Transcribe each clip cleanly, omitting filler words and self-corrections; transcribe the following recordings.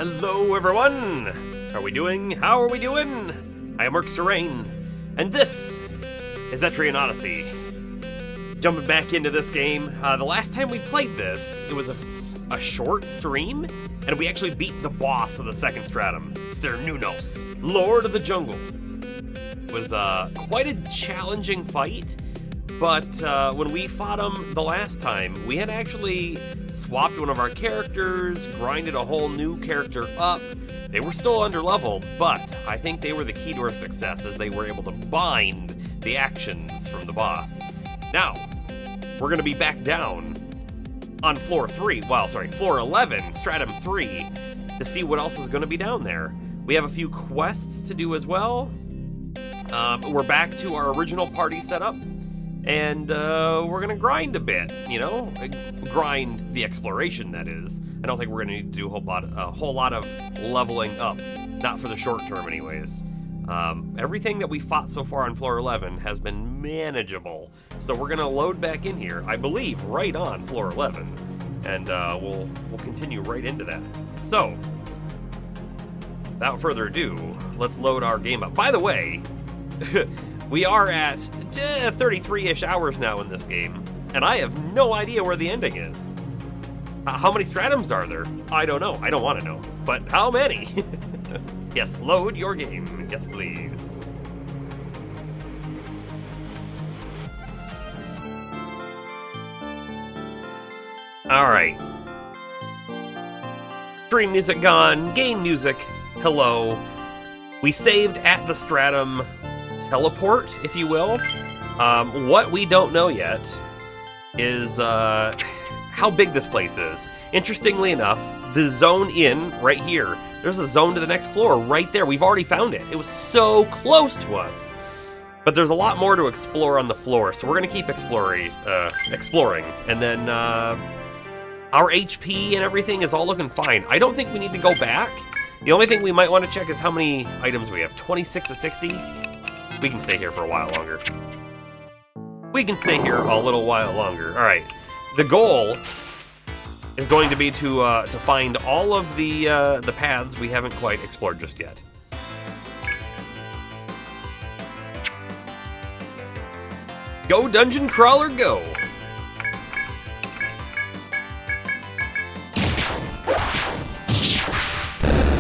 Hello everyone! How are we doing? How are we doing? I am Serene, and this is Etrian Odyssey. Jumping back into this game, the last time we played this, it was a short stream, and we actually beat the boss of the second Stratum, Cernunnos, Lord of the Jungle. It was quite a challenging fight, but when we fought him the last time, we had actually swapped one of our characters, grinded a whole new character up. They were still underleveled, but I think they were the key to our success as they were able to bind the actions from the boss. Now, we're going to be back down on floor 11, Stratum 3, to see what else is going to be down there. We have a few quests to do as well. We're back to our original party setup. And we're gonna grind a bit, you know? Grind the exploration, that is. I don't think we're gonna need to do a whole lot of leveling up. Not for the short term, anyways. Everything that we fought so far on floor 11 has been manageable. So we're gonna load back in here, I believe, right on floor 11. And we'll continue right into that. So, without further ado, let's load our game up. By the way, we are at 33-ish hours now in this game, and I have no idea where the ending is. How many Stratums are there? I don't know. I don't want to know. But how many? Yes, load your game. Yes, please. Alright. Stream music gone. Game music. Hello. We saved at the Stratum teleport, if you will. What we don't know yet is how big this place is. Interestingly enough, the zone in right here, there's a zone to the next floor right there. We've already found it. It was so close to us. But there's a lot more to explore on the floor, so we're gonna keep exploring. And then our HP and everything is all looking fine. I don't think we need to go back. The only thing we might want to check is how many items we have. 26 to 60. We can stay here for a while longer. We can stay here a little while longer. All right. The goal is going to be to find all of the paths we haven't quite explored just yet. Go dungeon crawler, go!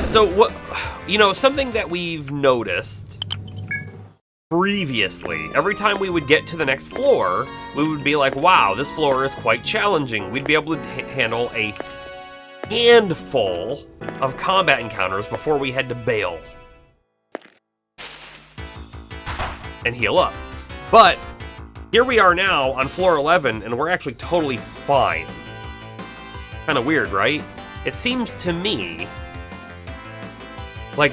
So what? You know, something that we've noticed previously, every time we would get to the next floor, we would be like, wow, this floor is quite challenging. We'd be able to handle a handful of combat encounters before we had to bail and heal up. But here we are now on floor 11, and we're actually totally fine. Kind of weird, right? It seems to me like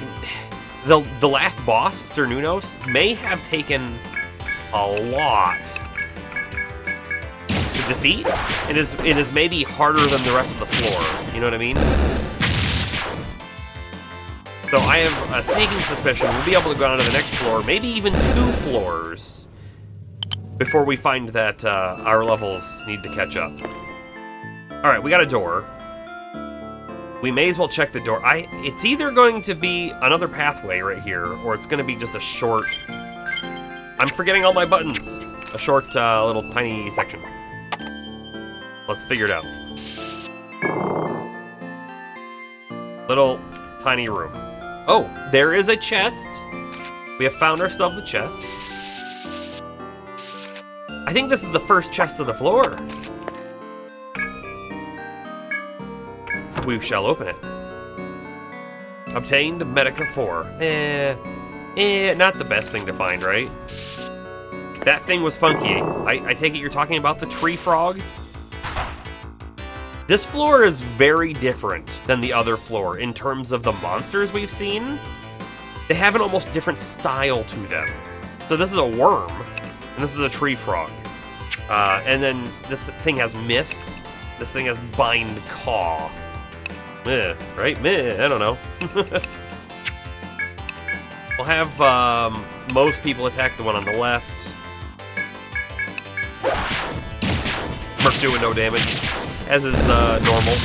the last boss, Cernunnos, may have taken a lot to defeat. It is maybe harder than the rest of the floor. You know what I mean? So I have a sneaking suspicion we'll be able to go on to the next floor, maybe even 2 floors, before we find that our levels need to catch up. All right, we got a door. We may as well check the door. It's either going to be another pathway right here, or it's going to be just a short... I'm forgetting all my buttons. A short, little tiny section. Let's figure it out. Little tiny room. Oh, there is a chest. We have found ourselves a chest. I think this is the first chest of the floor. We shall open it. Obtained Medica 4. Not the best thing to find, right? That thing was funky. I take it you're talking about the tree frog? This floor is very different than the other floor in terms of the monsters we've seen. They have an almost different style to them. So this is a worm, and this is a tree frog. And then this thing has mist. This thing has bind caw. Meh, right? Meh, I don't know. We'll have most people attack the one on the left. Merc doing no damage, as is normal.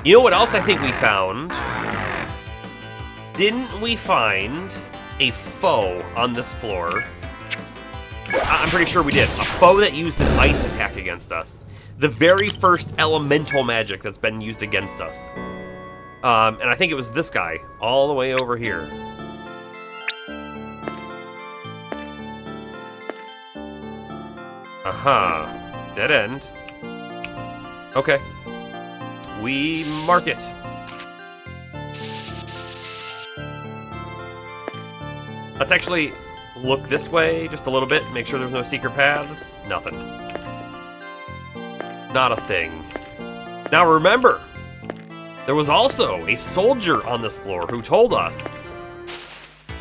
You know what else I think we found? Didn't we find a foe on this floor? I'm pretty sure we did. A foe that used an ice attack against us. The very first elemental magic that's been used against us. And I think it was this guy, all the way over here. Aha. Dead end. Okay. We mark it. Let's actually look this way just a little bit, make sure there's no secret paths. Nothing. Not a thing. Now remember, there was also a soldier on this floor who told us,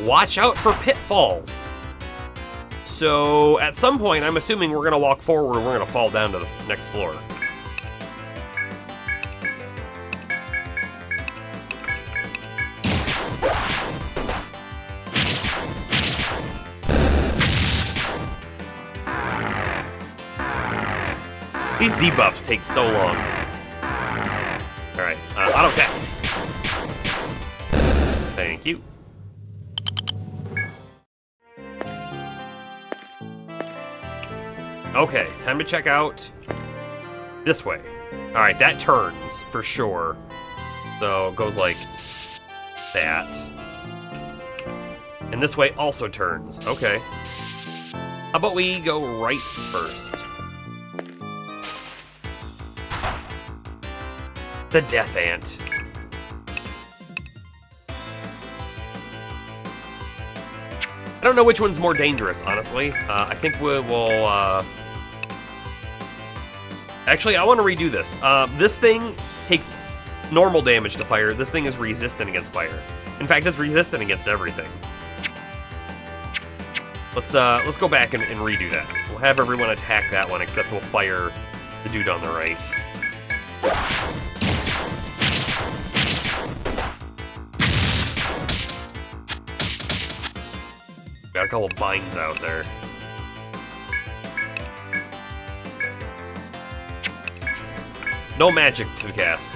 watch out for pitfalls. So at some point, I'm assuming we're gonna walk forward and we're gonna fall down to the next floor. These debuffs take so long. Alright, auto attack. Thank you. Okay, time to check out this way. Alright, that turns for sure. So it goes like that. And this way also turns. Okay. How about we go right first? The Death Ant. I don't know which one's more dangerous, honestly. I think we will, Actually, I want to redo this. This thing takes normal damage to fire. This thing is resistant against fire. In fact, it's resistant against everything. Let's go back and redo that. We'll have everyone attack that one, except we'll fire the dude on the right. Got a couple of binds out there. No magic to cast.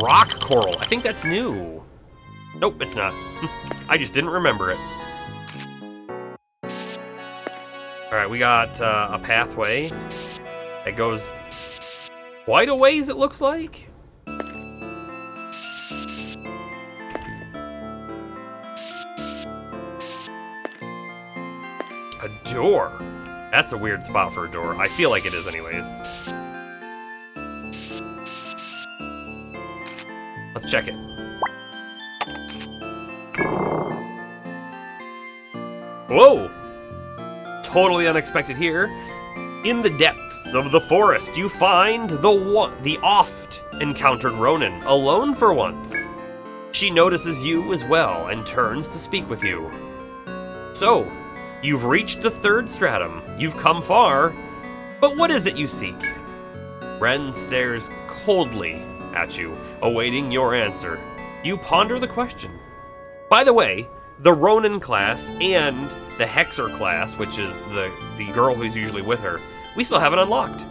Rock coral. I think that's new. Nope, it's not. I just didn't remember it. Alright, we got a pathway that goes quite a ways, it looks like. A door. That's a weird spot for a door. I feel like it is anyways. Let's check it. Whoa! Totally unexpected here. In the depths of the forest, you find the oft-encountered Ronin, alone for once. She notices you as well and turns to speak with you. So, you've reached the third stratum. You've come far, but what is it you seek? Ren stares coldly at you, awaiting your answer. You ponder the question. By the way, the Ronin class and the Hexer class, which is the girl who's usually with her, we still haven't unlocked.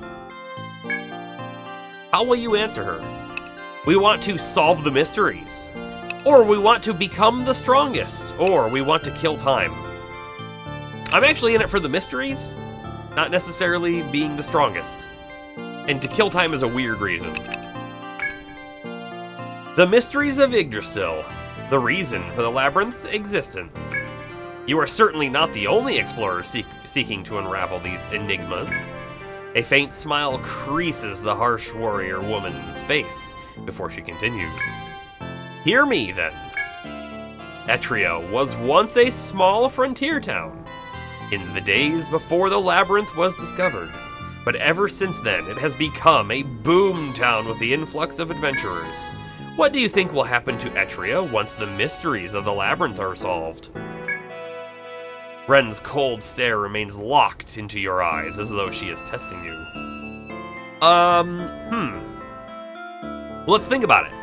How will you answer her? We want to solve the mysteries, or we want to become the strongest, or we want to kill time. I'm actually in it for the mysteries, not necessarily being the strongest. And to kill time is a weird reason. The mysteries of Yggdrasil, the reason for the labyrinth's existence. You are certainly not the only explorer seeking to unravel these enigmas. A faint smile creases the harsh warrior woman's face before she continues. Hear me, then. Etria was once a small frontier town, in the days before the labyrinth was discovered. But ever since then, it has become a boom town with the influx of adventurers. What do you think will happen to Etria once the mysteries of the labyrinth are solved? Ren's cold stare remains locked into your eyes, as though she is testing you. Well, let's think about it.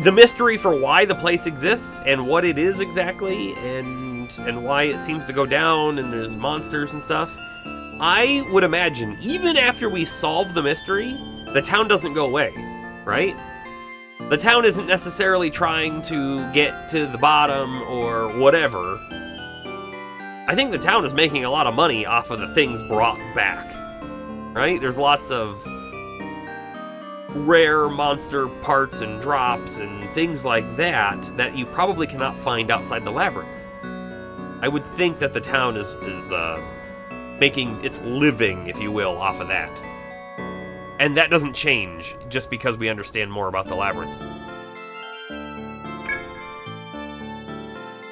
The mystery for why the place exists, and what it is exactly, and labyrinth and why it seems to go down and there's monsters and stuff, I would imagine even after we solve the mystery, the town doesn't go away, right? The town isn't necessarily trying to get to the bottom or whatever. I think the town is making a lot of money off of the things brought back, right? There's lots of rare monster parts and drops and things like that you probably cannot find outside the labyrinth. I would think that the town is making its living, if you will, off of that. And that doesn't change just because we understand more about the labyrinth.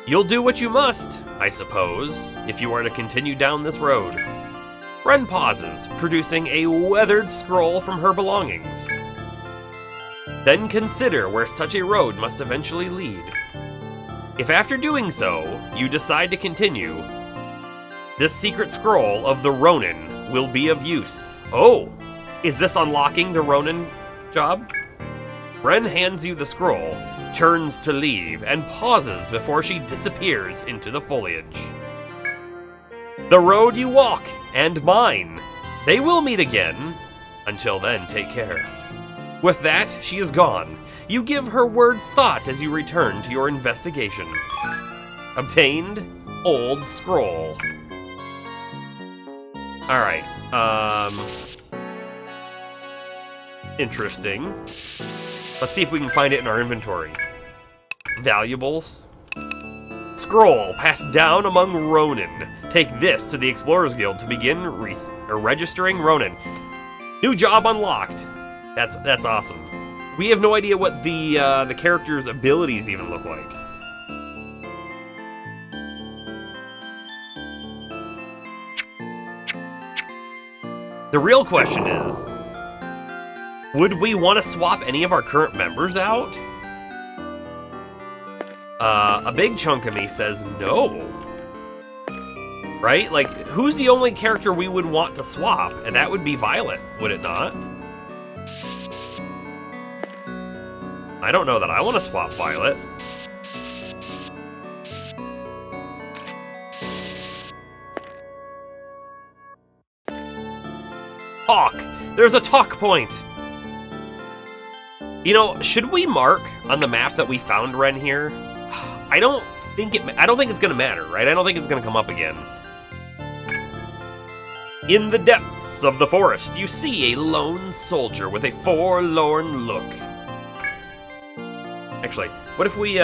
You'll do what you must, I suppose, if you are to continue down this road. Ren pauses, producing a weathered scroll from her belongings. Then consider where such a road must eventually lead. If after doing so, you decide to continue, this secret scroll of the Ronin will be of use. Oh, is this unlocking the Ronin job? Ren hands you the scroll, turns to leave, and pauses before she disappears into the foliage. The road you walk, and mine. They will meet again. Until then, take care. With that, she is gone. You give her words thought as you return to your investigation. Obtained, old scroll. Alright, interesting. Let's see if we can find it in our inventory. Valuables. Scroll passed down among Ronin. Take this to the Explorers Guild to begin registering Ronin. New job unlocked. That's awesome. We have no idea what the character's abilities even look like. The real question is, would we want to swap any of our current members out? A big chunk of me says no. Right? Like, who's the only character we would want to swap? And that would be Violet, would it not? I don't know that I want to swap Violet. Talk! There's a talk point! You know, should we mark on the map that we found Ren here? I don't think it's gonna matter, right? I don't think it's gonna come up again. In the depths of the forest, you see a lone soldier with a forlorn look. Actually, what if we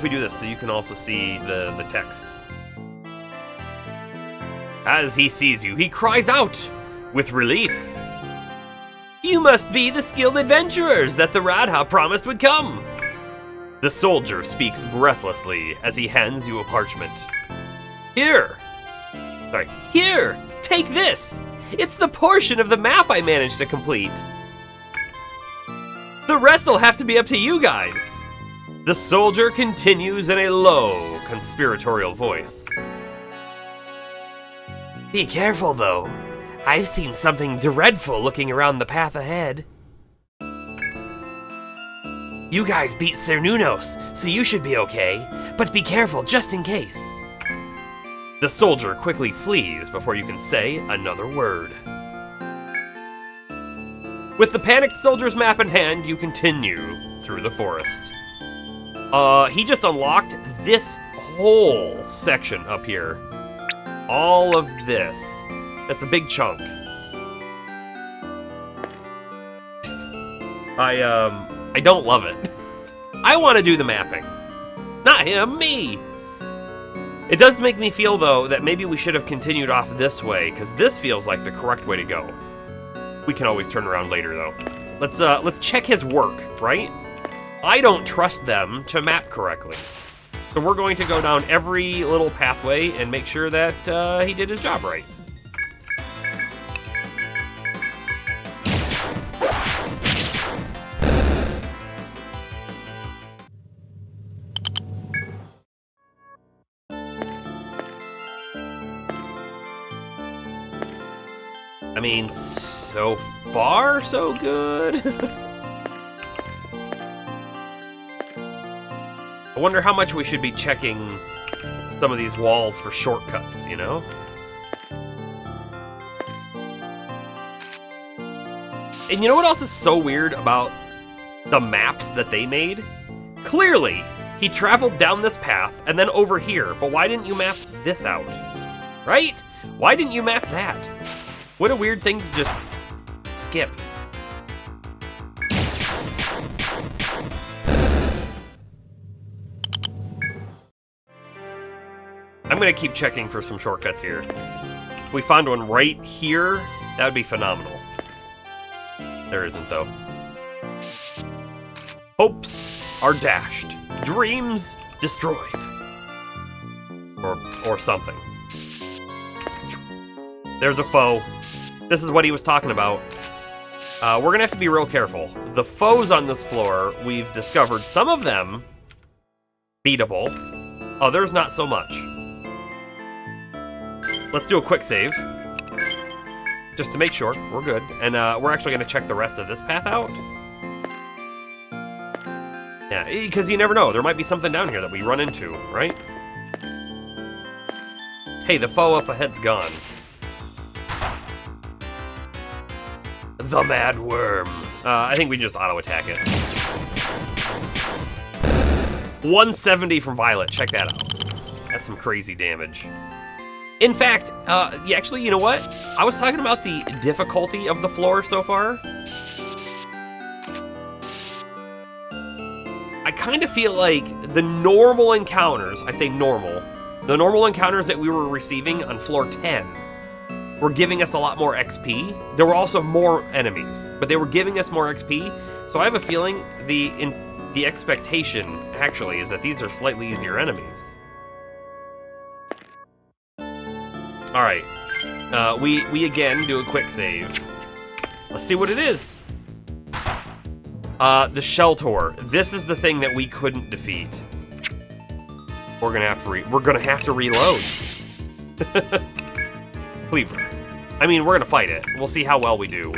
do this so you can also see the text? As he sees you, he cries out with relief. You must be the skilled adventurers that the Radha promised would come. The soldier speaks breathlessly as he hands you a parchment. Here, take this. It's the portion of the map I managed to complete. The rest will have to be up to you guys. The soldier continues in a low, conspiratorial voice. Be careful, though. I've seen something dreadful looking around the path ahead. You guys beat Cernunnos, so you should be okay, but be careful just in case. The soldier quickly flees before you can say another word. With the panicked soldier's map in hand, you continue through the forest. He just unlocked this whole section up here. All of this. That's a big chunk. I don't love it. I want to do the mapping. Not him, me. It does make me feel, though, that maybe we should have continued off this way, because this feels like the correct way to go. We can always turn around later, though. Let's check his work, right? I don't trust them to map correctly. So we're going to go down every little pathway and make sure that he did his job right. I mean, so far, so good. I wonder how much we should be checking some of these walls for shortcuts, you know? And you know what else is so weird about the maps that they made? Clearly, he traveled down this path and then over here, but why didn't you map this out? Right? Why didn't you map that? What a weird thing to just skip. I'm gonna keep checking for some shortcuts here. If we found one right here, that would be phenomenal. There isn't, though. Hopes are dashed. Dreams destroyed. Or something. There's a foe. This is what he was talking about. We're gonna have to be real careful. The foes on this floor, we've discovered some of them beatable. Others not so much. Let's do a quick save. Just to make sure we're good. And we're actually gonna check the rest of this path out. Yeah, because you never know. There might be something down here that we run into, right? Hey, the foe up ahead's gone. The Mad Worm. I think we just auto-attack it. 170 from Violet. Check that out. That's some crazy damage. In fact, actually, you know what? I was talking about the difficulty of the floor so far. I kind of feel like the normal encounters, I say normal, the normal encounters that we were receiving on floor 10 were giving us a lot more XP. There were also more enemies, but they were giving us more XP. So I have a feeling the expectation, actually, is that these are slightly easier enemies. All right, we again do a quick save. Let's see what it is. The Sheltor. This is the thing that we couldn't defeat. We're gonna have to reload. Cleaver. I mean, we're gonna fight it. We'll see how well we do.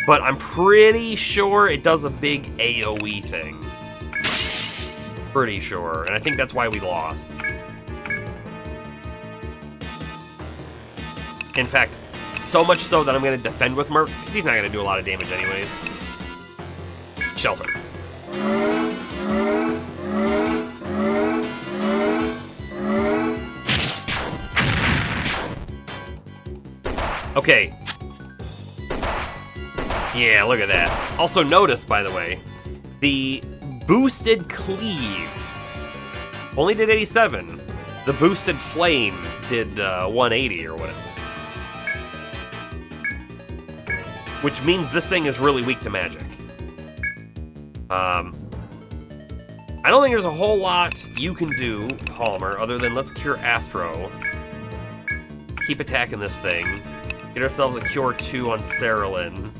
But I'm pretty sure it does a big AoE thing. Pretty sure, and I think that's why we lost. In fact, so much so that I'm going to defend with Merc, because he's not going to do a lot of damage anyways. Shelter. Okay. Yeah, look at that. Also notice, by the way, the boosted cleave only did 87. The boosted flame did 180 or whatever. Which means this thing is really weak to magic. I don't think there's a whole lot you can do, Palmer, other than let's cure Astro. Keep attacking this thing. Get ourselves a Cure 2 on Cerulean.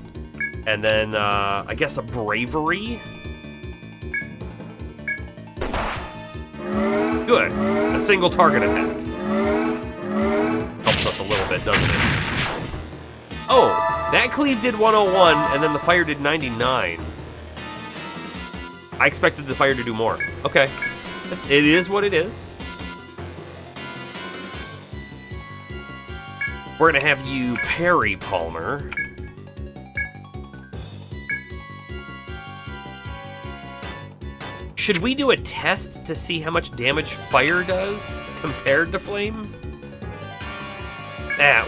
And then, I guess a Bravery? Good. A single target attack. Helps us a little bit, doesn't it? Oh! That cleave did 101, and then the fire did 99. I expected the fire to do more. Okay. It is what it is. We're gonna have you parry, Palmer. Should we do a test to see how much damage fire does compared to flame?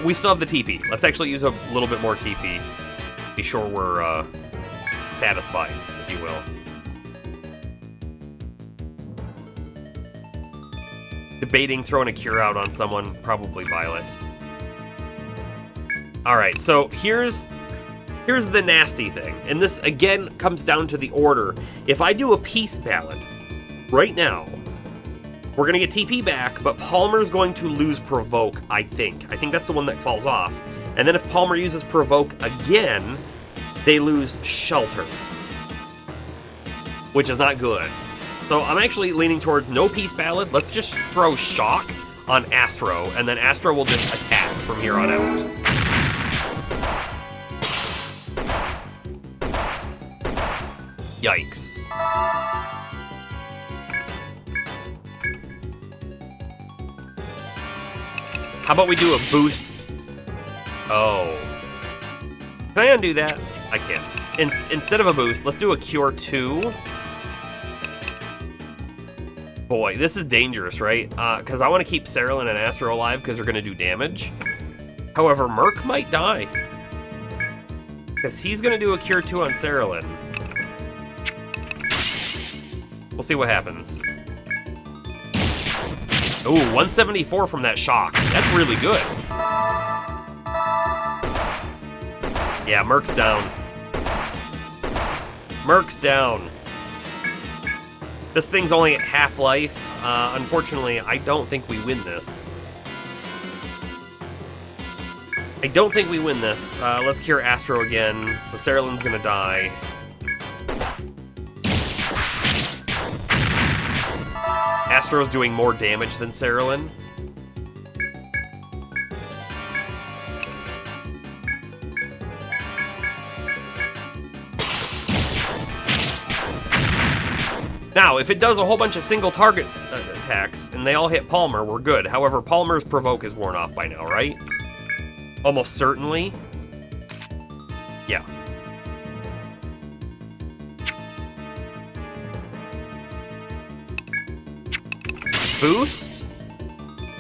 We still have the TP. Let's actually use a little bit more TP. Be sure we're satisfied, if you will. Debating throwing a cure out on someone, probably Violet. All right, so here's the nasty thing, and this again comes down to the order. If I do a peace ballad right now, we're gonna get TP back, but Palmer's going to lose Provoke, I think. I think that's the one that falls off. And then if Palmer uses Provoke again, they lose Shelter, which is not good. So I'm actually leaning towards no Peace Ballad. Let's just throw Shock on Astro, and then Astro will just attack from here on out. Yikes. How about we do a boost? Oh. Can I undo that? I can't. Instead of a boost, let's do a Cure 2. Boy, this is dangerous, right? Because I want to keep Cerulean and Astro alive because they're going to do damage. However, Merc might die. Because he's going to do a Cure 2 on Cerulean. We'll see what happens. Ooh, 174 from that shock. That's really good. Yeah, Merc's down. Merc's down. This thing's only at half-life. Unfortunately, I don't think we win this. I don't think we win this. Let's cure Astro again. So Cerulean's gonna die. Astro's doing more damage than Cerulean. Now, if it does a whole bunch of single target attacks, and they all hit Palmer, we're good. However, Palmer's Provoke is worn off by now, right? Almost certainly. Yeah. Boost.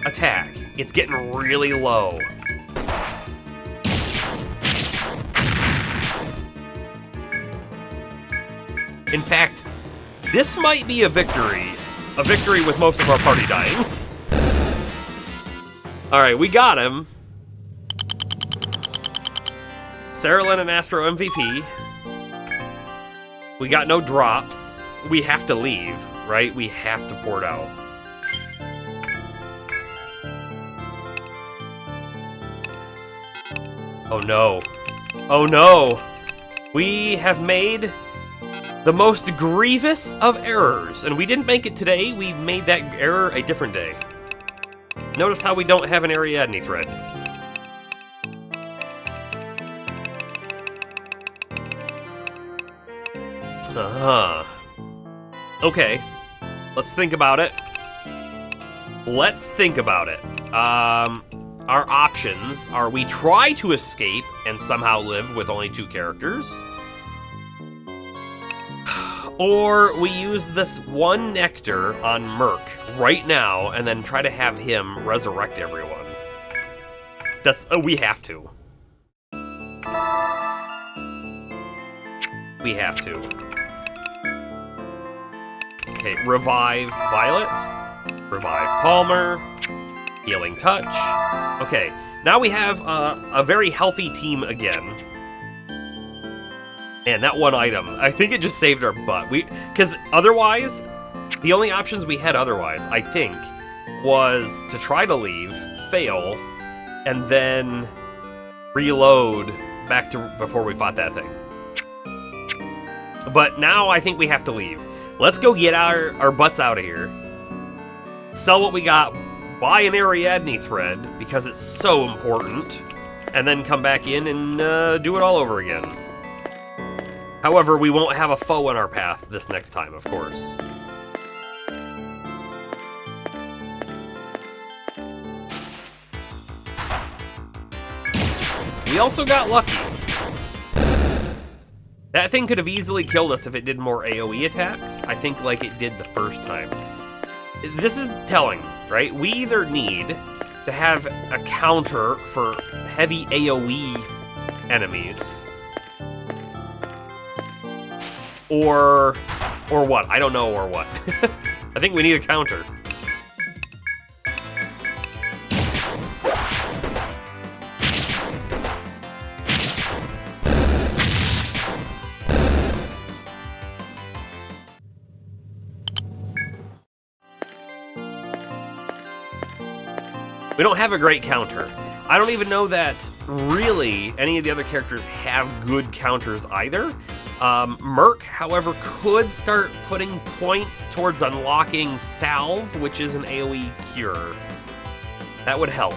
Attack. It's getting really low. In fact, this might be a victory. A victory with most of our party dying. Alright, we got him. Cerulean and Astro MVP. We got no drops. We have to leave, right? We have to port out. Oh no. Oh no. We have made the most grievous of errors. And we didn't make it today. We made that error a different day. Notice how we don't have an Ariadne thread. Okay. Let's think about it. Let's think about it. Our options are we try to escape and somehow live with only 2 characters. Or we use this one nectar on Merc right now and then try to have him resurrect everyone. That's, we have to. We have to. Okay, revive Violet. Revive Palmer. Healing Touch. Okay, now we have a very healthy team again. And that one item, I think it just saved our butt. Because otherwise, the only options we had otherwise, I think, was to try to leave, fail, and then reload back to before we fought that thing. But now I think we have to leave. Let's go get our butts out of here. Sell what we got, buy an Ariadne thread, because it's so important, and then come back in and do it all over again. However, we won't have a foe in our path this next time, of course. We also got lucky. That thing could have easily killed us if it did more AoE attacks, I think like it did the first time. This is telling, right? We either need to have a counter for heavy AoE enemies, or what? I don't know, or what. I think we need a counter. We don't have a great counter. I don't even know that really any of the other characters have good counters either. Merc, however, could start putting points towards unlocking Salve, which is an AoE cure. That would help.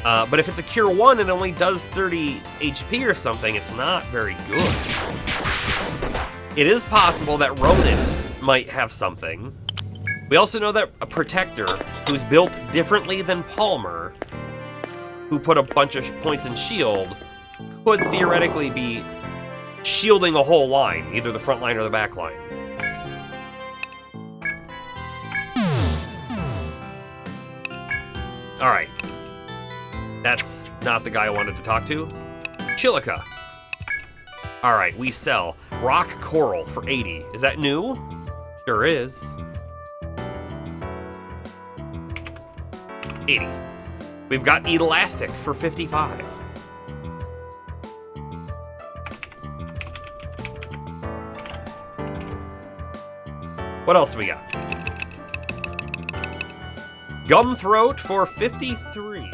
But if it's a cure 1 and it only does 30 HP or something, it's not very good. It is possible that Ronin might have something. We also know that a Protector, who's built differently than Palmer, who put a bunch of points in shield, could theoretically be shielding a whole line, either the front line or the back line. Alright. That's not the guy I wanted to talk to. Chilica. Alright, we sell rock coral for 80. Is that new? Sure is. 80. We've got elastic for 55. What else do we got? Gum throat for 53.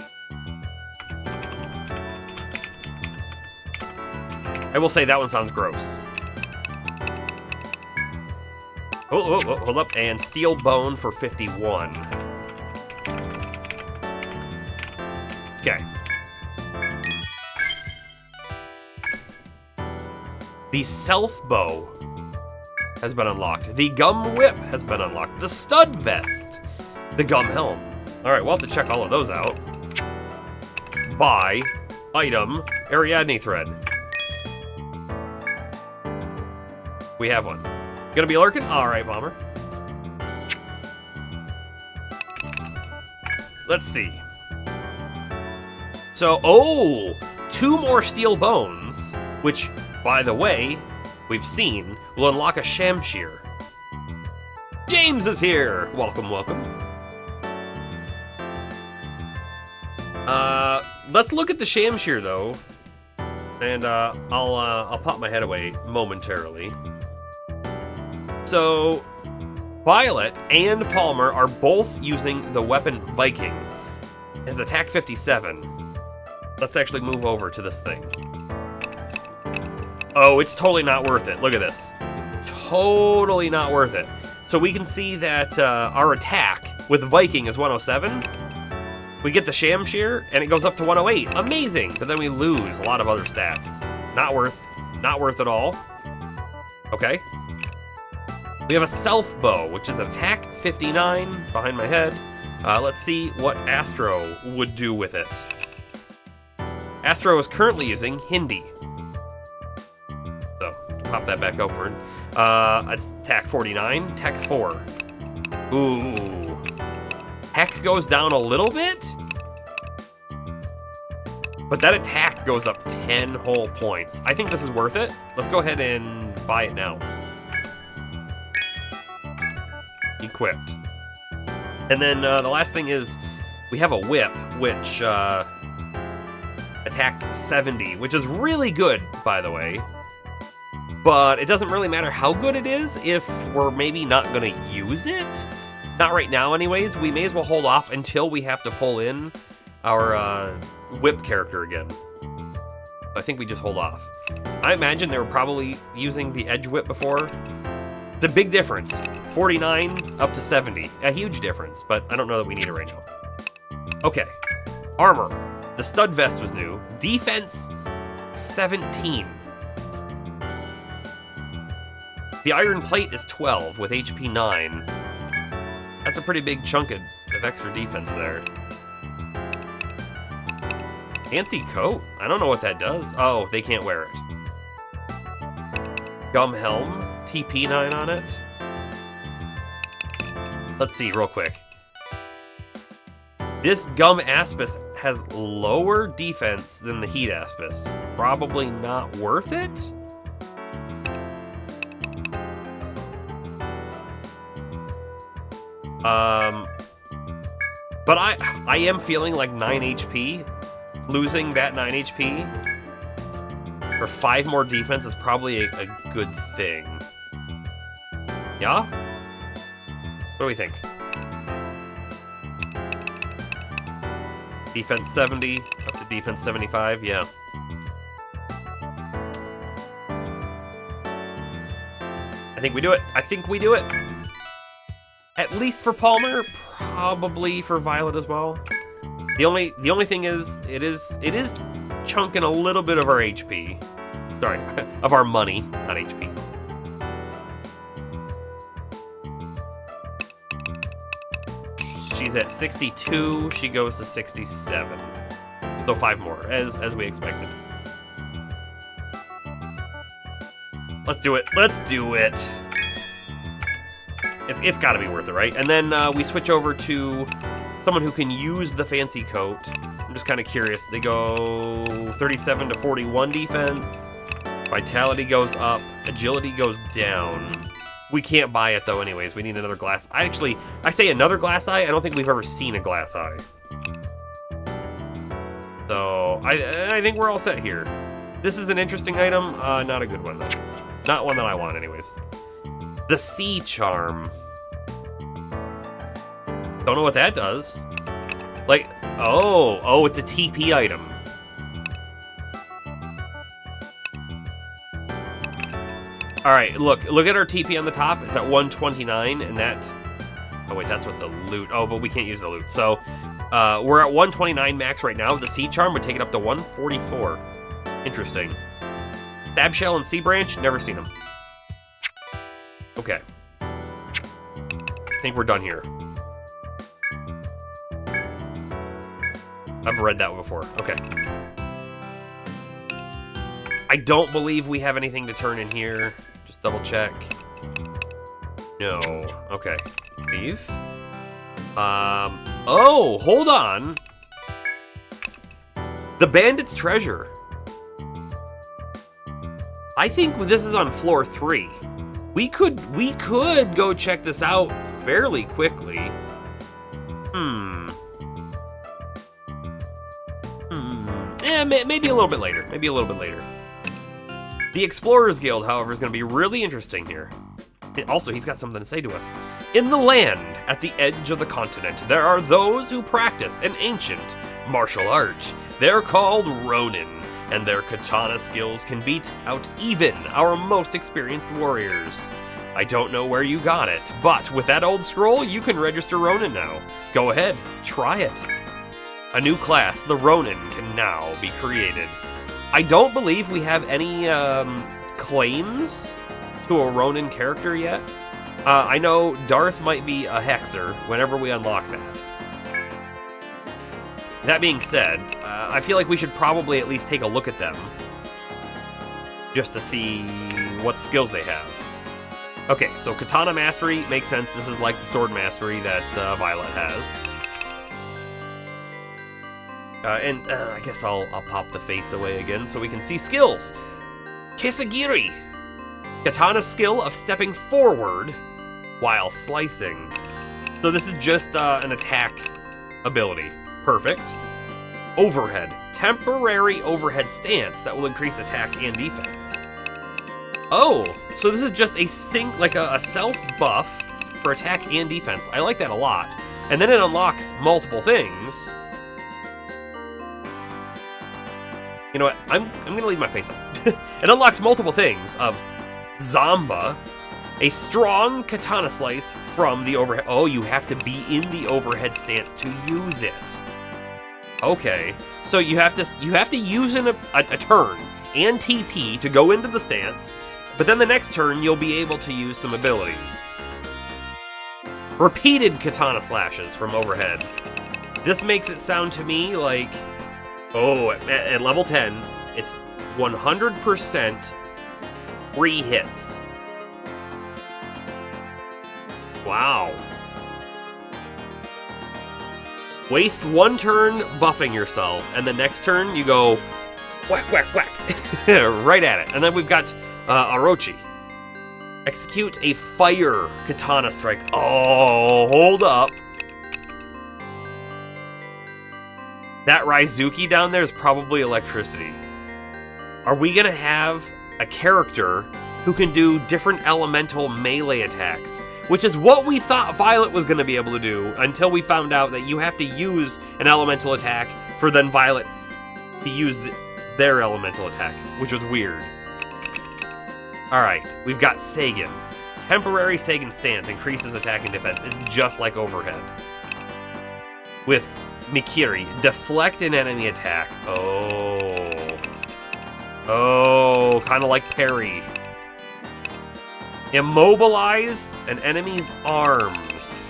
I will say that one sounds gross. Oh, hold up. And steel bone for 51. Okay. The self bow has been unlocked. The gum whip has been unlocked. The stud vest. The gum helm. Alright, we'll have to check all of those out. Buy. Item. Ariadne thread. We have one. Gonna be lurking? Alright, Bomber. Let's see. So, oh! 2 more steel bones, which, by the way, we've seen, will unlock a Shamshir. James is here! Welcome, welcome. Let's look at the Shamshir, though. And, I'll pop my head away momentarily. So, Violet and Palmer are both using the weapon Viking as attack 57. Let's actually move over to this thing. Oh, it's totally not worth it. Look at this. Totally not worth it. So we can see that our attack with Viking is 107. We get the Shamshir, and it goes up to 108. Amazing! But then we lose a lot of other stats. Not worth at all. Okay. We have a self bow, which is attack 59 behind my head. Let's see what Astro would do with it. Astro is currently using Hindi. So, pop that back upward. It's attack 49, tech 4. Ooh. Tech goes down a little bit, but that attack goes up 10 whole points. I think this is worth it. Let's go ahead and buy it now. Equipped. And then the last thing is we have a whip, which attack 70, which is really good, by the way. But it doesn't really matter how good it is if we're maybe not going to use it. Not right now, anyways. We may as well hold off until we have to pull in our whip character again. I think we just hold off. I imagine they were probably using the edge whip before. It's a big difference. 49 up to 70. A huge difference, but I don't know that we need it right now. Okay. Armor. The stud vest was new. Defense 17. The iron plate is 12 with HP 9. That's a pretty big chunk of extra defense there. Fancy coat? I don't know what that does. Oh, they can't wear it. Gum helm. TP 9 on it. Let's see real quick. This gum aspis has lower defense than the heat aspis. Probably not worth it. But I am feeling like 9 HP. Losing that 9 HP for 5 more defense is probably a good thing. Yeah? What do we think? Defense 70 up to defense 75, yeah. I think we do it. I think we do it. At least for Palmer, probably for Violet as well. The only thing is, it is chunking a little bit of our HP. Sorry, of our money, not HP. She's at 62, she goes to 67. So 5 more, as we expected. Let's do it. Let's do it. It's got to be worth it, right? And then we switch over to someone who can use the fancy coat. I'm just kind of curious. They go 37 to 41 defense. Vitality goes up. Agility goes down. We can't buy it though anyways. We need another glass. I say another glass eye. I don't think we've ever seen a glass eye. So I think we're all set here. This is an interesting item. Not a good one though. Not one that I want anyways. The Sea Charm. Don't know what that does. Like, oh, it's a TP item. All right, look at our TP on the top. It's at 129, and that. Oh wait, that's what the loot. Oh, but we can't use the loot. So we're at 129 max right now. The Sea Charm would take it up to 144. Interesting. Stab Shell and Sea Branch, never seen them. Okay. I think we're done here. I've read that one before. Okay. I don't believe we have anything to turn in here. Just double check. No. Okay. Leave. Oh, hold on. The Bandit's Treasure. I think this is on floor 3. We could go check this out fairly quickly. Yeah, maybe a little bit later. Maybe a little bit later. The Explorers Guild, however, is going to be really interesting here. And also, he's got something to say to us. In the land, at the edge of the continent, there are those who practice an ancient martial art. They're called Ronin, and their katana skills can beat out even our most experienced warriors. I don't know where you got it, but with that old scroll, you can register Ronin now. Go ahead, try it. A new class, the Ronin, can now be created. I don't believe we have any claims to a Ronin character yet. I know Darth might be a Hexer whenever we unlock that. That being said, I feel like we should probably at least take a look at them just to see what skills they have. Okay, so Katana Mastery makes sense. This is like the Sword Mastery that Violet has. I guess I'll pop the face away again so we can see skills. Kisagiri. Katana's skill of stepping forward while slicing. So this is just an attack ability. Perfect. Overhead. Temporary overhead stance that will increase attack and defense. Oh, so this is just a self buff for attack and defense. I like that a lot. And then it unlocks multiple things. You know what? I'm gonna leave my face up. It unlocks multiple things of Zamba, a strong katana slice from the overhead. Oh, you have to be in the overhead stance to use it. Okay, so you have to use a turn and TP to go into the stance, but then the next turn you'll be able to use some abilities. Repeated katana slashes from overhead. This makes it sound to me like, oh, at level 10, it's 100% free hits. Wow. Waste one turn buffing yourself, and the next turn you go whack, whack, whack. Right at it. And then we've got Orochi. Execute a fire katana strike. Oh, hold up. That Raizuki down there is probably electricity. Are we gonna have a character who can do different elemental melee attacks? Which is what we thought Violet was gonna be able to do until we found out that you have to use an elemental attack for then Violet to use their elemental attack, which was weird. Alright, we've got Sagan. Temporary Sagan stance increases attack and defense. It's just like overhead. With Mikiri, deflect an enemy attack. Oh, kind of like parry. Immobilize an enemy's arms.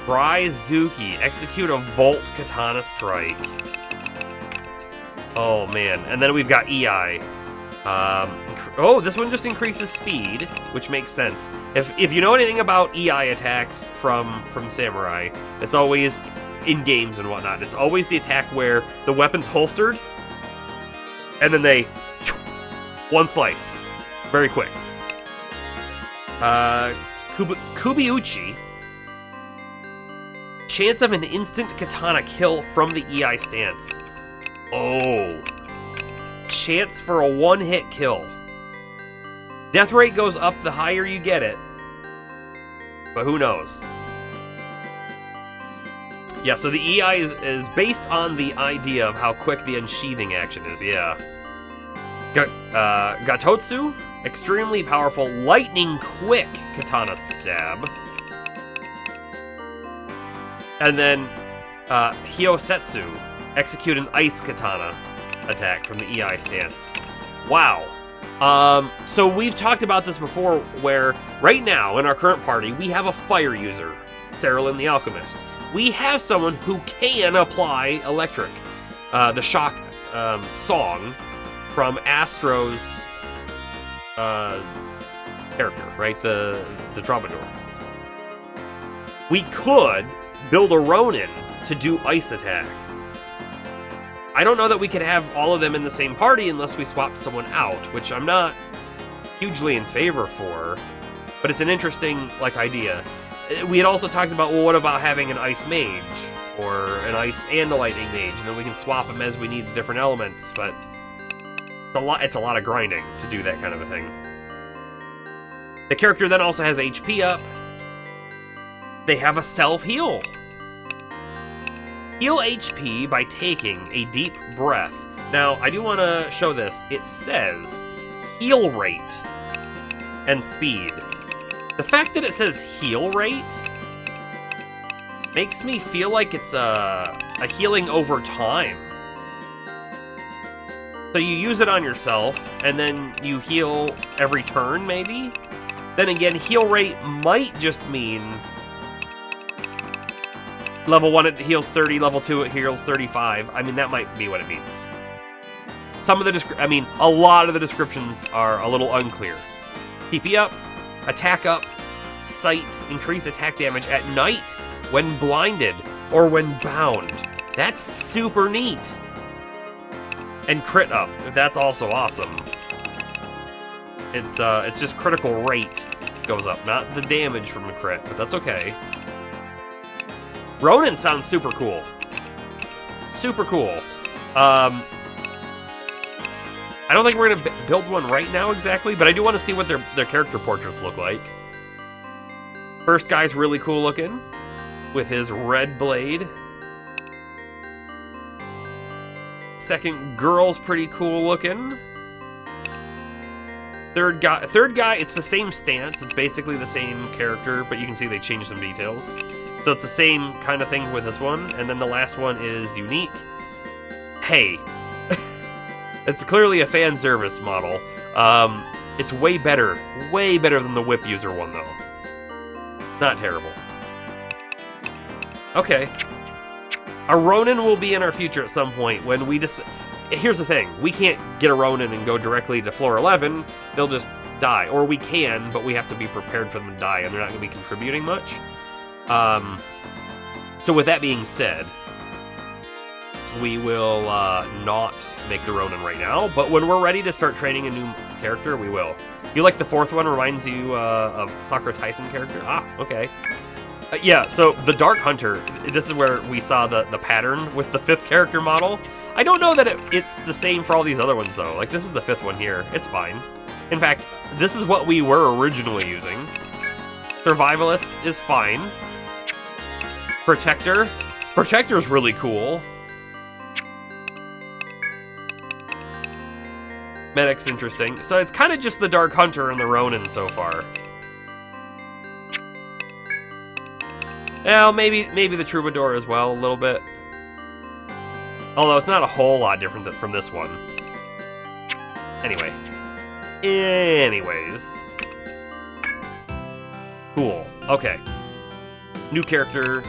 Raizuki, execute a Volt Katana Strike. Oh man, and then we've got EI. Oh, this one just increases speed, which makes sense. If you know anything about EI attacks from Samurai, it's always in games and whatnot. It's always the attack where the weapon's holstered, and then they one slice, very quick. Kubiuchi, chance of an instant katana kill from the EI stance. Oh, chance for a one-hit kill. Death rate goes up the higher you get it, but who knows? Yeah, so the EI is based on the idea of how quick the unsheathing action is, yeah. Gatotsu, extremely powerful, lightning-quick katana stab. And then Hyosetsu, execute an ice katana attack from the EI stance. Wow. So we've talked about this before, where right now in our current party, we have a fire user, Cerilyn the Alchemist. We have someone who can apply electric. The shock song from Astro's character, right? The troubadour. We could build a Ronin to do ice attacks. I don't know that we could have all of them in the same party unless we swapped someone out, which I'm not hugely in favor for, but it's an interesting, idea. We had also talked about, well, what about having an ice mage, or an ice and a lightning mage, and then we can swap them as we need the different elements, but it's a lot of grinding to do that kind of a thing. The character then also has HP up. They have a self-heal. Heal HP by taking a deep breath. Now, I do want to show this. It says heal rate and speed. The fact that it says heal rate makes me feel like it's a healing over time. So you use it on yourself, and then you heal every turn, maybe? Then again, heal rate might just mean level 1 it heals 30, level 2 it heals 35. I mean, that might be what it means. Some of the a lot of the descriptions are a little unclear. TP up, attack up, sight, increase attack damage at night when blinded or when bound. That's super neat. And crit up, that's also awesome. It's just critical rate goes up, not the damage from the crit, but that's okay. Ronin sounds super cool. Super cool. I don't think we're gonna build one right now exactly, but I do want to see what their character portraits look like. First guy's really cool looking, with his red blade. Second girl's pretty cool looking. Third guy, it's the same stance. It's basically the same character, but you can see they changed some details. So it's the same kind of thing with this one. And then the last one is unique. Hey. It's clearly a fan service model. It's way better than the whip user one, though. Not terrible. Okay. A Ronin will be in our future at some point when we just... Here's the thing. We can't get a Ronin and go directly to floor 11. They'll just die. Or we can, but we have to be prepared for them to die, and they're not going to be contributing much. So with that being said, we will not make the Ronin right now, but when we're ready to start training a new character, we will. You like the fourth one? Reminds you of Sakura Tyson character? Ah, okay. Yeah, so the Dark Hunter, this is where we saw the pattern with the fifth character model. I don't know that it's the same for all these other ones, though. Like, this is the fifth one here. It's fine. In fact, this is what we were originally using. Survivalist is fine. Protector's really cool. Medic's interesting. So it's kind of just the Dark Hunter and the Ronin so far. Well, maybe the Troubadour as well, a little bit. Although it's not a whole lot different from this one. Anyways. Cool. Okay. New character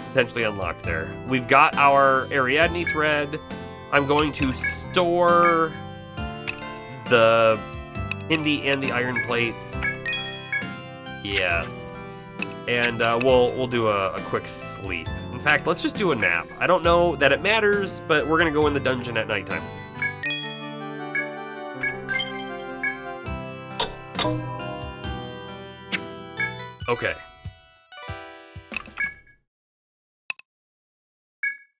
potentially unlocked there. We've got our Ariadne thread. I'm going to store the Hindi and the iron plates. Yes. And we'll do a quick sleep. In fact, let's just do a nap. I don't know that it matters, but we're gonna go in the dungeon at nighttime. Okay.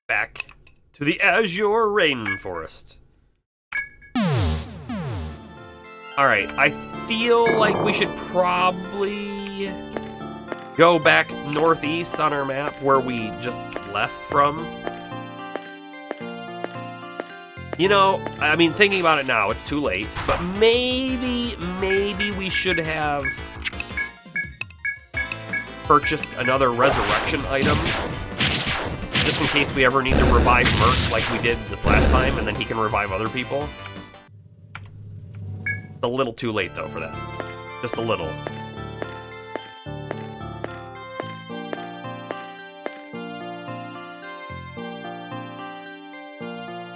Back to the Azure Rainforest. Alright, I feel like we should probably go back northeast on our map where we just left from. You know, I mean, thinking about it now, it's too late, but maybe we should have purchased another resurrection item, just in case we ever need to revive Merc like we did this last time, and then he can revive other people. A little too late, though, for that. Just a little.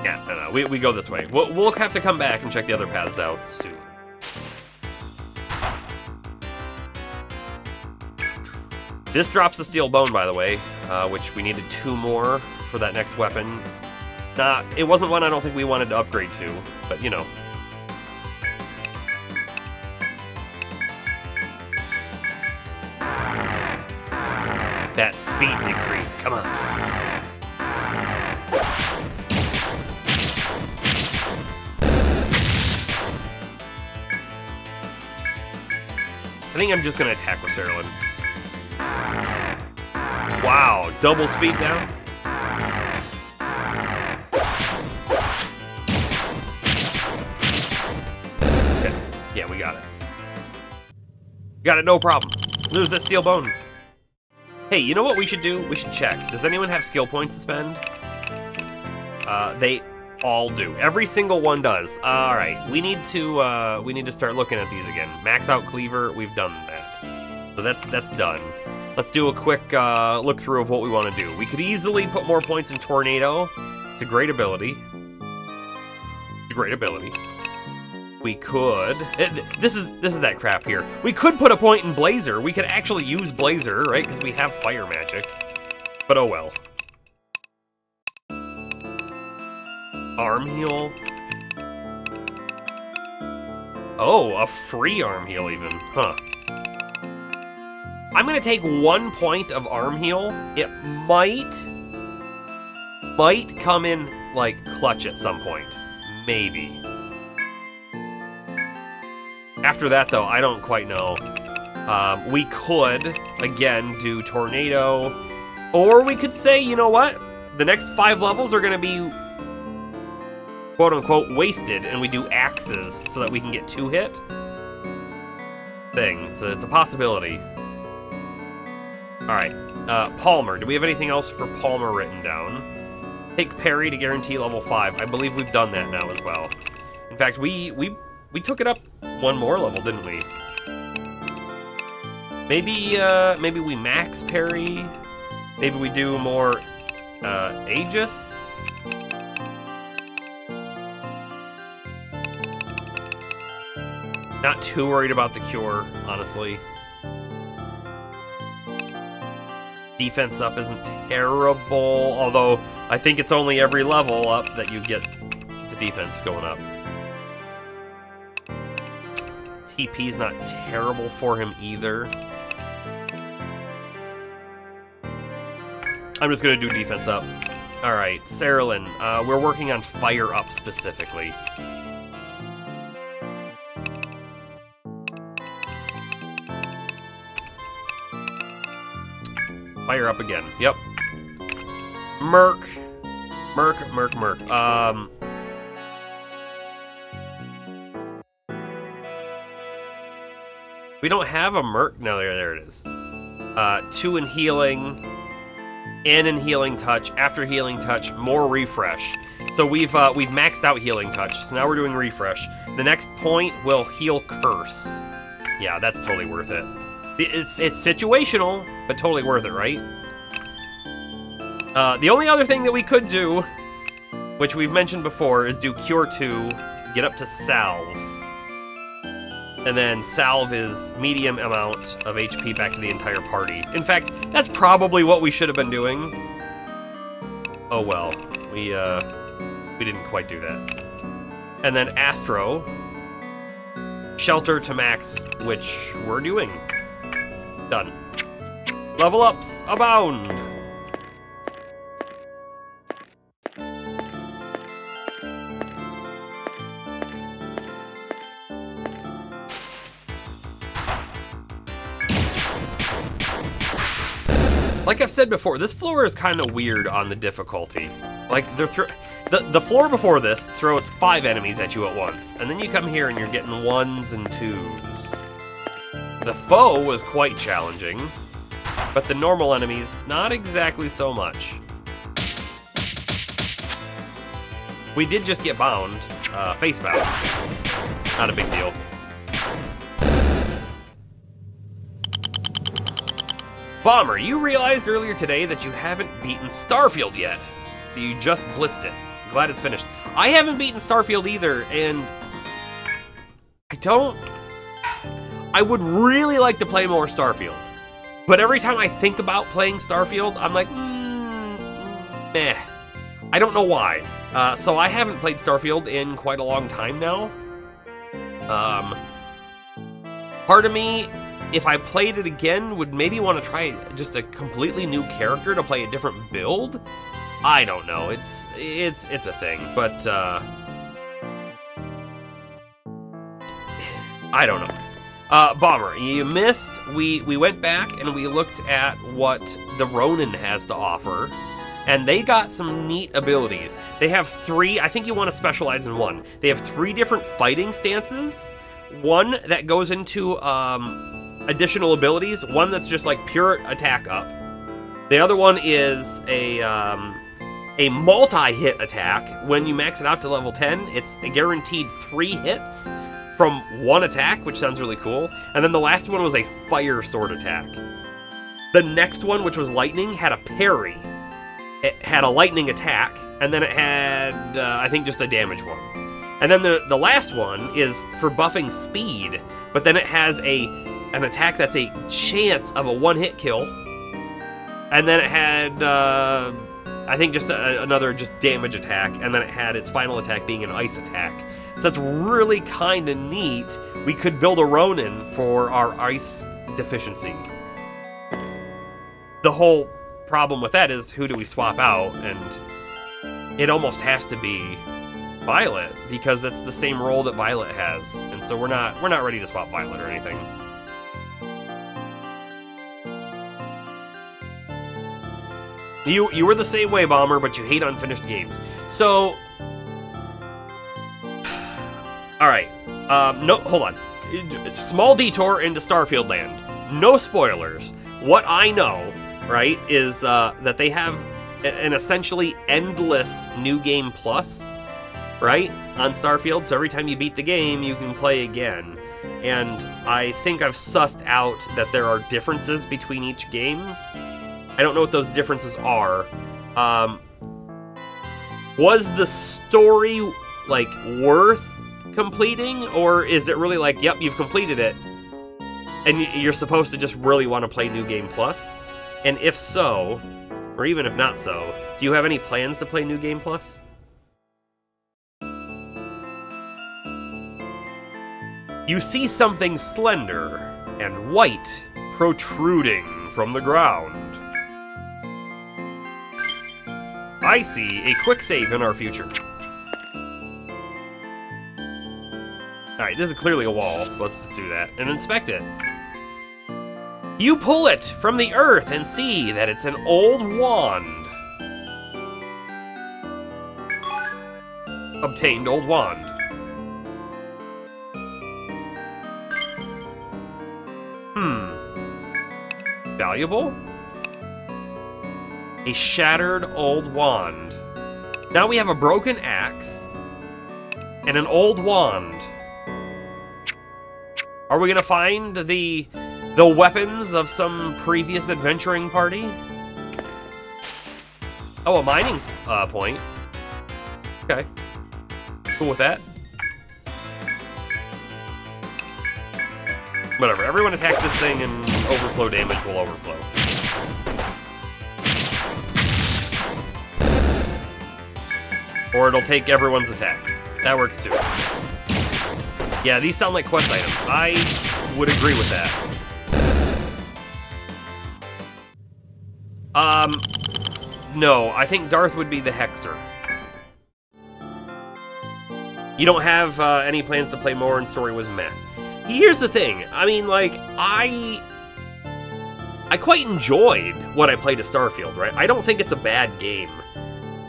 Yeah, no, we go this way. We'll have to come back and check the other paths out soon. This drops the steel bone, by the way, which we needed 2 more for that next weapon. It wasn't one I don't think we wanted to upgrade to, but you know. That speed decrease, come on. I think I'm just gonna attack with Cerulean. Wow, double speed down? Okay, yeah, we got it. Got it, no problem. Lose that steel bone. Hey, you know what we should do? We should check. Does anyone have skill points to spend? They all do. Every single one does. All right, we need to start looking at these again. Max out cleaver, we've done that. So that's done. Let's do a quick look through of what we want to do. We could easily put more points in Tornado. It's a great ability. It's a great ability. We could. This is that crap here. We could put a point in Blazer. We could actually use Blazer, right? Because we have fire magic. But oh well. Arm heal. Oh, a free arm heal even. Huh. I'm gonna take 1 point of arm heal. It might come in like clutch at some point. Maybe. After that, though, I don't quite know. We could, again, do Tornado. Or we could say, you know what? The next 5 levels are going to be, quote-unquote, wasted, and we do axes so that we can get 2-hit. Thing. So it's a possibility. Alright. Palmer. Do we have anything else for Palmer written down? Take parry to guarantee level 5. I believe we've done that now as well. In fact, we took it up 1 more level, didn't we? Maybe we max parry. Maybe we do more Aegis. Not too worried about the cure, honestly. Defense up isn't terrible, although I think it's only every level up that you get the defense going up. TP's not terrible for him either. I'm just gonna do defense up. Alright, Cerulean, we're working on fire up specifically. Fire up again, yep. Merc. We don't have a Merc. No, there it is. 2 in healing, and in healing touch, after healing touch, more refresh. So we've maxed out healing touch, so now we're doing refresh. The next point will heal curse. Yeah, that's totally worth it. It's situational, but totally worth it, right? The only other thing that we could do, which we've mentioned before, is do Cure 2, get up to Salve. And then Salve is medium amount of HP back to the entire party. In fact, that's probably what we should have been doing. Oh well, we didn't quite do that. And then Astro, Shelter to max, which we're doing. Done. Level ups abound. Like I've said before, this floor is kind of weird on the difficulty. Like, the floor before this throws 5 enemies at you at once, and then you come here and you're getting 1s and 2s. The F.O.E was quite challenging, but the normal enemies, not exactly so much. We did just get bound, face bound. Not a big deal. Bomber, you realized earlier today that you haven't beaten Starfield yet, so you just blitzed it. I'm glad it's finished. I haven't beaten Starfield either, and I would really like to play more Starfield, but every time I think about playing Starfield, I'm like, meh. I don't know why. So I haven't played Starfield in quite a long time now. Part of me, if I played it again, would maybe want to try just a completely new character to play a different build. I don't know. It's a thing, but I don't know. Bomber, you missed. We went back and we looked at what the Ronin has to offer, and they got some neat abilities. They have 3. I think you want to specialize in one. They have 3 different fighting stances. One that goes into additional abilities, one that's just like pure attack up. The other one is a multi-hit attack. When you max it out to level 10, it's a guaranteed 3 hits from 1 attack, which sounds really cool. And then the last one was a fire sword attack. The next one, which was lightning, had a parry. It had a lightning attack, and then it had, I think, just a damage one. And then the last one is for buffing speed, but then it has an attack that's a chance of a 1-hit kill. And then it had, I think, just another damage attack, and then it had its final attack being an ice attack. So that's really kind of neat. We could build a Ronin for our ice deficiency. The whole problem with that is, who do we swap out? And it almost has to be Violet, because it's the same role that Violet has, and so we're not ready to swap Violet or anything. You were the same way, Bomber, but you hate unfinished games. So, all right. No, hold on. Small detour into Starfield Land. No spoilers. What I know, right, is that they have an essentially endless New Game Plus, right, on Starfield. So every time you beat the game, you can play again. And I think I've sussed out that there are differences between each game. I don't know what those differences are. Was the story, like, worth completing? Or is it really like, yep, you've completed it, and you're supposed to just really want to play New Game Plus? And if so, or even if not so, do you have any plans to play New Game Plus? You see something slender and white protruding from the ground. I see a quick save in our future. Alright, this is clearly a wall, so let's do that and inspect it. You pull it from the earth and see that it's an old wand. Obtained old wand. Valuable? A shattered old wand. Now we have a broken axe and an old wand. Are we gonna find the the weapons of some previous adventuring party. Oh, a mining point. Okay. Cool with that. Whatever, everyone attack this thing and overflow damage will overflow. Or it'll take everyone's attack. That works too. Yeah, these sound like quest items. I would agree with that. No, I think Darth would be the Hexer. You don't have any plans to play more and story was meh. Here's the thing. I mean, like, I quite enjoyed what I played at Starfield, right? I don't think it's a bad game.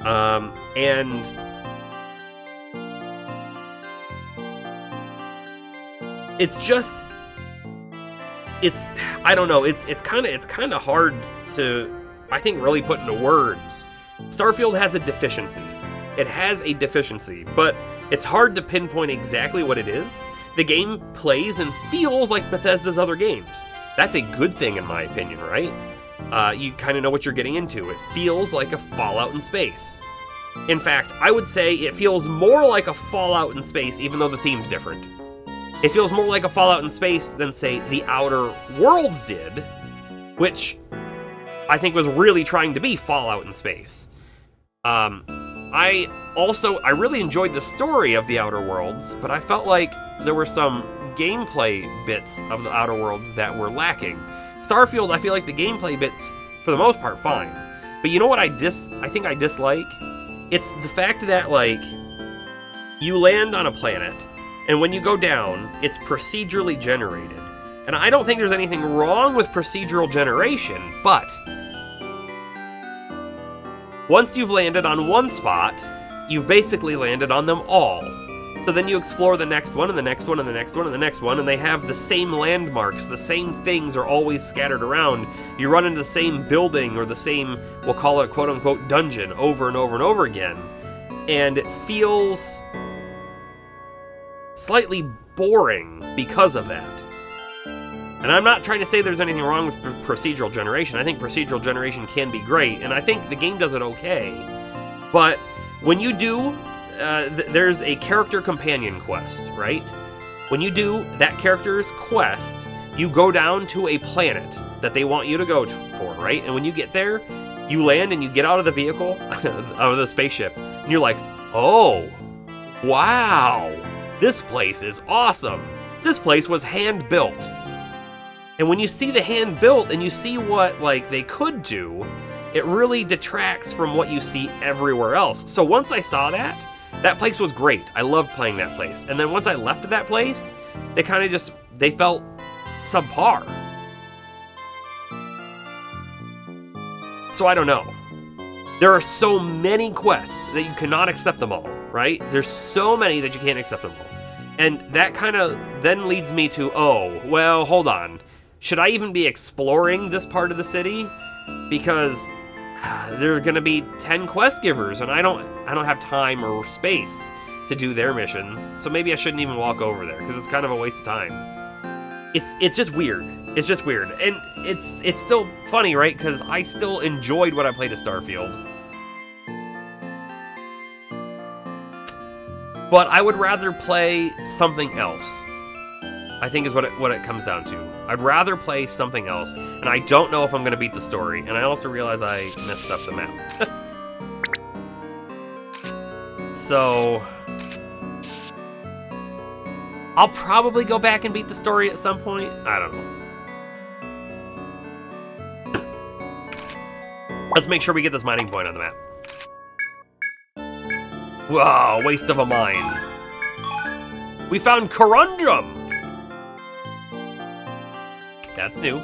And it's just, I don't know, it's kind of hard to, I think, really put into words. Starfield has a deficiency. It has a deficiency, but it's hard to pinpoint exactly what it is. The game plays and feels like Bethesda's other games. That's a good thing in my opinion, right? You kind of know what you're getting into. It feels like a Fallout in space. In fact, I would say it feels more like a Fallout in space, even though the theme's different. It feels more like a Fallout in space than, say, the Outer Worlds did, which I think was really trying to be Fallout in space. I really enjoyed the story of the Outer Worlds, but I felt like there were some gameplay bits of the Outer Worlds that were lacking. Starfield, I feel like the gameplay bits, for the most part, fine. But you know what I think I dislike? It's the fact that, like, you land on a planet, and when you go down, it's procedurally generated. And I don't think there's anything wrong with procedural generation, but once you've landed on one spot, you've basically landed on them all. So then you explore the next one, and the next one, and the next one, and the next one, and they have the same landmarks, the same things are always scattered around. You run into the same building, or the same, we'll call it quote-unquote dungeon, over and over and over again. And it feels slightly boring because of that. And I'm not trying to say there's anything wrong with procedural generation. I think procedural generation can be great, and I think the game does it okay. But when you do, there's a character companion quest, right? When you do that character's quest, you go down to a planet that they want you to go for, right? And when you get there, you land and you get out of the vehicle, out of the spaceship, and you're like, oh, wow, this place is awesome. This place was hand-built. And when you see the hand-built and you see what, like, they could do, it really detracts from what you see everywhere else. So once I saw that, that place was great. I loved playing that place. And then once I left that place, they kind of just, they felt subpar. So I don't know. There are so many quests that you cannot accept them all, right? There's so many that you can't accept them all. And that kind of then leads me to, oh, well, hold on. Should I even be exploring this part of the city? Because there are going to be 10 quest givers, and I don't have time or space to do their missions. So maybe I shouldn't even walk over there because it's kind of a waste of time. It's just weird. It's just weird, and it's still funny, right? Because I still enjoyed what I played at Starfield. But I would rather play something else, I think is what it comes down to. I'd rather play something else, and I don't know if I'm going to beat the story, and I also realize I messed up the map. So I'll probably go back and beat the story at some point. I don't know. Let's make sure we get this mining point on the map. Whoa, waste of a mine. We found Corundum! That's new.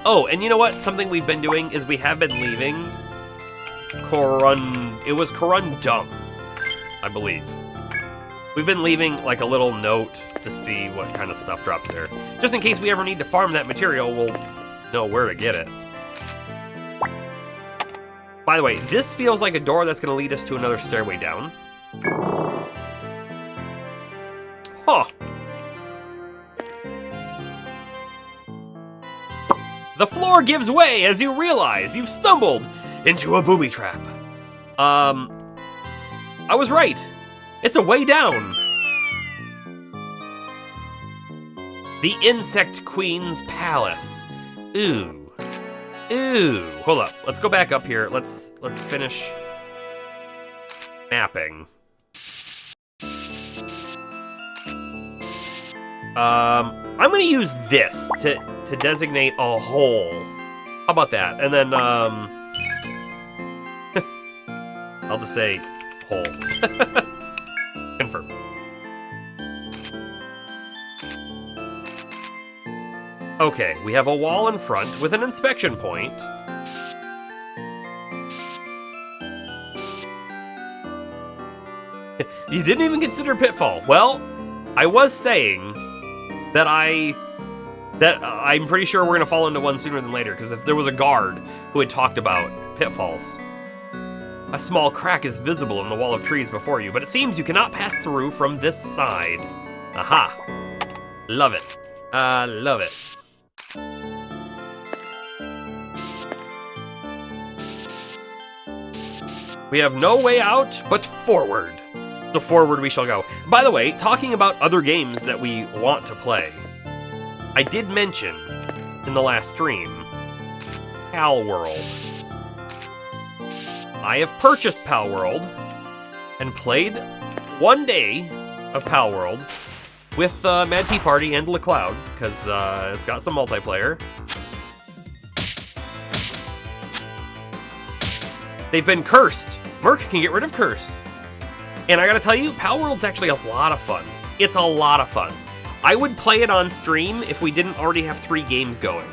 Oh, and you know what? Something we've been doing is we have been leaving it was Corundum, I believe. We've been leaving like a little note to see what kind of stuff drops there. Just in case we ever need to farm that material, we'll know where to get it. By the way, this feels like a door that's going to lead us to another stairway down. Huh. The floor gives way as you realize you've stumbled into a booby trap. I was right. It's a way down. The Insect Queen's Palace. Ooh. Ooh. Hold up. Let's go back up here. Let's finish mapping. I'm gonna use this to designate a hole. How about that? And then I'll just say hole. Confirm. Okay, we have a wall in front with an inspection point. You didn't even consider pitfall. Well, I was saying that I'm pretty sure we're gonna fall into one sooner than later, because if there was a guard who had talked about pitfalls. A small crack is visible in the wall of trees before you, but it seems you cannot pass through from this side. Aha. Love it. Love it. We have no way out but forward. So forward we shall go. By the way, talking about other games that we want to play, I did mention in the last stream, Pal World. I have purchased Pal World and played one day of Pal World with Mad Tea Party and LeCloud, because it's got some multiplayer. They've been cursed. Merc can get rid of curse. And I gotta tell you, Pal World's actually a lot of fun. It's a lot of fun. I would play it on stream if we didn't already have 3 games going.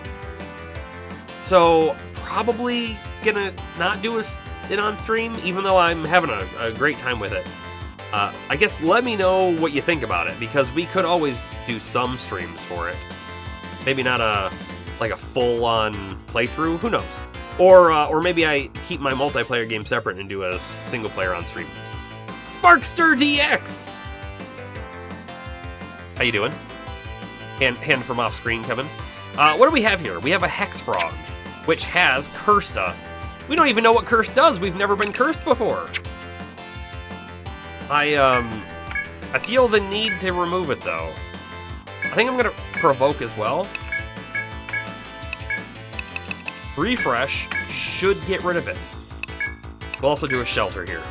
So, probably gonna not do it on stream, even though I'm having a great time with it. I guess let me know what you think about it, because we could always do some streams for it. Maybe not a full-on playthrough, who knows? Or maybe I keep my multiplayer game separate and do a single player on stream. Sparkster DX! How you doing? Hand from off screen, Kevin. What do we have here? We have a Hex Frog, which has cursed us. We don't even know what curse does. We've never been cursed before. I feel the need to remove it, though. I think I'm gonna provoke as well. Refresh should get rid of it. We'll also do a shelter here.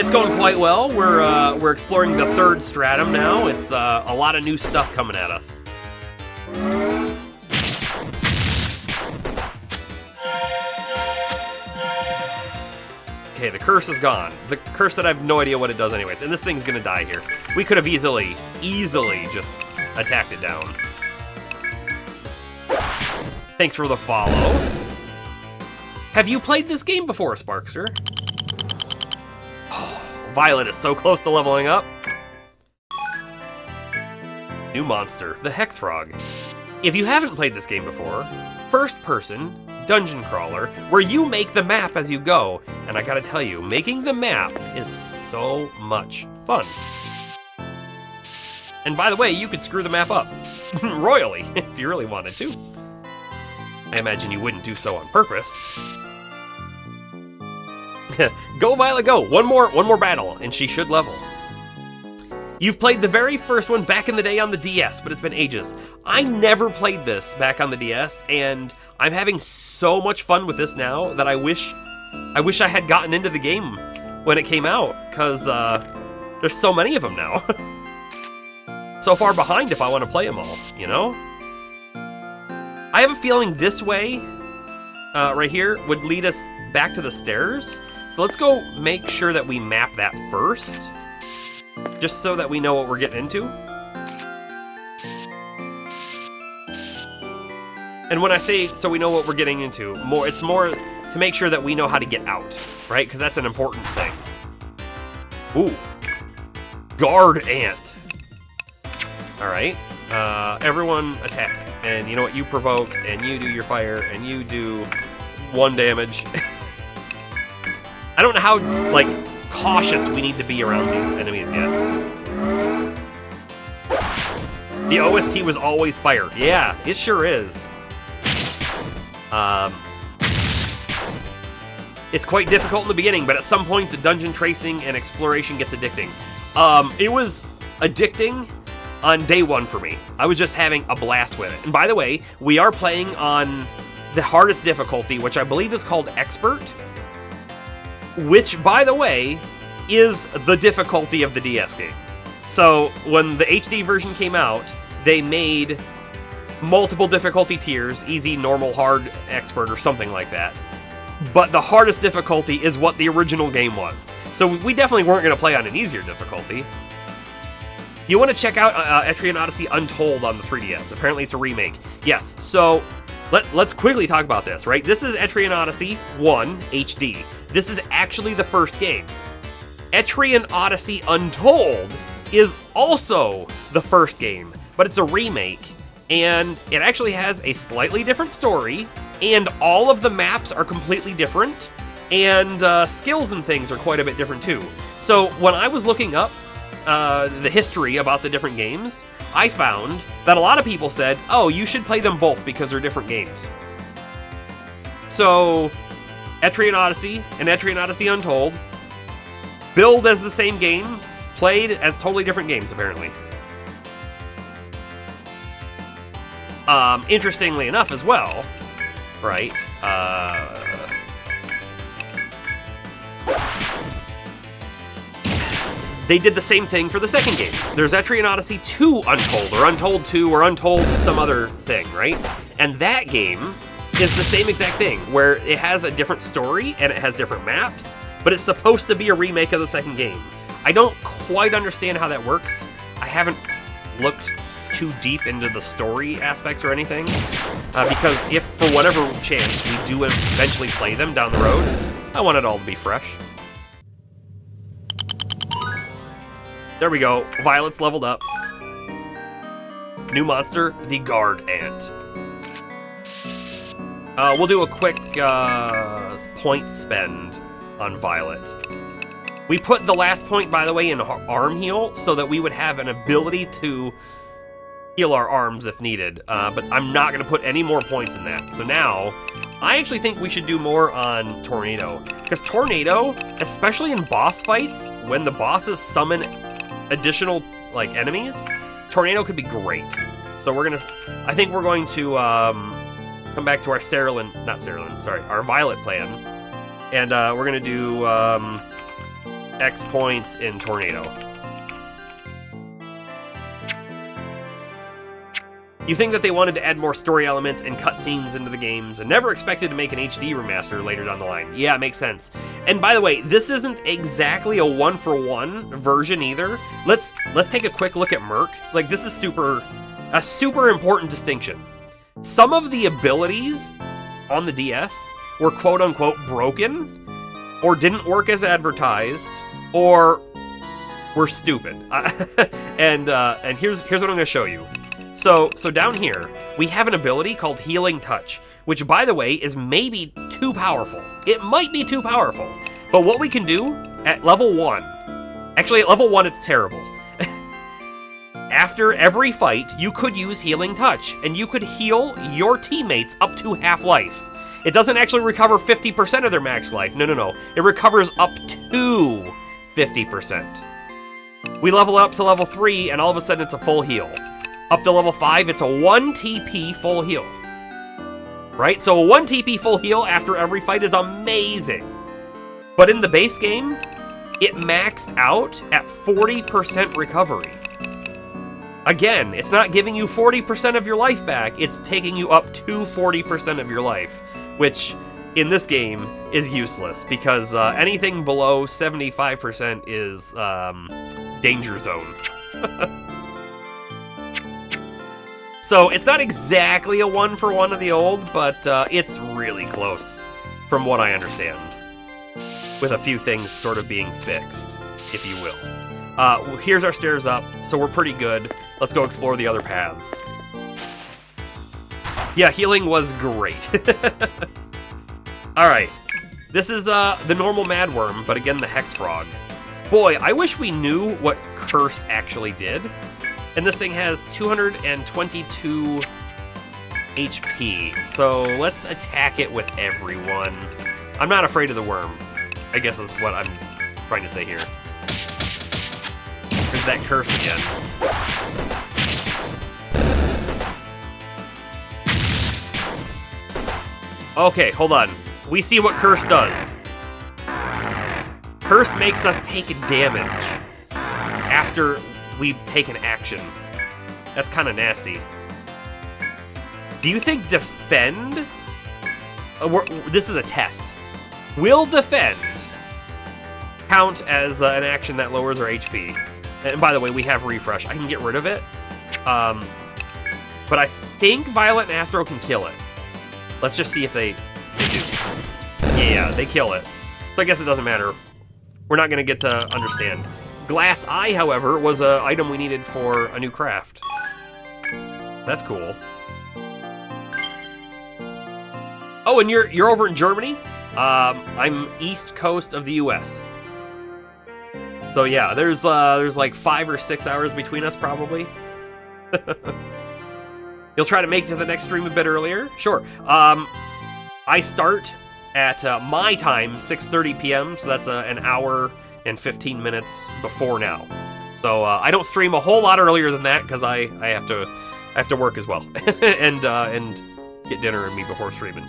It's going quite well. We're exploring the 3rd stratum now. It's a lot of new stuff coming at us. Okay, the curse is gone. The curse that I have no idea what it does anyways. And this thing's gonna die here. We could have easily just attacked it down. Thanks for the follow. Have you played this game before, Sparkster? Oh, Violet is so close to leveling up. New monster, the Hex Frog. If you haven't played this game before, first person, dungeon crawler, where you make the map as you go. And I gotta tell you, making the map is so much fun. And by the way, you could screw the map up royally if you really wanted to. I imagine you wouldn't do so on purpose. Go, Violet, go! One more battle, and she should level. You've played the very first one back in the day on the DS, but it's been ages. I never played this back on the DS, and I'm having so much fun with this now that I wish I had gotten into the game when it came out, because there's so many of them now. So far behind if I want to play them all, you know? I have a feeling this way, right here, would lead us back to the stairs. So let's go make sure that we map that first, just so that we know what we're getting into. And when I say so we know what we're getting into, it's more to make sure that we know how to get out, right? Because that's an important thing. Ooh. Guard Ant. All right. Everyone attack. And you know what? You provoke, and you do your fire, and you do 1 damage. I don't know how, cautious we need to be around these enemies yet. The OST was always fire. Yeah, it sure is. It's quite difficult in the beginning, but at some point the dungeon tracing and exploration gets addicting. It was addicting on day one for me. I was just having a blast with it. And by the way, we are playing on the hardest difficulty, which I believe is called Expert, which, by the way, is the difficulty of the DS game. So when the HD version came out, they made multiple difficulty tiers, easy, normal, hard, expert, or something like that. But the hardest difficulty is what the original game was. So we definitely weren't going to play on an easier difficulty. You want to check out Etrian Odyssey Untold on the 3DS. Apparently it's a remake. Yes, so let's quickly talk about this, right? This is Etrian Odyssey 1 HD. This is actually the first game. Etrian Odyssey Untold is also the first game, but it's a remake, and it actually has a slightly different story, and all of the maps are completely different, and skills and things are quite a bit different too. So when I was looking up the history about the different games, I found that a lot of people said, oh, you should play them both because they're different games. So Etrian Odyssey and Etrian Odyssey Untold billed as the same game, played as totally different games, apparently. Interestingly enough as well, right, they did the same thing for the second game. There's Etrian Odyssey 2 Untold, or Untold 2, or Untold some other thing, right? And that game is the same exact thing, where it has a different story, and it has different maps, but it's supposed to be a remake of the second game. I don't quite understand how that works. I haven't looked too deep into the story aspects or anything, because if for whatever chance we do eventually play them down the road, I want it all to be fresh. There we go. Violet's leveled up. New monster, the Guard Ant. We'll do a quick point spend on Violet. We put the last point, by the way, in arm heal so that we would have an ability to heal our arms if needed, but I'm not going to put any more points in that. So now, I actually think we should do more on Tornado, because Tornado, especially in boss fights, when the bosses summon additional like enemies, Tornado could be great. So I think we're going to come back to our our Violet plan, and we're going to do X points in Tornado. You think that they wanted to add more story elements and cutscenes into the games and never expected to make an HD remaster later down the line. Yeah, it makes sense. And by the way, this isn't exactly a one-for-one version either. Let's take a quick look at Merc. Like, this is a super important distinction. Some of the abilities on the DS were quote-unquote broken, or didn't work as advertised, or were stupid. And here's what I'm going to show you. So down here, we have an ability called Healing Touch, which, by the way, is maybe too powerful. It might be too powerful. But what we can do at level 1... Actually, at level 1, it's terrible. After every fight, you could use Healing Touch, and you could heal your teammates up to half life. It doesn't actually recover 50% of their max life. No. It recovers up to 50%. We level up to level 3, and all of a sudden it's a full heal. Up to level 5, it's a 1 TP full heal. Right? So a 1 TP full heal after every fight is amazing. But in the base game, it maxed out at 40% recovery. Again, it's not giving you 40% of your life back, it's taking you up to 40% of your life, which in this game is useless, because anything below 75% is danger zone. So it's not exactly a one-for-one of the old, but it's really close, from what I understand, with a few things sort of being fixed, if you will. Here's our stairs up, so we're pretty good. Let's go explore the other paths. Yeah, healing was great. Alright, this is the normal Madworm, but again, the Hex Frog. Boy, I wish we knew what Curse actually did. And this thing has 222 HP. So let's attack it with everyone. I'm not afraid of the worm, I guess is what I'm trying to say here. There's that curse again. Okay, hold on. We see what curse does. Curse makes us take damage after we've taken action. That's kind of nasty. Do you think defend? This is a test. Will defend count as an action that lowers our HP? And by the way, we have refresh. I can get rid of it. But I think Violet and Astro can kill it. Let's just see if they do. Yeah, they kill it. So I guess it doesn't matter. We're not going to get to understand. Glass Eye, however, was an item we needed for a new craft. That's cool. Oh, and you're over in Germany? I'm east coast of the US. So yeah, there's like 5 or 6 hours between us probably. You'll try to make it to the next stream a bit earlier? Sure. I start at my time, 6:30 p.m., so that's an hour and 15 minutes before now. So I don't stream a whole lot earlier than that because I have to work as well and get dinner and me before streaming.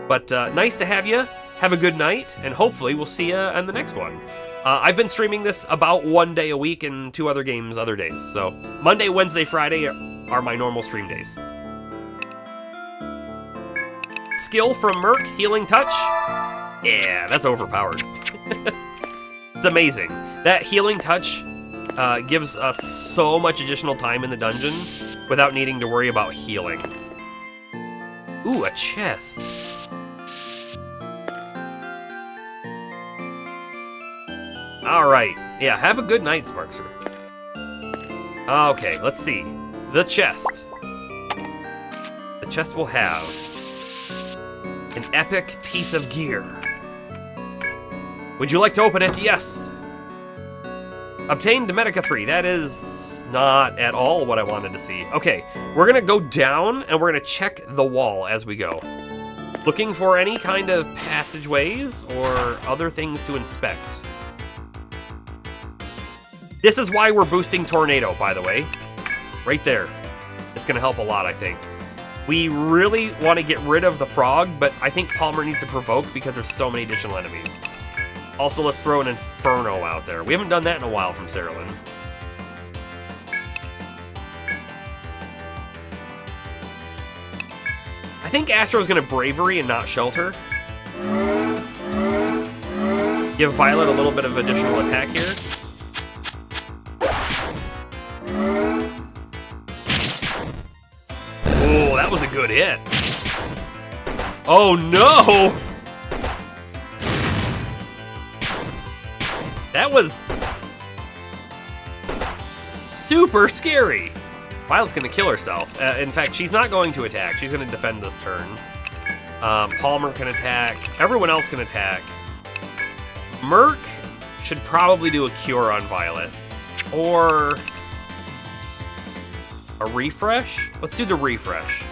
But nice to have you. Have a good night, and hopefully we'll see you on the next one. I've been streaming this about 1 day a week and 2 other games other days. So Monday, Wednesday, Friday are my normal stream days. Skill from Merc, Healing Touch. Yeah, that's overpowered. It's amazing. That Healing Touch gives us so much additional time in the dungeon without needing to worry about healing. Ooh, a chest. Alright, yeah, have a good night, Sparkster. Okay, let's see. The chest. The chest will have an epic piece of gear. Would you like to open it? Yes. Obtain Domenica 3. That is not at all what I wanted to see. Okay, we're gonna go down and we're gonna check the wall as we go. Looking for any kind of passageways or other things to inspect. This is why we're boosting Tornado, by the way. Right there. It's going to help a lot, I think. We really want to get rid of the frog, but I think Palmer needs to provoke because there's so many additional enemies. Also, let's throw an Inferno out there. We haven't done that in a while from Saralyn. I think Astro's going to Bravery and not Shelter. Give Violet a little bit of additional attack here. Oh, that was a good hit. Oh no! That was super scary. Violet's gonna kill herself. In fact, she's not going to attack. She's gonna defend this turn. Palmer can attack. Everyone else can attack. Merc should probably do a cure on Violet. Or a refresh? Let's do the refresh.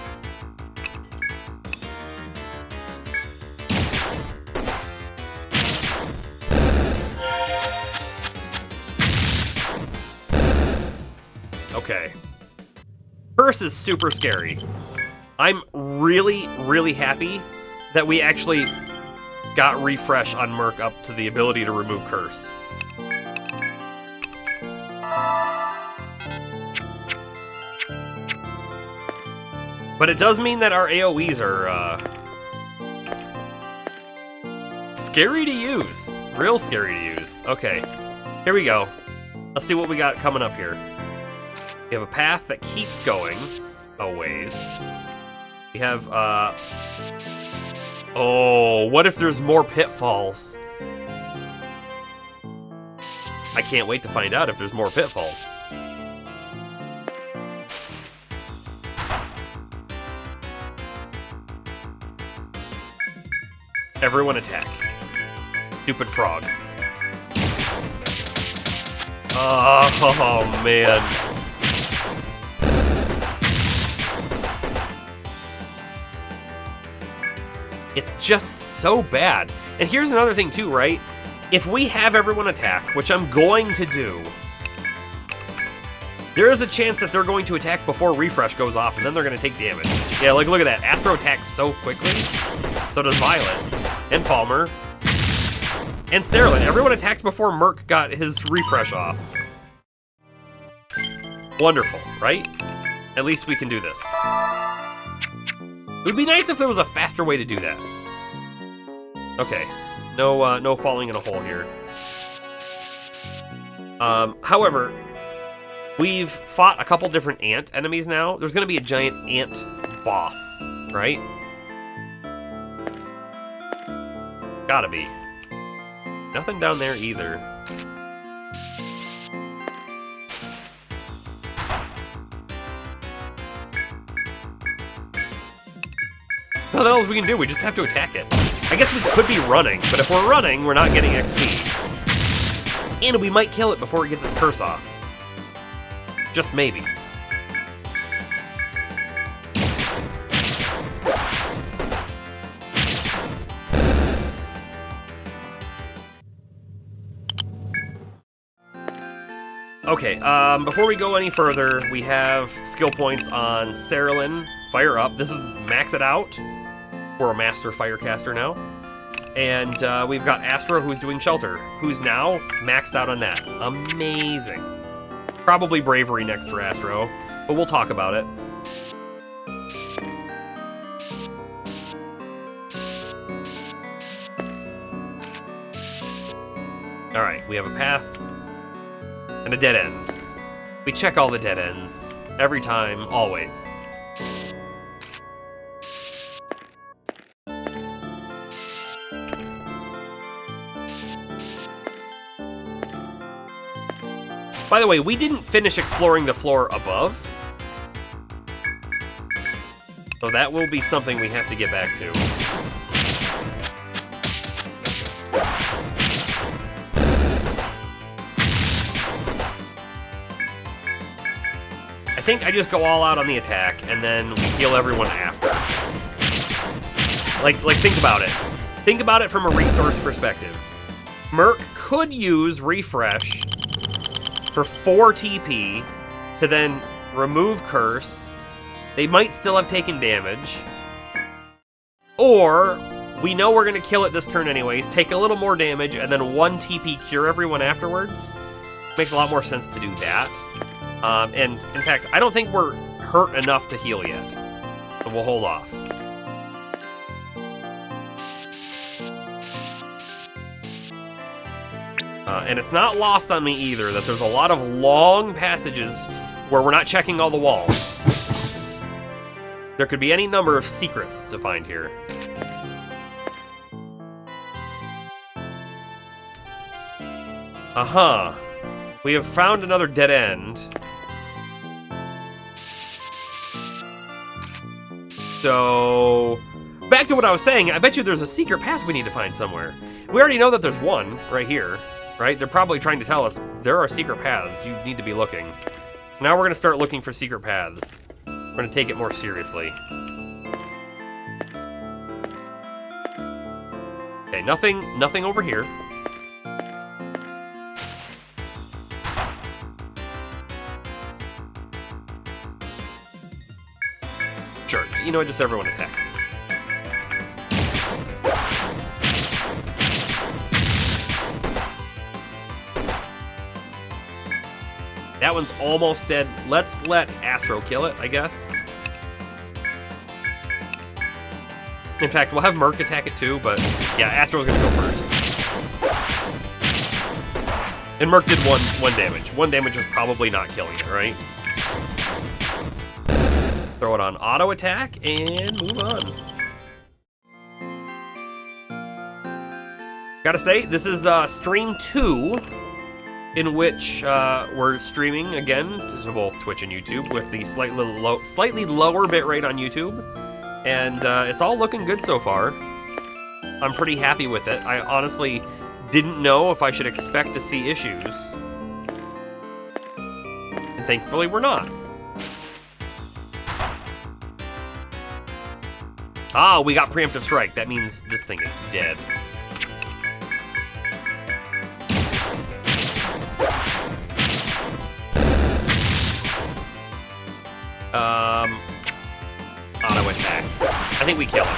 Okay. Curse is super scary. I'm really, really happy that we actually got refresh on Merc up to the ability to remove Curse. But it does mean that our AoEs are scary to use. Real scary to use. Okay, here we go. Let's see what we got coming up here. We have a path that keeps going a ways. We have, oh, what if there's more pitfalls? I can't wait to find out if there's more pitfalls. Everyone attack. Stupid frog. Oh man. It's just so bad. And here's another thing too, right? If we have everyone attack, which I'm going to do, there is a chance that they're going to attack before refresh goes off, and then they're going to take damage. Yeah, like, look at that. Astro attacks so quickly. So does Violet. And Palmer. And Cerulean. Everyone attacked before Merc got his refresh off. Wonderful, right? At least we can do this. It would be nice if there was a faster way to do that. Okay. No falling in a hole here. However, we've fought a couple different ant enemies now. There's going to be a giant ant boss, right? Gotta be. Nothing down there either. Nothing else we can do. We just have to attack it. I guess we could be running, but if we're running, we're not getting XP. And we might kill it before it gets its curse off. Just maybe. Okay, before we go any further, we have skill points on Cerulean, Fire Up. This is max it out. We're a Master Firecaster now. And we've got Astro, who's doing Shelter, who's now maxed out on that. Amazing. Probably Bravery next for Astro, but we'll talk about it. Alright, we have a path and a dead end. We check all the dead ends. Every time, always. By the way, we didn't finish exploring the floor above. So that will be something we have to get back to. I think I just go all out on the attack, and then we heal everyone after. Like think about it. Think about it from a resource perspective. Merc could use Refresh for 4 TP to then remove Curse. They might still have taken damage. Or, we know we're going to kill it this turn anyways, take a little more damage, and then 1 TP cure everyone afterwards. Makes a lot more sense to do that. And, in fact, I don't think we're hurt enough to heal yet. So we'll hold off. And it's not lost on me either that there's a lot of long passages where we're not checking all the walls. There could be any number of secrets to find here. Uh-huh. We have found another dead end. So, back to what I was saying, I bet you there's a secret path we need to find somewhere. We already know that there's one right here, right? They're probably trying to tell us there are secret paths. You need to be looking. So now we're going to start looking for secret paths. We're going to take it more seriously. Okay, nothing over here. Sure, you know what, just everyone attack. That one's almost dead. Let's let Astro kill it, I guess. In fact, we'll have Merc attack it too, but yeah, Astro's gonna go first. And Merc did one damage. 1 damage is probably not killing it, right? Throw it on auto attack and move on. Gotta say, this is stream 2, in which we're streaming again to both Twitch and YouTube with the slightly lower bitrate on YouTube, and it's all looking good so far. I'm pretty happy with it. I honestly didn't know if I should expect to see issues, and thankfully we're not. Ah, we got preemptive strike. That means this thing is dead. Auto attack. I think we kill him.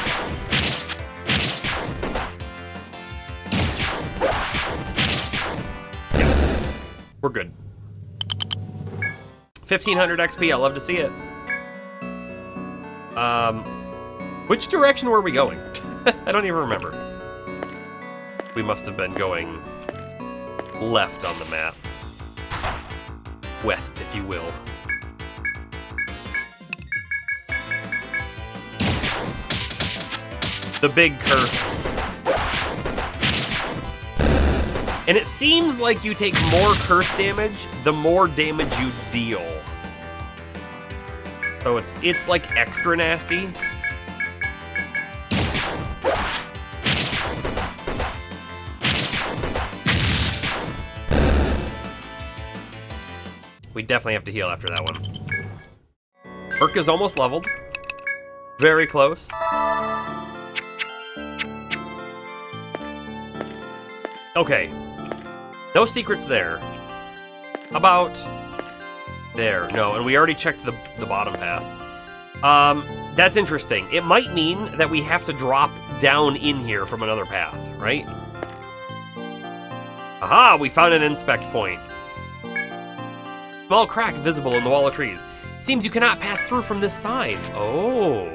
Yep. We're good. 1500 XP. I love to see it. Which direction were we going? I don't even remember. We must have been going left on the map. West, if you will. The big curse. And it seems like you take more curse damage, the more damage you deal. So it's like extra nasty. We definitely have to heal after that one. Urk is almost leveled. Very close. Okay. No secrets there. About there. No, and we already checked the bottom path. That's interesting. It might mean that we have to drop down in here from another path, right? Aha! We found an inspect point. Small crack visible in the wall of trees. Seems you cannot pass through from this side. Oh.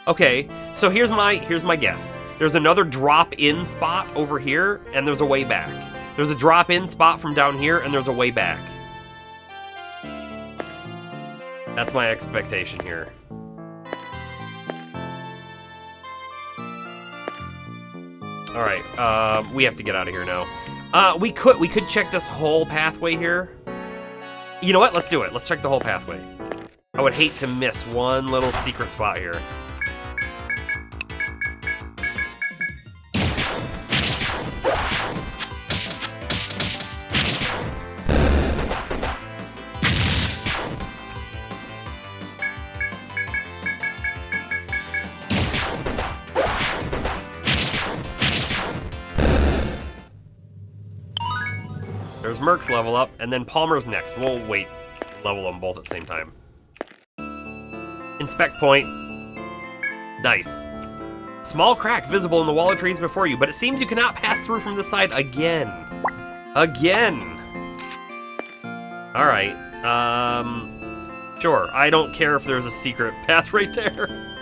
Okay, so here's my guess. There's another drop-in spot over here, and there's a way back. There's a drop-in spot from down here, and there's a way back. That's my expectation here. All right, we have to get out of here now. We could check this whole pathway here. You know what? Let's do it. Let's check the whole pathway. I would hate to miss one little secret spot here. There's Merc's level up, and then Palmer's next. We'll wait, level them both at the same time. Inspect point. Nice. Small crack visible in the wall of trees before you, but it seems you cannot pass through from this side again. Again. All right. Sure. I don't care if there's a secret path right there.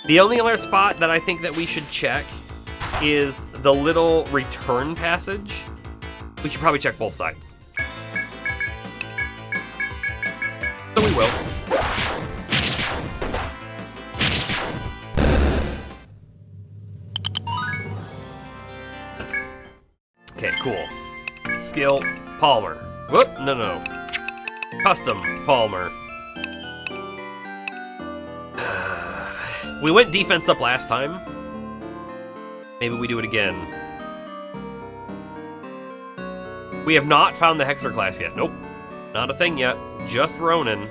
The only other spot that I think that we should check is the little return passage. We should probably check both sides. So we will. Okay, cool. Skill, Palmer. Whoop, no. Custom, Palmer. We went defense up last time. Maybe we do it again. We have not found the Hexer class yet. Nope. Not a thing yet. Just Ronin.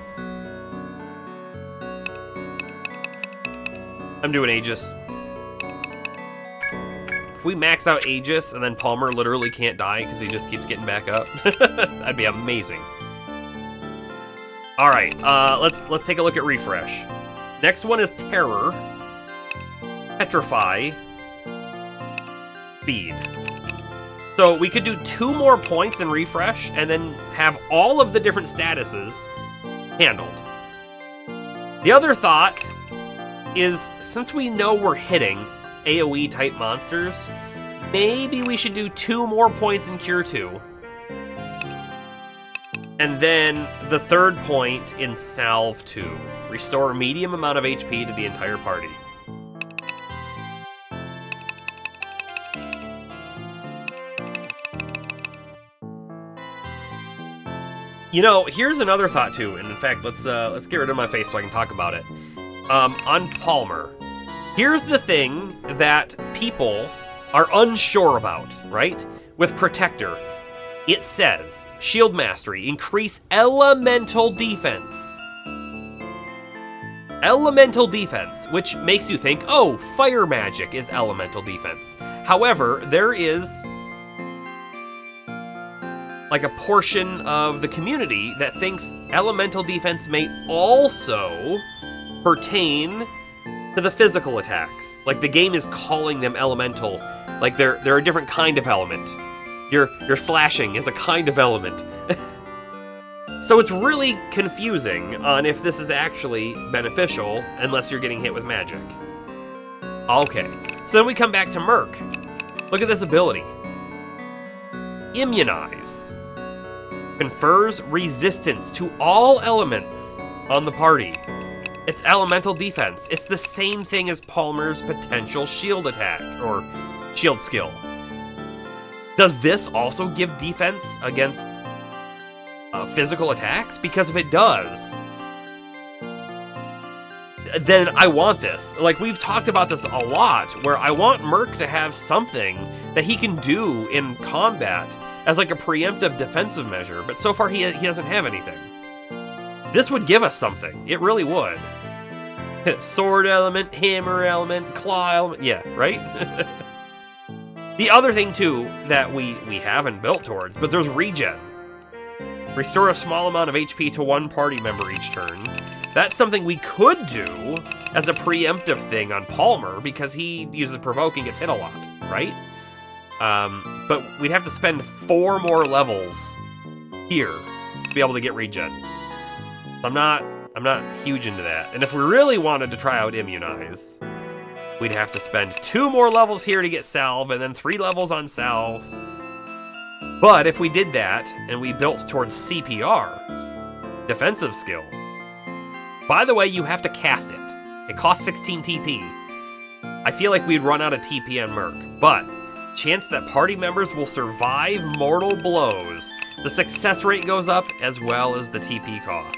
I'm doing Aegis. If we max out Aegis and then Palmer literally can't die because he just keeps getting back up, that'd be amazing. All right, let's take a look at Refresh. Next one is Terror, Petrify, Speed. So we could do 2 more points in Refresh and then have all of the different statuses handled. The other thought is, since we know we're hitting AoE type monsters, maybe we should do 2 more points in Cure 2. And then the 3rd point in Salve 2. Restore a medium amount of HP to the entire party. You know, here's another thought too, and in fact, let's get rid of my face so I can talk about it. On Palmer, here's the thing that people are unsure about, right? With Protector, it says, Shield Mastery, increase elemental defense. elemental defense, which makes you think, oh, fire magic is elemental defense. However, there is like a portion of the community that thinks elemental defense may also pertain to the physical attacks. Like the game is calling them elemental, like they're a different kind of element. Your slashing is a kind of element. So it's really confusing on if this is actually beneficial unless you're getting hit with magic. Okay, so then we come back to Merc. Look at this ability. Immunize. Confers resistance to all elements on the party. It's elemental defense. It's the same thing as Palmer's potential shield attack, or shield skill. Does this also give defense against physical attacks? Because if it does, then I want this. Like, we've talked about this a lot, where I want Merc to have something that he can do in combat as like a preemptive defensive measure, but so far he doesn't have anything. This would give us something. It really would. Sword element, hammer element, claw element, yeah, right? The other thing, too, that we haven't built towards, but there's regen. Restore a small amount of HP to one party member each turn. That's something we could do as a preemptive thing on Palmer, because he uses Provoke and gets hit a lot, right? But we'd have to spend 4 more levels here to be able to get regen. I'm not huge into that. And if we really wanted to try out Immunize, we'd have to spend 2 more levels here to get Salve, and then 3 levels on Salve. But if we did that, and we built towards CPR, defensive skill, by the way, you have to cast it. It costs 16 TP. I feel like we'd run out of TP on Merc, but chance that party members will survive mortal blows. The success rate goes up, as well as the TP cost.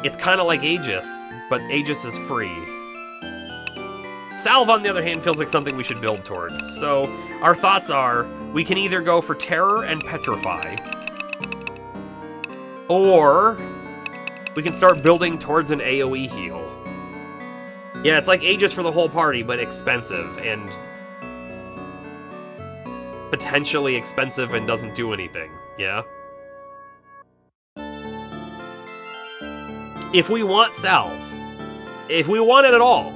It's kind of like Aegis, but Aegis is free. Salve, on the other hand, feels like something we should build towards. So our thoughts are, we can either go for Terror and Petrify, or we can start building towards an AoE heal. Yeah, it's like Aegis for the whole party, but expensive, and potentially expensive and doesn't do anything, yeah? If we want Salve, if we want it at all,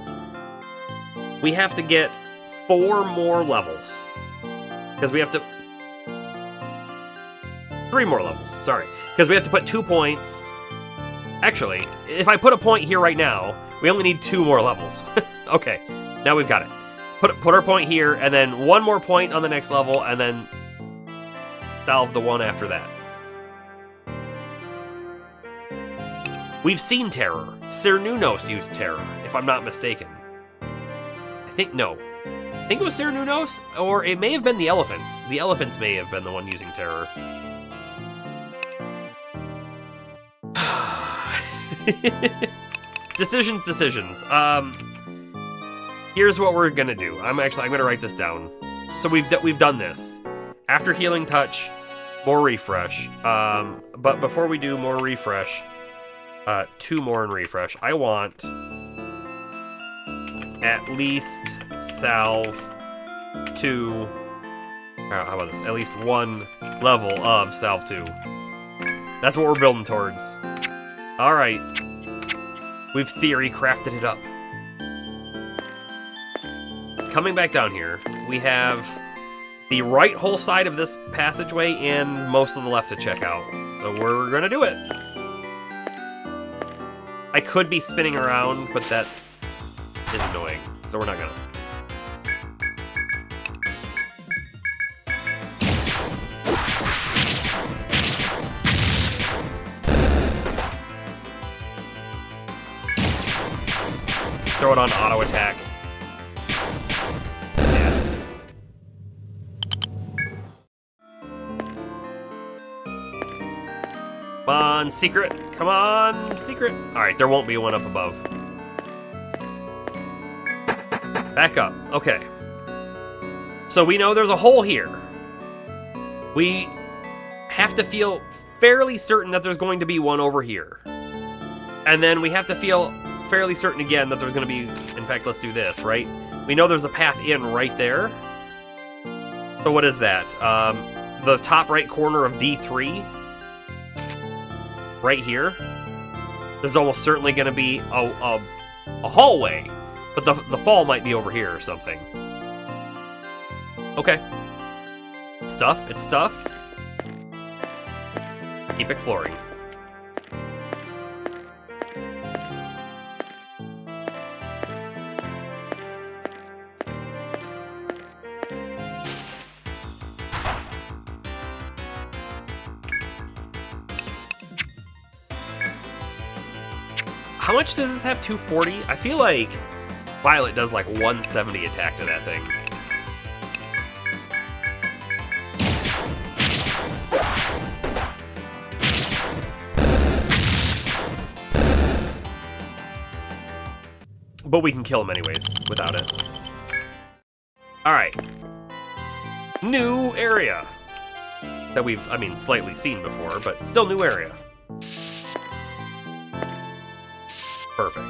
we have to get 4 more levels. Because we have to... 3 more levels, sorry. Because we have to put 2 points... Actually, if I put a point here right now, we only need 2 more levels. Okay, now we've got it. Put our point here, and then 1 more point on the next level, and then Salve the one after that. We've seen Terror. Cernunnos used Terror, if I'm not mistaken. I think it was Cernunnos, or it may have been the Elephants. The Elephants may have been the one using Terror. Decisions. Here's what we're gonna do. I'm gonna write this down. So we've done this. After Healing Touch, more refresh. But before we do more refresh, 2 more in refresh. I want at least Salve 2. How about this? At least 1 level of Salve 2. That's what we're building towards. All right. We've theory crafted it up. Coming back down here, we have the right whole side of this passageway and most of the left to check out. So we're gonna do it. I could be spinning around, but that is annoying, so we're not gonna. Throw it on auto attack. Yeah. Come on, secret. Come on, secret. All right, there won't be one up above. Back up. Okay. So we know there's a hole here. We have to feel fairly certain that there's going to be one over here. And then we have to feel fairly certain again that there's going to be... In fact, let's do this, right? We know there's a path in right there. So what is that? The top right corner of D3. Right here. There's almost certainly going to be a hallway. But the fall might be over here or something. Okay. Stuff. It's stuff. Keep exploring. How much does this have? 240? I feel like Violet does like 170 attack to that thing. But we can kill him anyways, without it. Alright. New area. That we've, I mean, slightly seen before, but still new area. Perfect.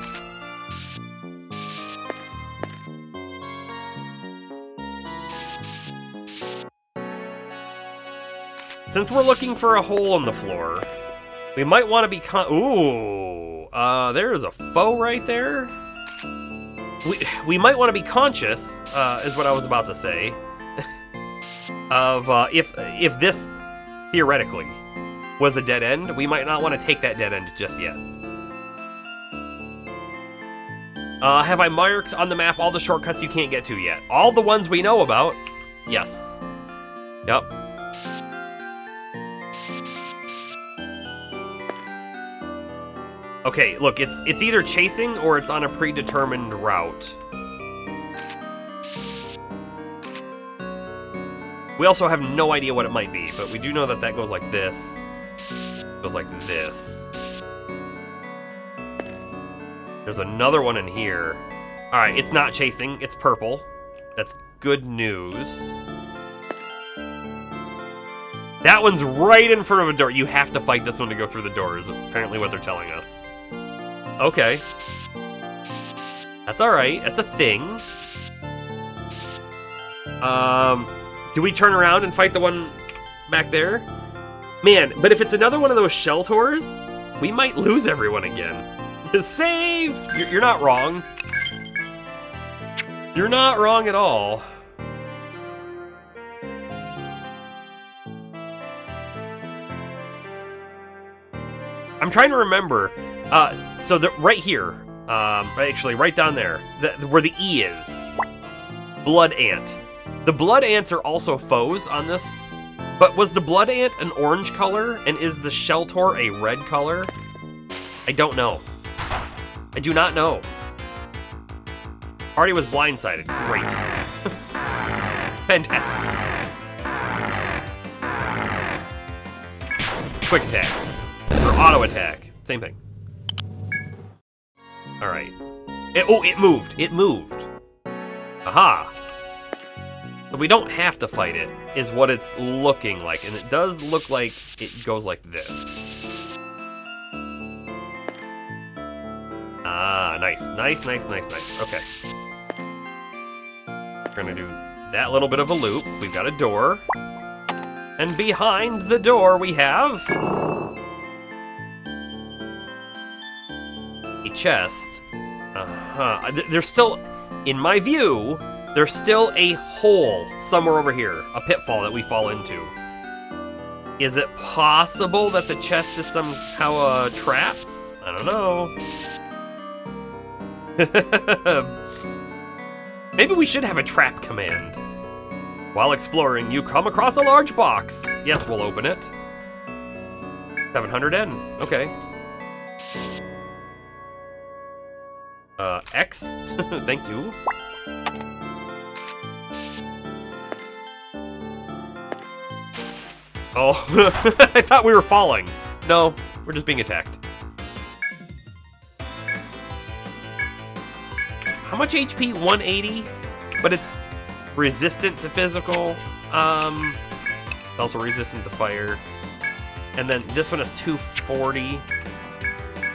Since we're looking for a hole in the floor, we might want to be ooh, there is a F.O.E right there. We might want to be conscious, is what I was about to say, of if this theoretically was a dead end, we might not want to take that dead end just yet. Have I marked on the map all the shortcuts you can't get to yet? All the ones we know about? Yes. Yep. Okay, look, it's either chasing or it's on a predetermined route. We also have no idea what it might be, but we do know that that goes like this. Goes like this. There's another one in here. Alright, it's not chasing, it's purple. That's good news. That one's right in front of a door. You have to fight this one to go through the door, is apparently what they're telling us. Okay. That's alright, that's a thing. Do we turn around and fight the one back there? Man, but if it's another one of those shell tours, we might lose everyone again. Save! You're not wrong. You're not wrong at all. I'm trying to remember. So right here, actually right down there, where the E is, Blood Ant. The Blood Ants are also foes on this, but was the Blood Ant an orange color, and is the Shelltor a red color? I don't know. I do not know. Already was blindsided. Great. Fantastic. Quick attack. Or auto attack. Same thing. Alright. It moved. It moved. Aha. But we don't have to fight it, is what it's looking like. And it does look like it goes like this. Ah, nice. Nice, nice, nice, nice. Okay. We're gonna do that little bit of a loop. We've got a door. And behind the door we have... a chest. Uh-huh. There's still, in my view, there's still a hole somewhere over here. A pitfall that we fall into. Is it possible that the chest is somehow a trap? I don't know. Maybe we should have a trap command. While exploring, you come across a large box. Yes, we'll open it. 700N. Okay. X. Thank you. Oh, I thought we were falling. No, we're just being attacked. How much HP? 180? But it's resistant to physical. Also resistant to fire. And then this one is 240.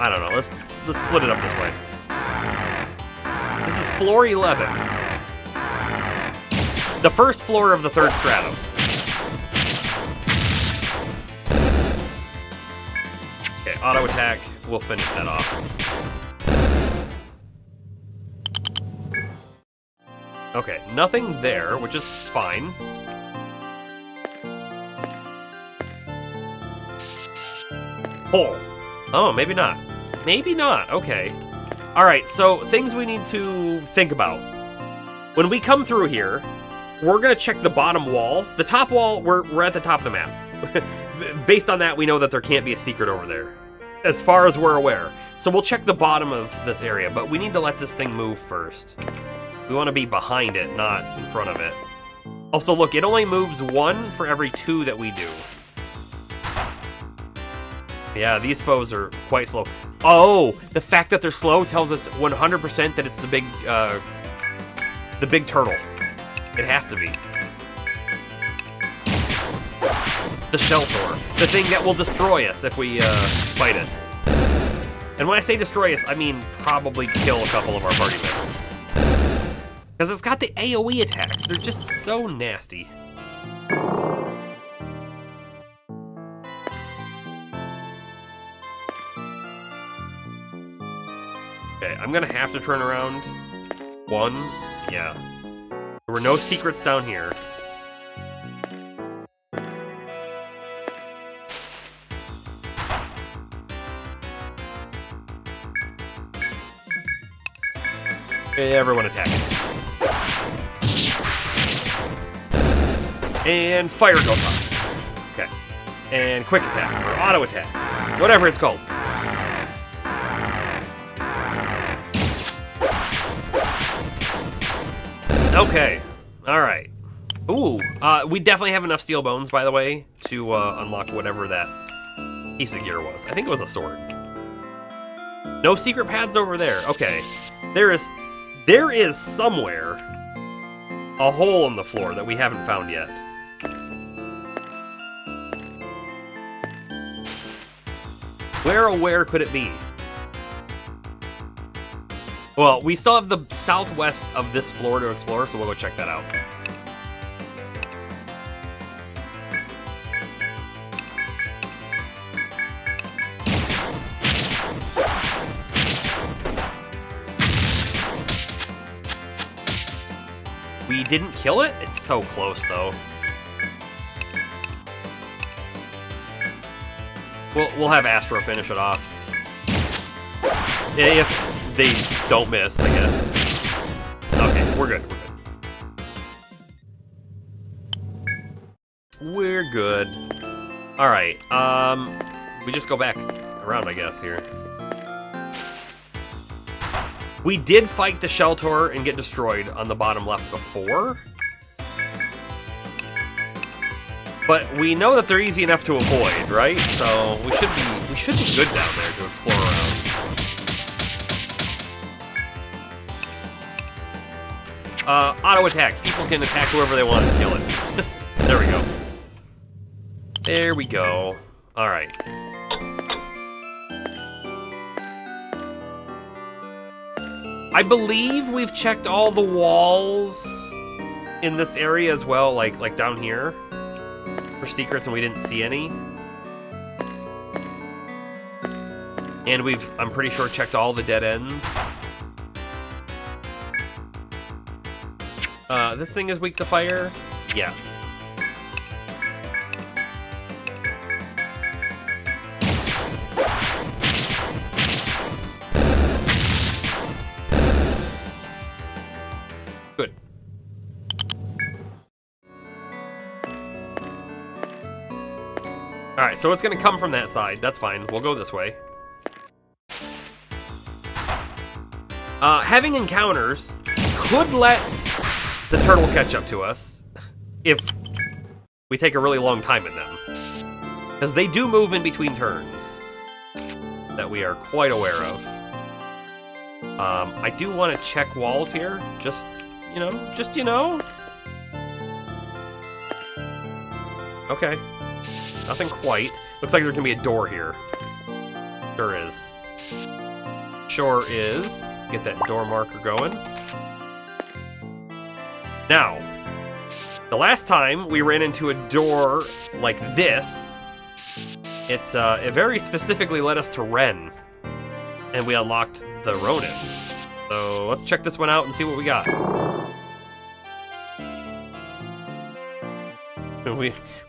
I don't know. Let's split it up this way. This is floor 11. The first floor of the third stratum. Okay, auto attack. We'll finish that off. Okay, nothing there, which is fine. Hole. Oh, maybe not. Maybe not. Okay. Alright, so things we need to think about. When we come through here, we're going to check the bottom wall. The top wall, we're at the top of the map. Based on that, we know that there can't be a secret over there, as far as we're aware. So we'll check the bottom of this area, but we need to let this thing move first. We want to be behind it, not in front of it. Also, look, it only moves 1 for every 2 that we do. Yeah, these foes are quite slow. Oh, the fact that they're slow tells us 100% that it's the big turtle. It has to be. The Sheltor, the thing that will destroy us if we fight it. And when I say destroy us, I mean probably kill a couple of our party members. Because it's got the AoE attacks. They're just so nasty. Okay, I'm gonna have to turn around. 1, yeah. There were no secrets down here. Okay, everyone attack it. And fire goes off. Okay. And quick attack, or auto attack. Whatever it's called. Okay, alright. Ooh, we definitely have enough steel bones, by the way, to unlock whatever that piece of gear was. I think it was a sword. No secret paths over there. Okay. There is somewhere a hole in the floor that we haven't found yet. Where could it be? Well, we still have the southwest of this floor to explore, so we'll go check that out. We didn't kill it? It's so close, though. We'll have Astro finish it off. If they don't miss, I guess. Okay, we're good. We're good. Alright, we just go back around, I guess, here. We did fight the Sheltor and get destroyed on the bottom left before. But we know that they're easy enough to avoid, right? So we should be good down there to explore around. Auto attack. People can attack whoever they want and kill it. There we go. There we go. Alright. I believe we've checked all the walls in this area as well, like down here, for secrets, and we didn't see any. And I'm pretty sure, checked all the dead ends. This thing is weak to fire? Yes. Good. Alright, so it's gonna come from that side. That's fine. We'll go this way. Having encounters could let the turtle catch up to us if we take a really long time in them. Because they do move in between turns that we are quite aware of. I do want to check walls here, just you know. Okay. Nothing quite. Looks like there's gonna be a door here. Sure is. Sure is. Get that door marker going. Now, the last time we ran into a door like this, it very specifically led us to Ren, and we unlocked the Ronin. So let's check this one out and see what we got.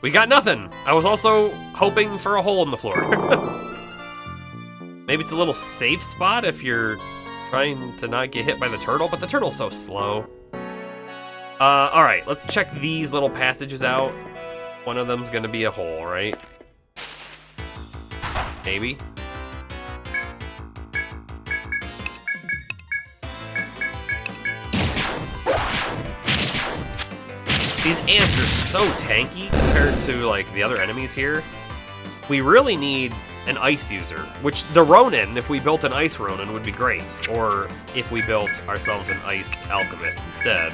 We got nothing. I was also hoping for a hole in the floor. Maybe it's a little safe spot if you're trying to not get hit by the turtle, but the turtle's so slow. Alright, let's check these little passages out. One of them's gonna be a hole, right? Maybe. These ants are so tanky compared to, like, the other enemies here. We really need an ice user, which the Ronin, if we built an ice Ronin, would be great. Or if we built ourselves an ice alchemist instead.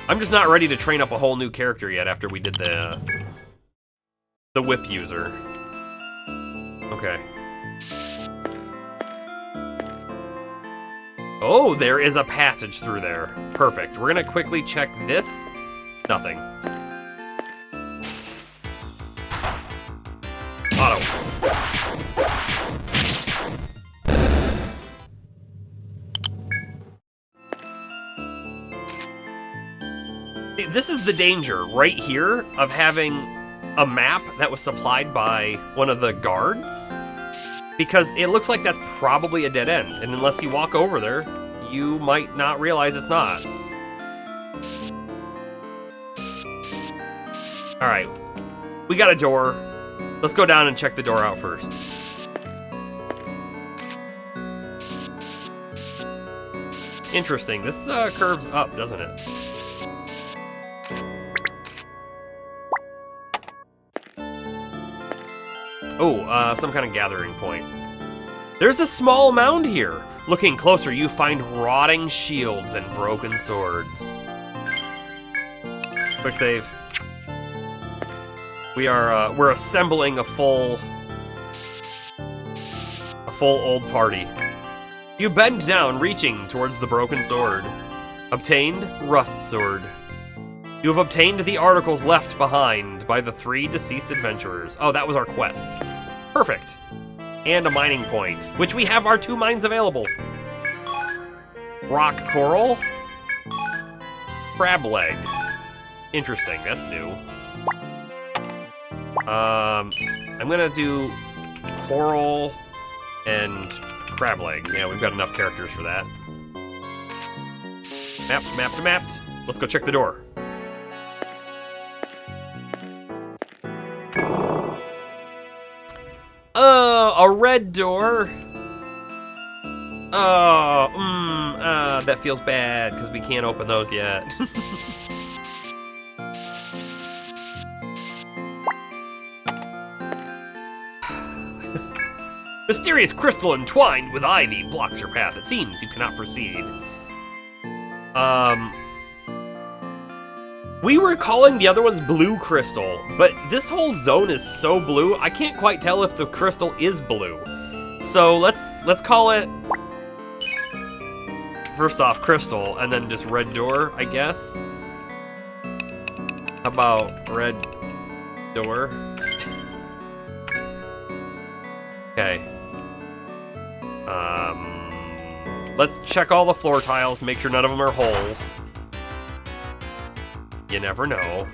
I'm just not ready to train up a whole new character yet after we did the whip user. Okay. Oh, there is a passage through there. Perfect. We're gonna quickly check this. Nothing. Auto. This is the danger right here of having a map that was supplied by one of the guards, because it looks like that's probably a dead end, and unless you walk over there, you might not realize it's not. Alright, we got a door. Let's go down and check the door out first. Interesting, this curves up, doesn't it? Oh, some kind of gathering point. There's a small mound here. Looking closer, you find rotting shields and broken swords. Quick save. We're assembling a full old party. You bend down, reaching towards the broken sword. Obtained, rust sword. You have obtained the articles left behind by the 3 deceased adventurers. Oh, that was our quest. Perfect. And a mining point, which we have our 2 mines available. Rock coral. Crab leg. Interesting, that's new. I'm gonna do coral and crab leg. Yeah, we've got enough characters for that. Mapped. Let's go check the door. A red door. Oh, that feels bad because we can't open those yet. Mysterious crystal entwined with ivy blocks your path. It seems you cannot proceed. We were calling the other ones blue crystal, but this whole zone is so blue, I can't quite tell if the crystal is blue. So let's call it, first off, crystal, and then just red door, I guess. How about red door? Okay. Let's check all the floor tiles, make sure none of them are holes. You never know.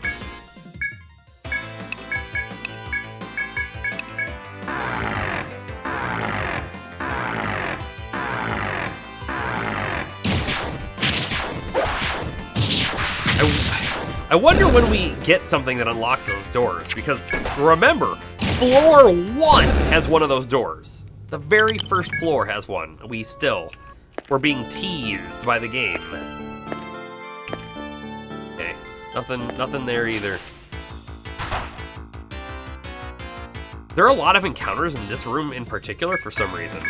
I wonder when we get something that unlocks those doors, because remember, floor 1 has one of those doors. The very first floor has one. We're being teased by the game. Okay, nothing there either. There are a lot of encounters in this room in particular for some reason.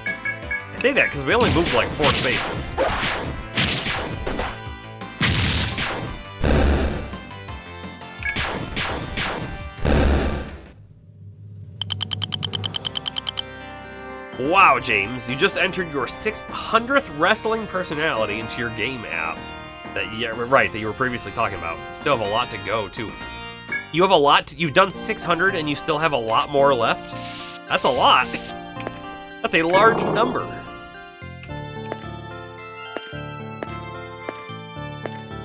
I say that because we only moved like 4 spaces. Wow, James, you just entered your 600th wrestling personality into your game app. That you were previously talking about. Still have a lot to go, too. You have a lot, you've done 600 and you still have a lot more left? That's a lot. That's a large number.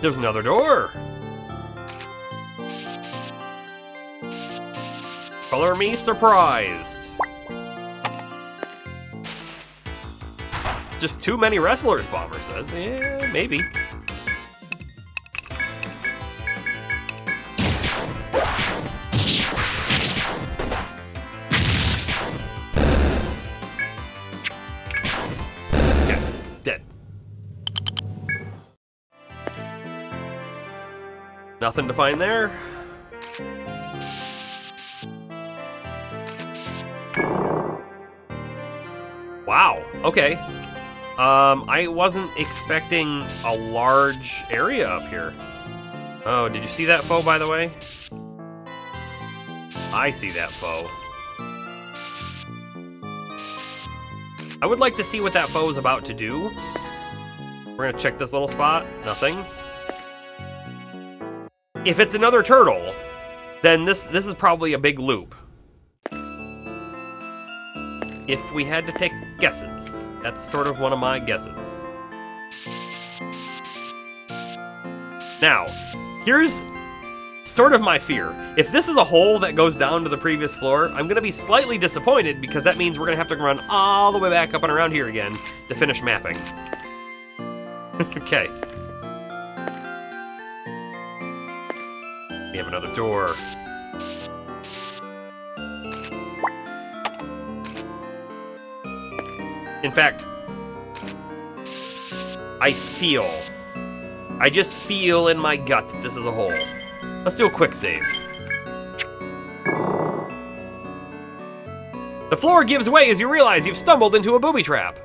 There's another door. Color me surprised. Just too many wrestlers, Bomber says. Yeah, maybe. Okay, dead. Nothing to find there. Wow, okay. I wasn't expecting a large area up here. Oh, did you see that F.O.E, by the way? I see that F.O.E. I would like to see what that F.O.E is about to do. We're gonna check this little spot. Nothing. If it's another turtle, then this is probably a big loop. If we had to take guesses, that's sort of one of my guesses. Now, here's sort of my fear. If this is a hole that goes down to the previous floor, I'm gonna be slightly disappointed because that means we're gonna have to run all the way back up and around here again to finish mapping. Okay. We have another door. In fact, I just feel in my gut that this is a hole. Let's do a quick save. The floor gives way as you realize you've stumbled into a booby trap.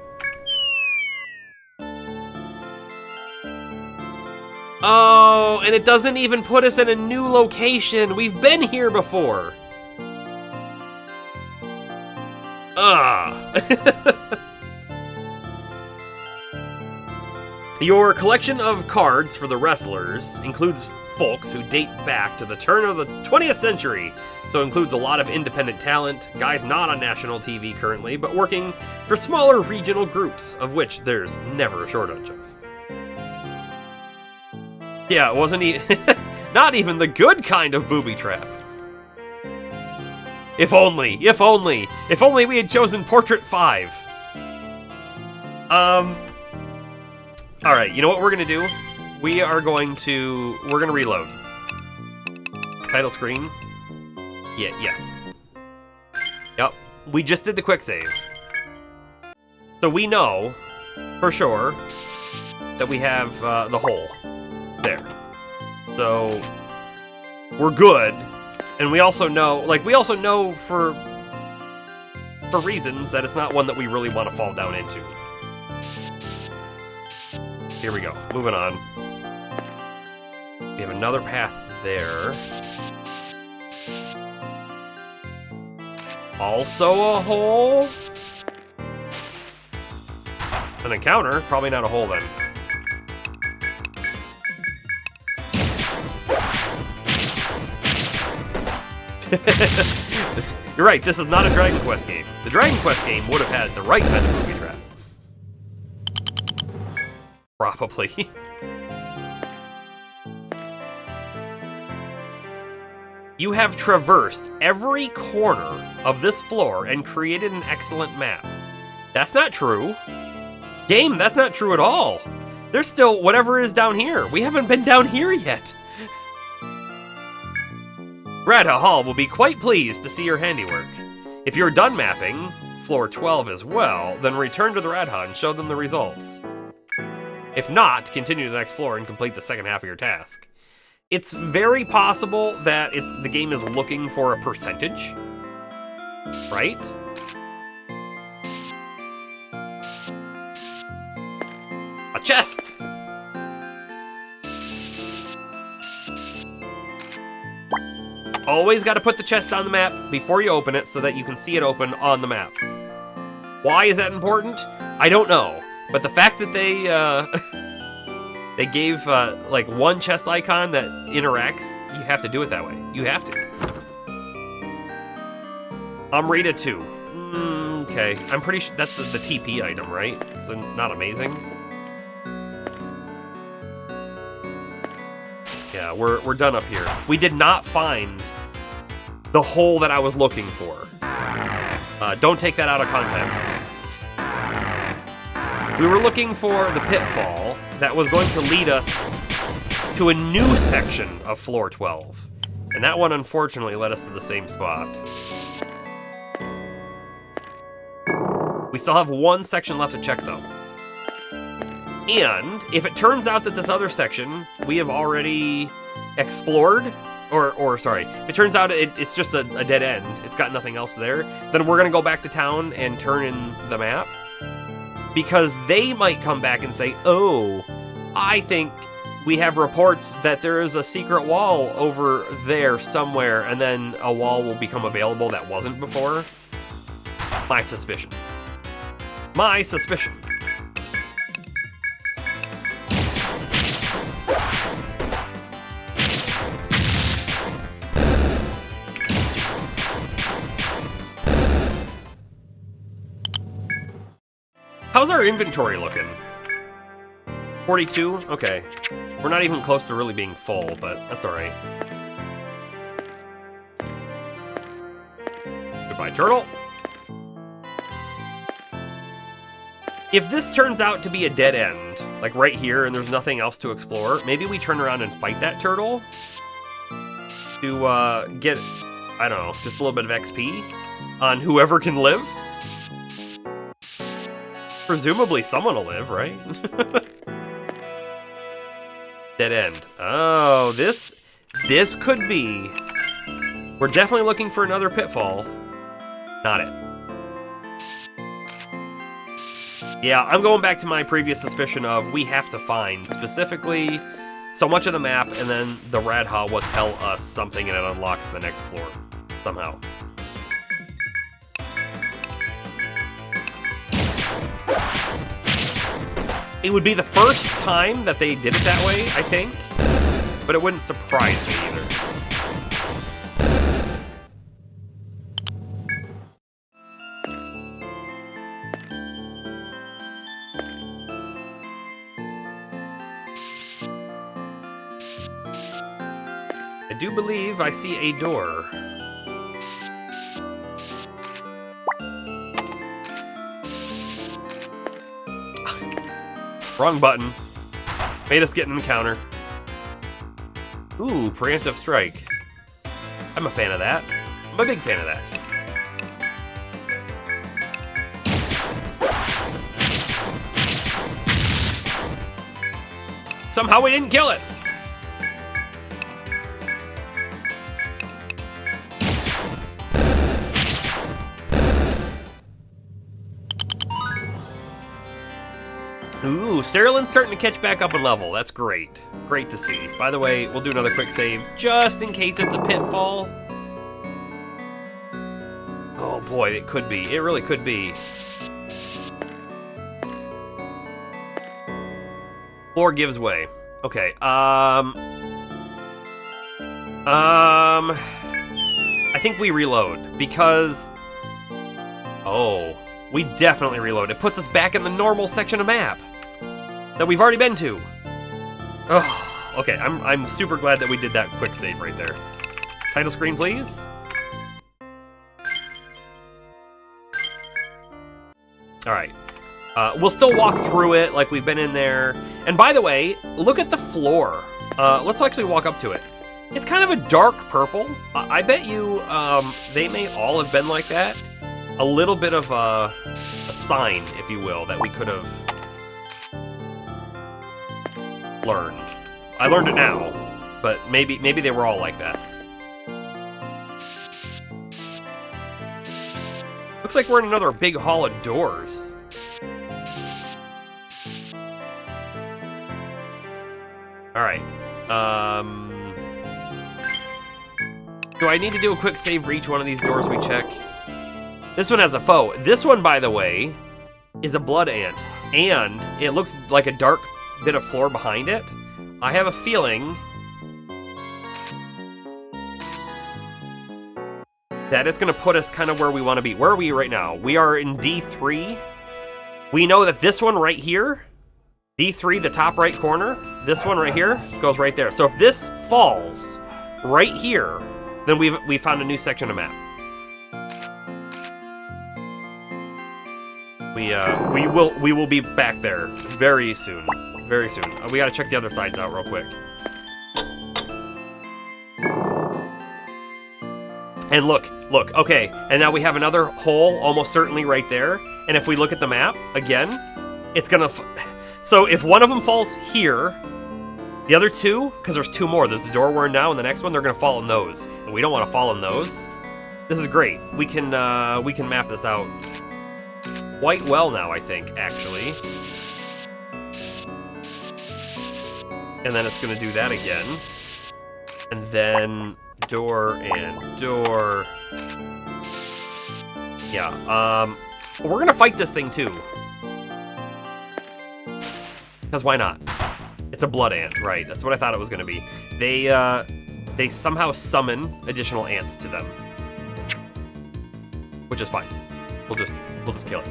Oh, and it doesn't even put us in a new location. We've been here before. Your collection of cards for the wrestlers includes folks who date back to the turn of the 20th century, so it includes a lot of independent talent, guys not on national TV currently, but working for smaller regional groups, of which there's never a shortage of. Yeah, it wasn't not even the good kind of booby trap. If only we had chosen Portrait 5. Alright, you know what we're gonna do? We're gonna reload. Title screen. Yeah, yes. Yep, we just did the quick save. So we know, for sure, that we have the hole. There. So, we're good. And we also know, for reasons that it's not one that we really want to fall down into. Here we go. Moving on. We have another path there. Also a hole? An encounter? Probably not a hole then. You're right, this is not a Dragon Quest game. The Dragon Quest game would have had the right kind of booby trap. Probably. You have traversed every corner of this floor and created an excellent map. That's not true. Game, that's not true at all. There's still whatever is down here. We haven't been down here yet. Radha Hall will be quite pleased to see your handiwork. If you're done mapping floor 12 as well, then return to the Radha and show them the results. If not, continue to the next floor and complete the second half of your task. It's very possible that the game is looking for a percentage, right? A chest! Always got to put the chest on the map before you open it so that you can see it open on the map. Why is that important? I don't know. But the fact that they they gave like one chest icon that interacts, you have to do it that way. You have to. Rita 2. Okay, I'm pretty sure that's the TP item, right? It's not amazing. Yeah, we're done up here. We did not find the hole that I was looking for. Don't take that out of context. We were looking for the pitfall that was going to lead us to a new section of floor 12. And that one, unfortunately, led us to the same spot. We still have one section left to check, though. And if it turns out that this other section we have already explored, or sorry, if it turns out it's just a dead end, it's got nothing else there, then we're gonna go back to town and turn in the map. Because they might come back and say, oh, I think we have reports that there is a secret wall over there somewhere, and then a wall will become available that wasn't before. My suspicion. My suspicion. How's our inventory looking? 42? Okay. We're not even close to really being full, but that's alright. Goodbye, turtle. If this turns out to be a dead end, like right here, and there's nothing else to explore, maybe we turn around and fight that turtle to get, I don't know, just a little bit of XP on whoever can live. Presumably someone will live, right? Dead end. Oh, this could be. We're definitely looking for another pitfall. Not it. Yeah, I'm going back to my previous suspicion of we have to find specifically so much of the map, and then the Radha will tell us something and it unlocks the next floor somehow. It would be the first time that they did it that way, I think, but it wouldn't surprise me either. I do believe I see a door. Wrong button. Made us get an encounter. Ooh, preemptive strike. I'm a fan of that. I'm a big fan of that. Somehow we didn't kill it. Ooh, Cerulean's starting to catch back up in level. That's great. Great to see. By the way, we'll do another quick save just in case it's a pitfall. Oh boy, it could be. It really could be. Floor gives way. Okay, I think we reload because... Oh, we definitely reload. It puts us back in the normal section of map that we've already been to. Oh, okay, I'm super glad that we did that quick save right there. Title screen, please. All right. We'll still walk through it like we've been in there. And by the way, look at the floor. Let's actually walk up to it. It's kind of a dark purple. I bet you they may all have been like that. A little bit of a sign, if you will, that we could have learned. I learned it now, but maybe they were all like that. Looks like we're in another big hall of doors. All right. Do I need to do a quick save for each one of these doors we check? This one has a F.O.E. This one, by the way, is a blood ant, and it looks like a dark bit of floor behind it. I have a feeling that it's going to put us kind of where we want to be. Where are we right now? We are in D3. We know that this one right here, D3, the top right corner, this one right here goes right there. So if this falls right here, then we found a new section of map. We will be back there very soon. Very soon. We gotta check the other sides out real quick. And look, okay. And now we have another hole almost certainly right there. And if we look at the map again, it's gonna. So if one of them falls here, the other two, because there's two more. There's the door we're in now, and the next one they're gonna fall in those, and we don't want to fall in those. This is great. We can map this out quite well now, I think, actually. And then it's gonna do that again. And then door and door. Yeah, we're gonna fight this thing too. Because why not? It's a blood ant, right? That's what I thought it was gonna be. They somehow summon additional ants to them. Which is fine. We'll just kill it.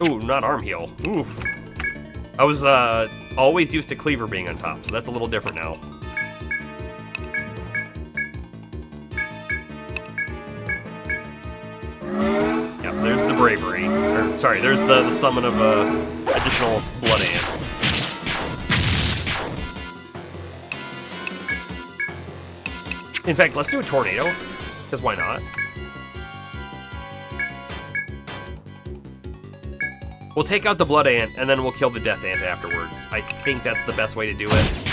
Ooh, not arm heal. Oof. I was always used to cleaver being on top, so that's a little different now. Yep, there's the bravery. Or, sorry, there's the summon of additional blood ants. In fact, let's do a tornado, because why not? We'll take out the blood ant, and then we'll kill the death ant afterwards. I think that's the best way to do it.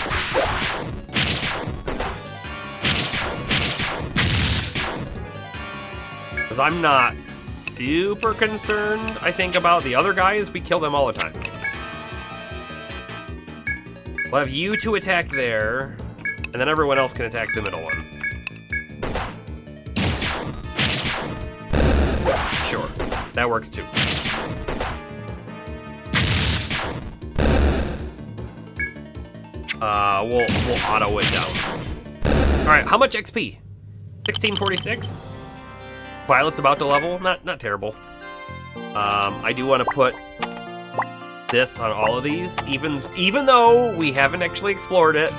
Because I'm not super concerned, I think, about the other guys. We kill them all the time. We'll have you two attack there, and then everyone else can attack the middle one. Sure, that works too. We'll auto it down. Alright, how much XP? 1646? Violet's about to level. Not terrible. I do want to put this on all of these, even though we haven't actually explored it.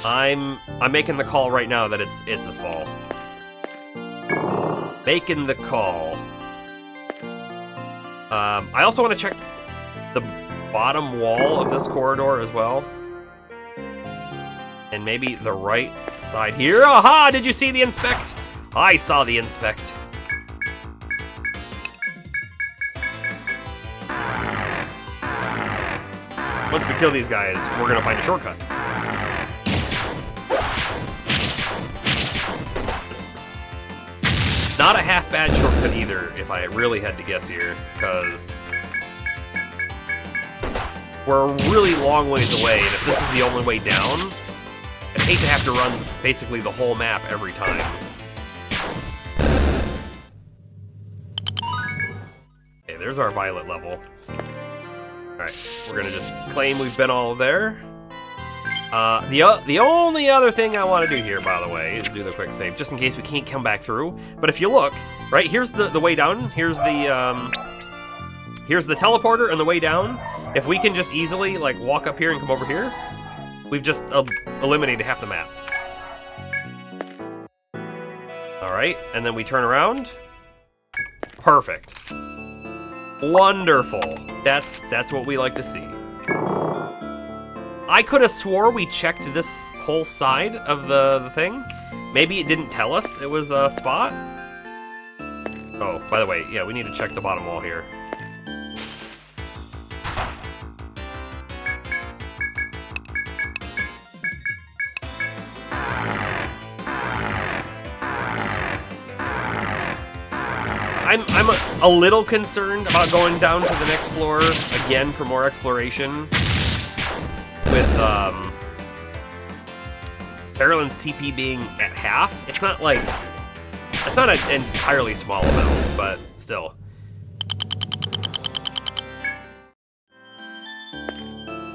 I'm making the call right now that it's a fall. Making the call. I also want to check the bottom wall of this corridor as well. And maybe the right side here. Aha! Did you see the inspect? I saw the inspect. Once we kill these guys, we're gonna find a shortcut. Not a half bad shortcut either, if I really had to guess here, because we're a really long ways away, and if this is the only way down, I'd hate to have to run basically the whole map every time. Okay, there's our violet level. Alright, we're gonna just claim we've been all there. The only other thing I want to do here, by the way, is do the quick save, just in case we can't come back through. But if you look, right, here's the way down, here's the teleporter and the way down. If we can just easily, like, walk up here and come over here, we've just eliminated half the map. Alright, and then we turn around. Perfect. Wonderful. That's what we like to see. I could have swore we checked this whole side of the thing. Maybe it didn't tell us it was a spot. Oh, by the way, yeah, we need to check the bottom wall here. I'm a little concerned about going down to the next floor again for more exploration. With Sarah Lynn's TP being at half, it's not like That's not an entirely small amount, but still.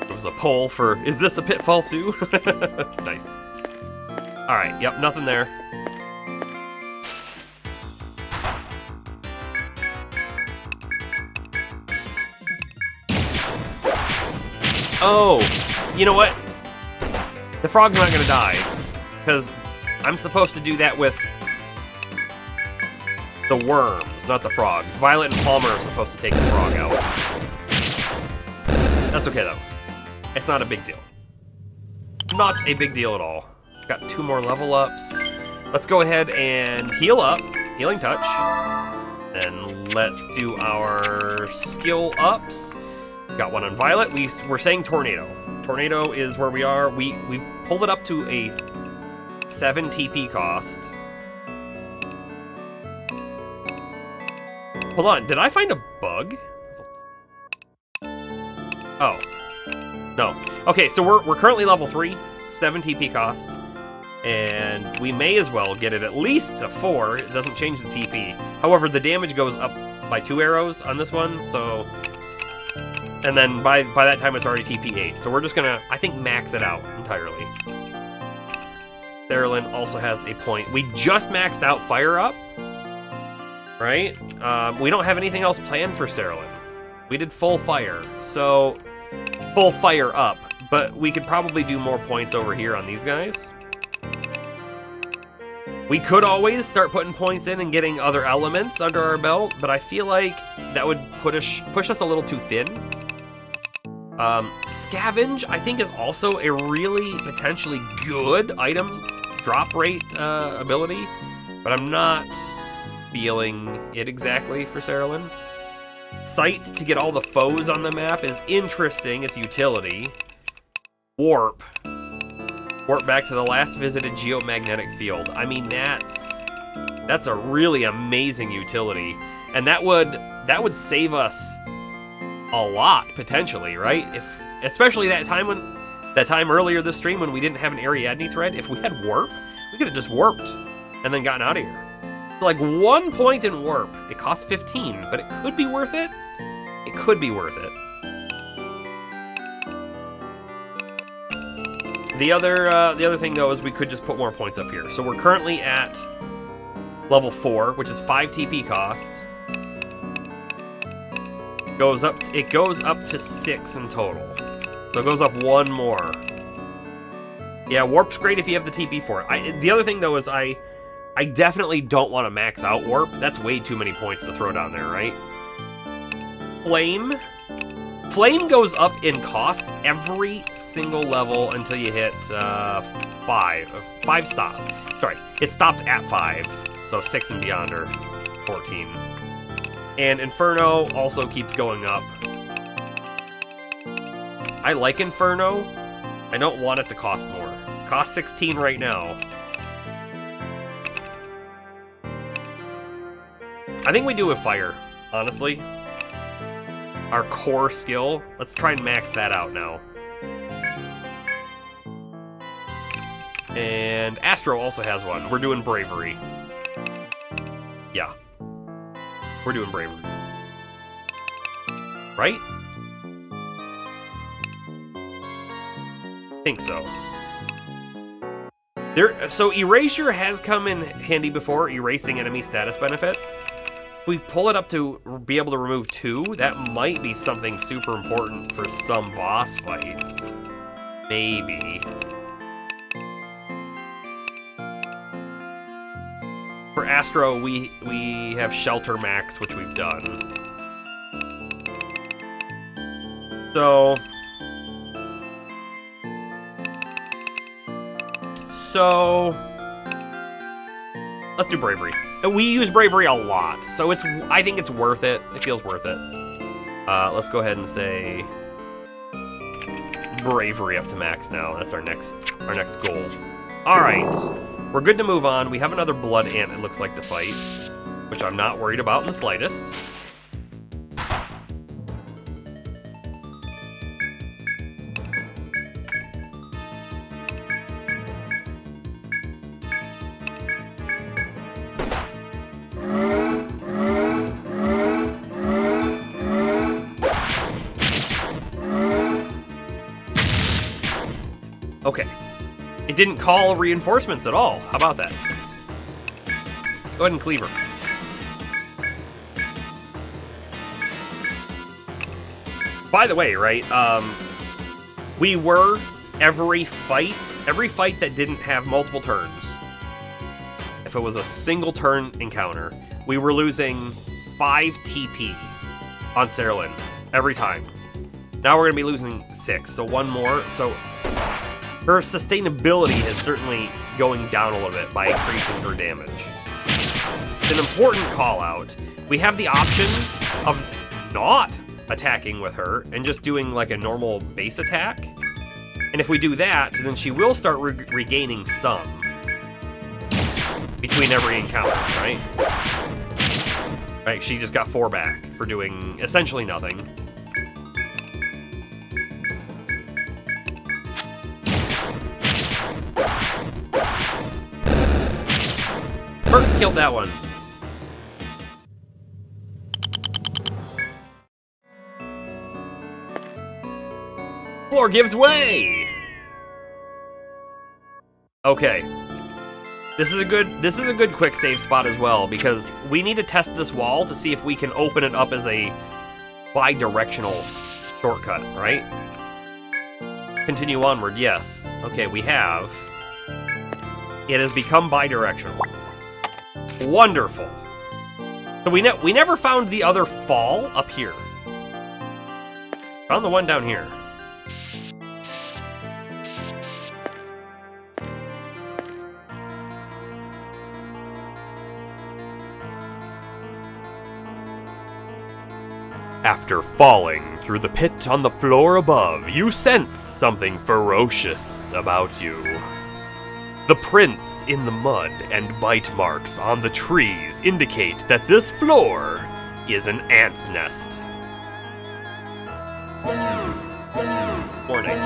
It was a poll for, is this a pitfall too? Nice. Alright, yep, nothing there. Oh, you know what? The frog's not gonna die, because I'm supposed to do that with the worms, not the frogs. Violet and Palmer are supposed to take the frog out. That's okay though. It's not a big deal. Not a big deal at all. Got 2 more level ups. Let's go ahead and heal up. Healing touch. And let's do our skill ups. Got one on Violet. We're saying Tornado. Tornado is where we are. We've pulled it up to a 7 TP cost. Hold on, did I find a bug? Oh. No. Okay, so we're currently level 3, 7 TP cost. And we may as well get it at least to 4. It doesn't change the TP. However, the damage goes up by 2 arrows on this one, so... And then by that time it's already TP 8. So we're just gonna, I think, max it out entirely. Therilyn also has a point. We just maxed out Fire Up. Right? We don't have anything else planned for Cerulean. We did full fire, so full fire up, but we could probably do more points over here on these guys. We could always start putting points in and getting other elements under our belt, but I feel like that would push us a little too thin. Scavenge, I think, is also a really potentially good item drop rate ability, but I'm not feeling it exactly for Cerulean. Sight to get all the foes on the map is interesting. It's utility. Warp. Warp back to the last visited geomagnetic field. I mean, that's a really amazing utility, and that would save us a lot potentially, right? Especially that time earlier this stream when we didn't have an Ariadne thread. If we had warp, we could have just warped and then gotten out of here. Like 1 point in warp. It costs 15, but it could be worth it. It could be worth it. The other thing though is we could just put more points up here. So we're currently at level 4, which is 5 TP cost. It goes up to 6 in total. So it goes up 1 more. Yeah, warp's great if you have the TP for it. The other thing though is I definitely don't want to max out warp. That's way too many points to throw down there, right? Flame. Flame goes up in cost every single level until you hit 5 stop. Sorry, it stops at 5, so 6 and beyond are 14. And Inferno also keeps going up. I like Inferno. I don't want it to cost more. Cost 16 right now. I think we do with Fire, honestly. Our core skill. Let's try and max that out now. And Astro also has one. We're doing Bravery. Yeah. We're doing Bravery. Right? I think so. So Erasure has come in handy before, erasing enemy status benefits. If we pull it up to be able to remove 2, that might be something super important for some boss fights. Maybe. For Astro, we have Shelter Max, which we've done. So let's do Bravery. We use Bravery a lot, so I think it's worth it. It feels worth it. Let's go ahead and say Bravery up to max now. That's our next goal. All right, we're good to move on. We have another Blood Ant, it looks like, to fight, which I'm not worried about in the slightest. Okay. It didn't call reinforcements at all. How about that? Go ahead and cleaver. By the way, right, we were every fight that didn't have multiple turns, if it was a single turn encounter, we were losing 5 TP on Cerulean every time. Now we're going to be losing 6, so 1 more. So her sustainability is certainly going down a little bit by increasing her damage. It's an important call out. We have the option of not attacking with her and just doing like a normal base attack. And if we do that, then she will start regaining some between every encounter, right? Right, she just got 4 back for doing essentially nothing. Bert killed that one. Floor gives way. Okay. This is a good quick save spot as well, because we need to test this wall to see if we can open it up as a bi-directional shortcut, right? Continue onward, yes. Okay, we have. It has become bi-directional. Wonderful. So we never found the other fall up here. Found the one down here. After falling through the pit on the floor above, you sense something ferocious about you. The prints in the mud and bite marks on the trees indicate that this floor is an ant's nest. Warning.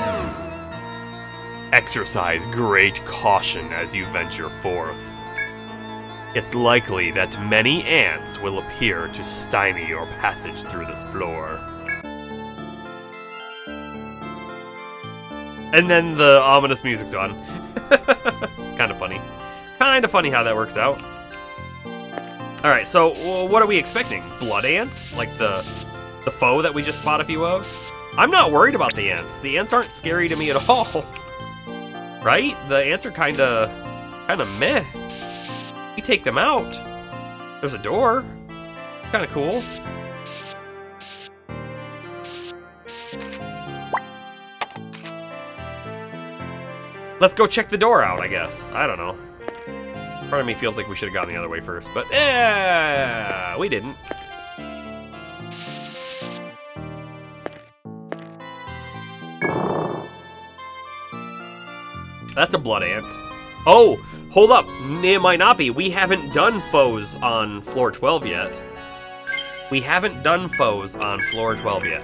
Exercise great caution as you venture forth. It's likely that many ants will appear to stymie your passage through this floor. And then the ominous music's on. Kind of funny. Kind of funny how that works out. Alright, so what are we expecting? Blood ants? Like the foe that we just fought a few of? I'm not worried about the ants. The ants aren't scary to me at all. Right? The ants are kinda meh. We take them out. There's a door. Kind of cool. Let's go check the door out, I guess. I don't know. Part of me feels like we should have gone the other way first, but we didn't. That's a blood ant. Oh! Hold up, it might not be. We haven't done foes on floor 12 yet. We haven't done foes on floor 12 yet.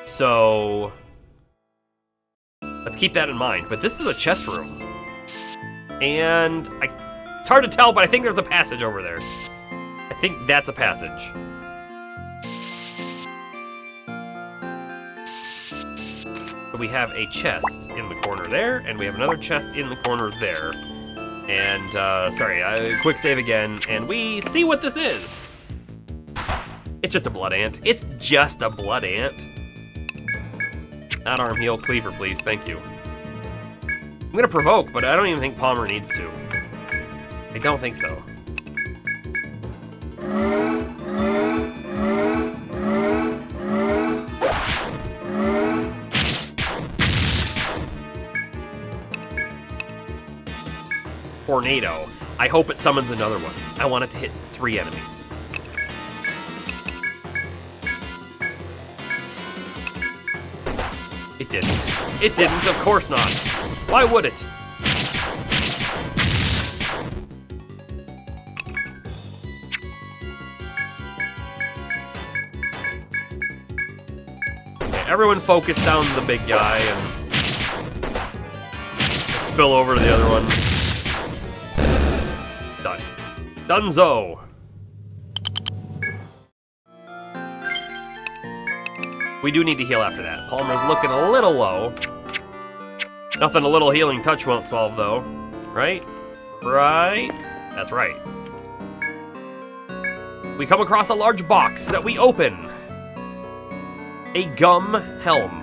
So let's keep that in mind. But this is a chest room. And it's hard to tell, but I think there's a passage over there. I think that's a passage. So we have a chest in the corner there, and we have another chest in the corner there. And, sorry, quick save again, and we see what this is. It's just a blood ant. It's just a blood ant. Not arm heal, cleaver, please. Thank you. I'm gonna provoke, but I don't even think Palmer needs to. I don't think so. Tornado. I hope it summons another one. I want it to hit 3 enemies. It didn't. It didn't, of course not. Why would it? Okay, everyone focus down the big guy and spill over to the other one. Done. Dunzo! We do need to heal after that. Palmer's looking a little low. Nothing a little healing touch won't solve, though. Right? Right? That's right. We come across a large box that we open. A gum helm.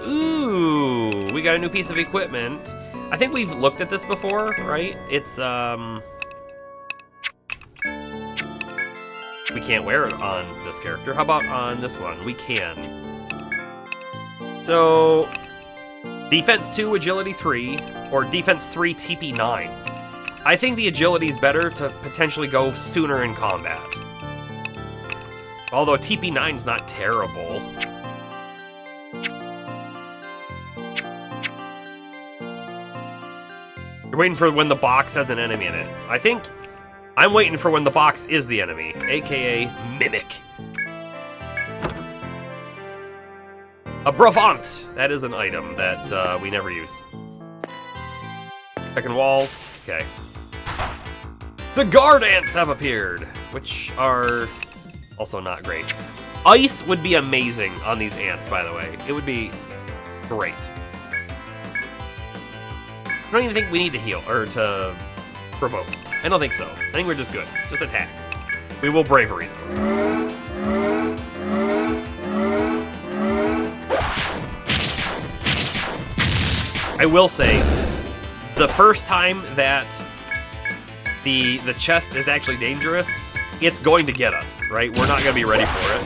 Ooh, we got a new piece of equipment. I think we've looked at this before, right? It's, we can't wear it on this character. How about on this one? We can. So, Defense 2, Agility 3, or Defense 3, TP 9. I think the Agility is better to potentially go sooner in combat. Although TP 9's not terrible. You're waiting for when the box has an enemy in it. I think I'm waiting for when the box is the enemy, aka Mimic. A Bravant! That is an item that we never use. Checking walls. Okay. The guard ants have appeared, which are also not great. Ice would be amazing on these ants, by the way. It would be great. I don't even think we need to heal, or to provoke. I don't think so. I think we're just good. Just attack. We will bravery them. I will say, the first time that the chest is actually dangerous, it's going to get us, right? We're not going to be ready for it.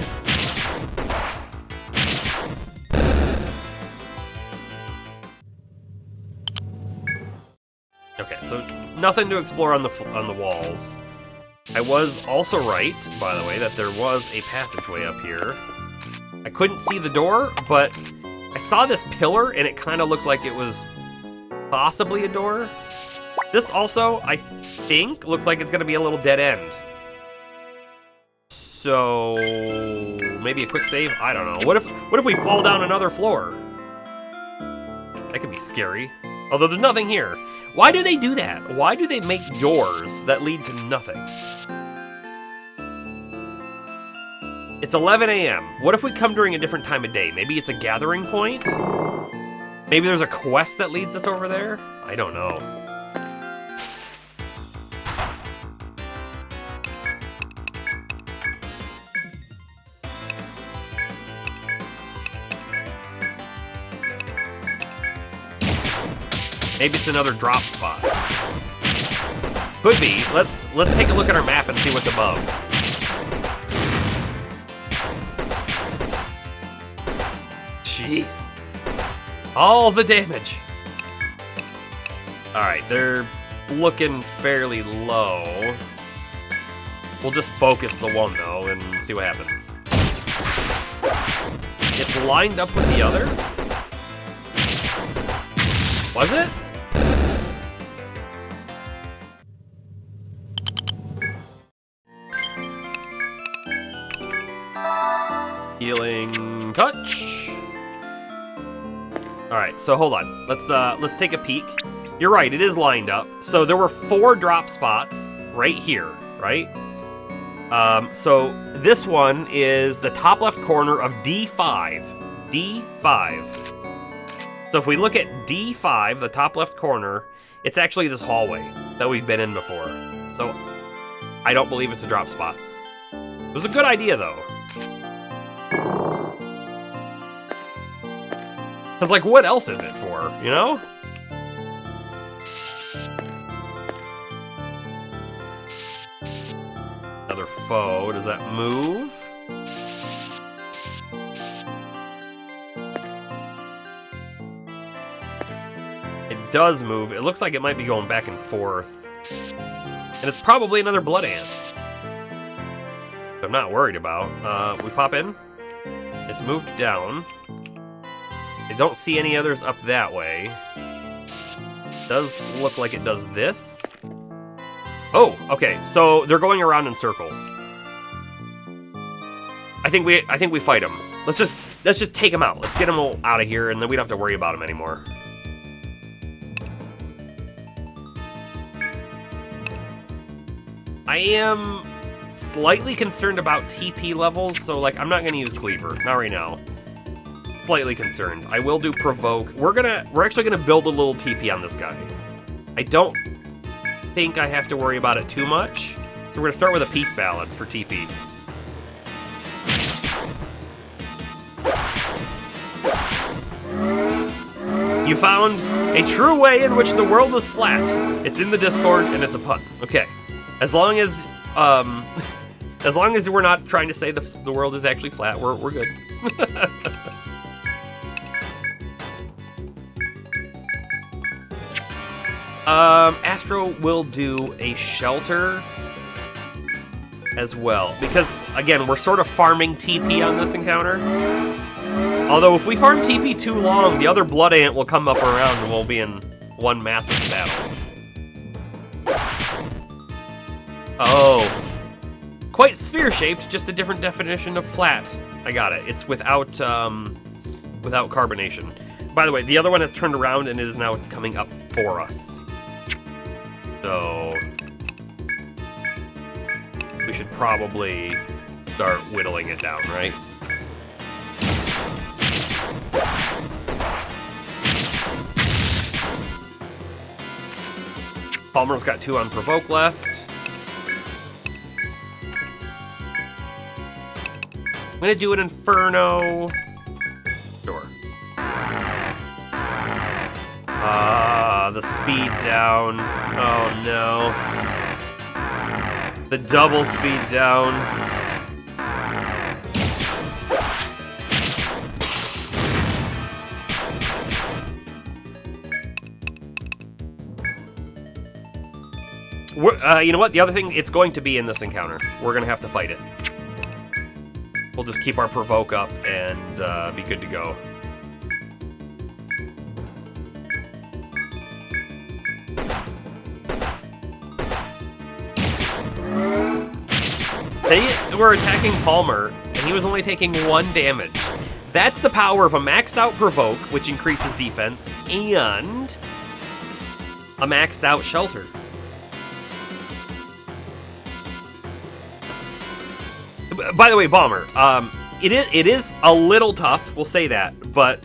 Okay, so nothing to explore on the walls. I was also right, by the way, that there was a passageway up here. I couldn't see the door, but I saw this pillar, and it kind of looked like it was possibly a door. This also, I think, looks like it's going to be a little dead end. So maybe a quick save? I don't know. What if we fall down another floor? That could be scary. Although there's nothing here. Why do they do that? Why do they make doors that lead to nothing? It's 11 a.m. What if we come during a different time of day? Maybe it's a gathering point? Maybe there's a quest that leads us over there? I don't know. Maybe it's another drop spot. Could be. Let's take a look at our map and see what's above. Jeez. All the damage. Alright, they're looking fairly low. We'll just focus the one, though, and see what happens. It's lined up with the other? Was it? Healing touch. All right, so hold on. Let's take a peek. You're right, it is lined up. So there were 4 drop spots right here, right? So this one is the top left corner of D5. D5. So if we look at D5, the top left corner, it's actually this hallway that we've been in before. So I don't believe it's a drop spot. It was a good idea, though. Because, like, what else is it for, you know? Another F.O.E. Does that move? It does move. It looks like it might be going back and forth. And it's probably another blood ant. I'm not worried about. We pop in. It's moved down. I don't see any others up that way. It does look like it does this. Oh, okay. So they're going around in circles. I think we fight them. Let's just take them out. Let's get them all out of here, and then we don't have to worry about them anymore. I am slightly concerned about TP levels, so like I'm not gonna use Cleaver, not right now. slightly concerned. I will do provoke. We're actually gonna build a little TP on this guy. I don't think I have to worry about it too much. So we're gonna start with a peace ballad for TP. You found a true way in which the world is flat. It's in the Discord and it's a pun. Okay. As long as we're not trying to say the world is actually flat, we're good. Astro will do a shelter as well. Because, again, we're sort of farming TP on this encounter. Although, if we farm TP too long, the other Blood Ant will come up around and we'll be in one massive battle. Oh. Quite sphere-shaped, just a different definition of flat. I got it. It's without carbonation. By the way, the other one has turned around and it is now coming up for us. So we should probably start whittling it down, right? Palmer's got 2 on provoke left. I'm gonna do an Inferno. Sure. The speed down. Oh no. The double speed down. You know what? The other thing, it's going to be in this encounter. We're gonna have to fight it. We'll just keep our provoke up and be good to go. They were attacking Palmer, and he was only taking 1 damage. That's the power of a maxed out provoke, which increases defense, and a maxed out shelter. By the way, Bomber, it is a little tough, we'll say that, but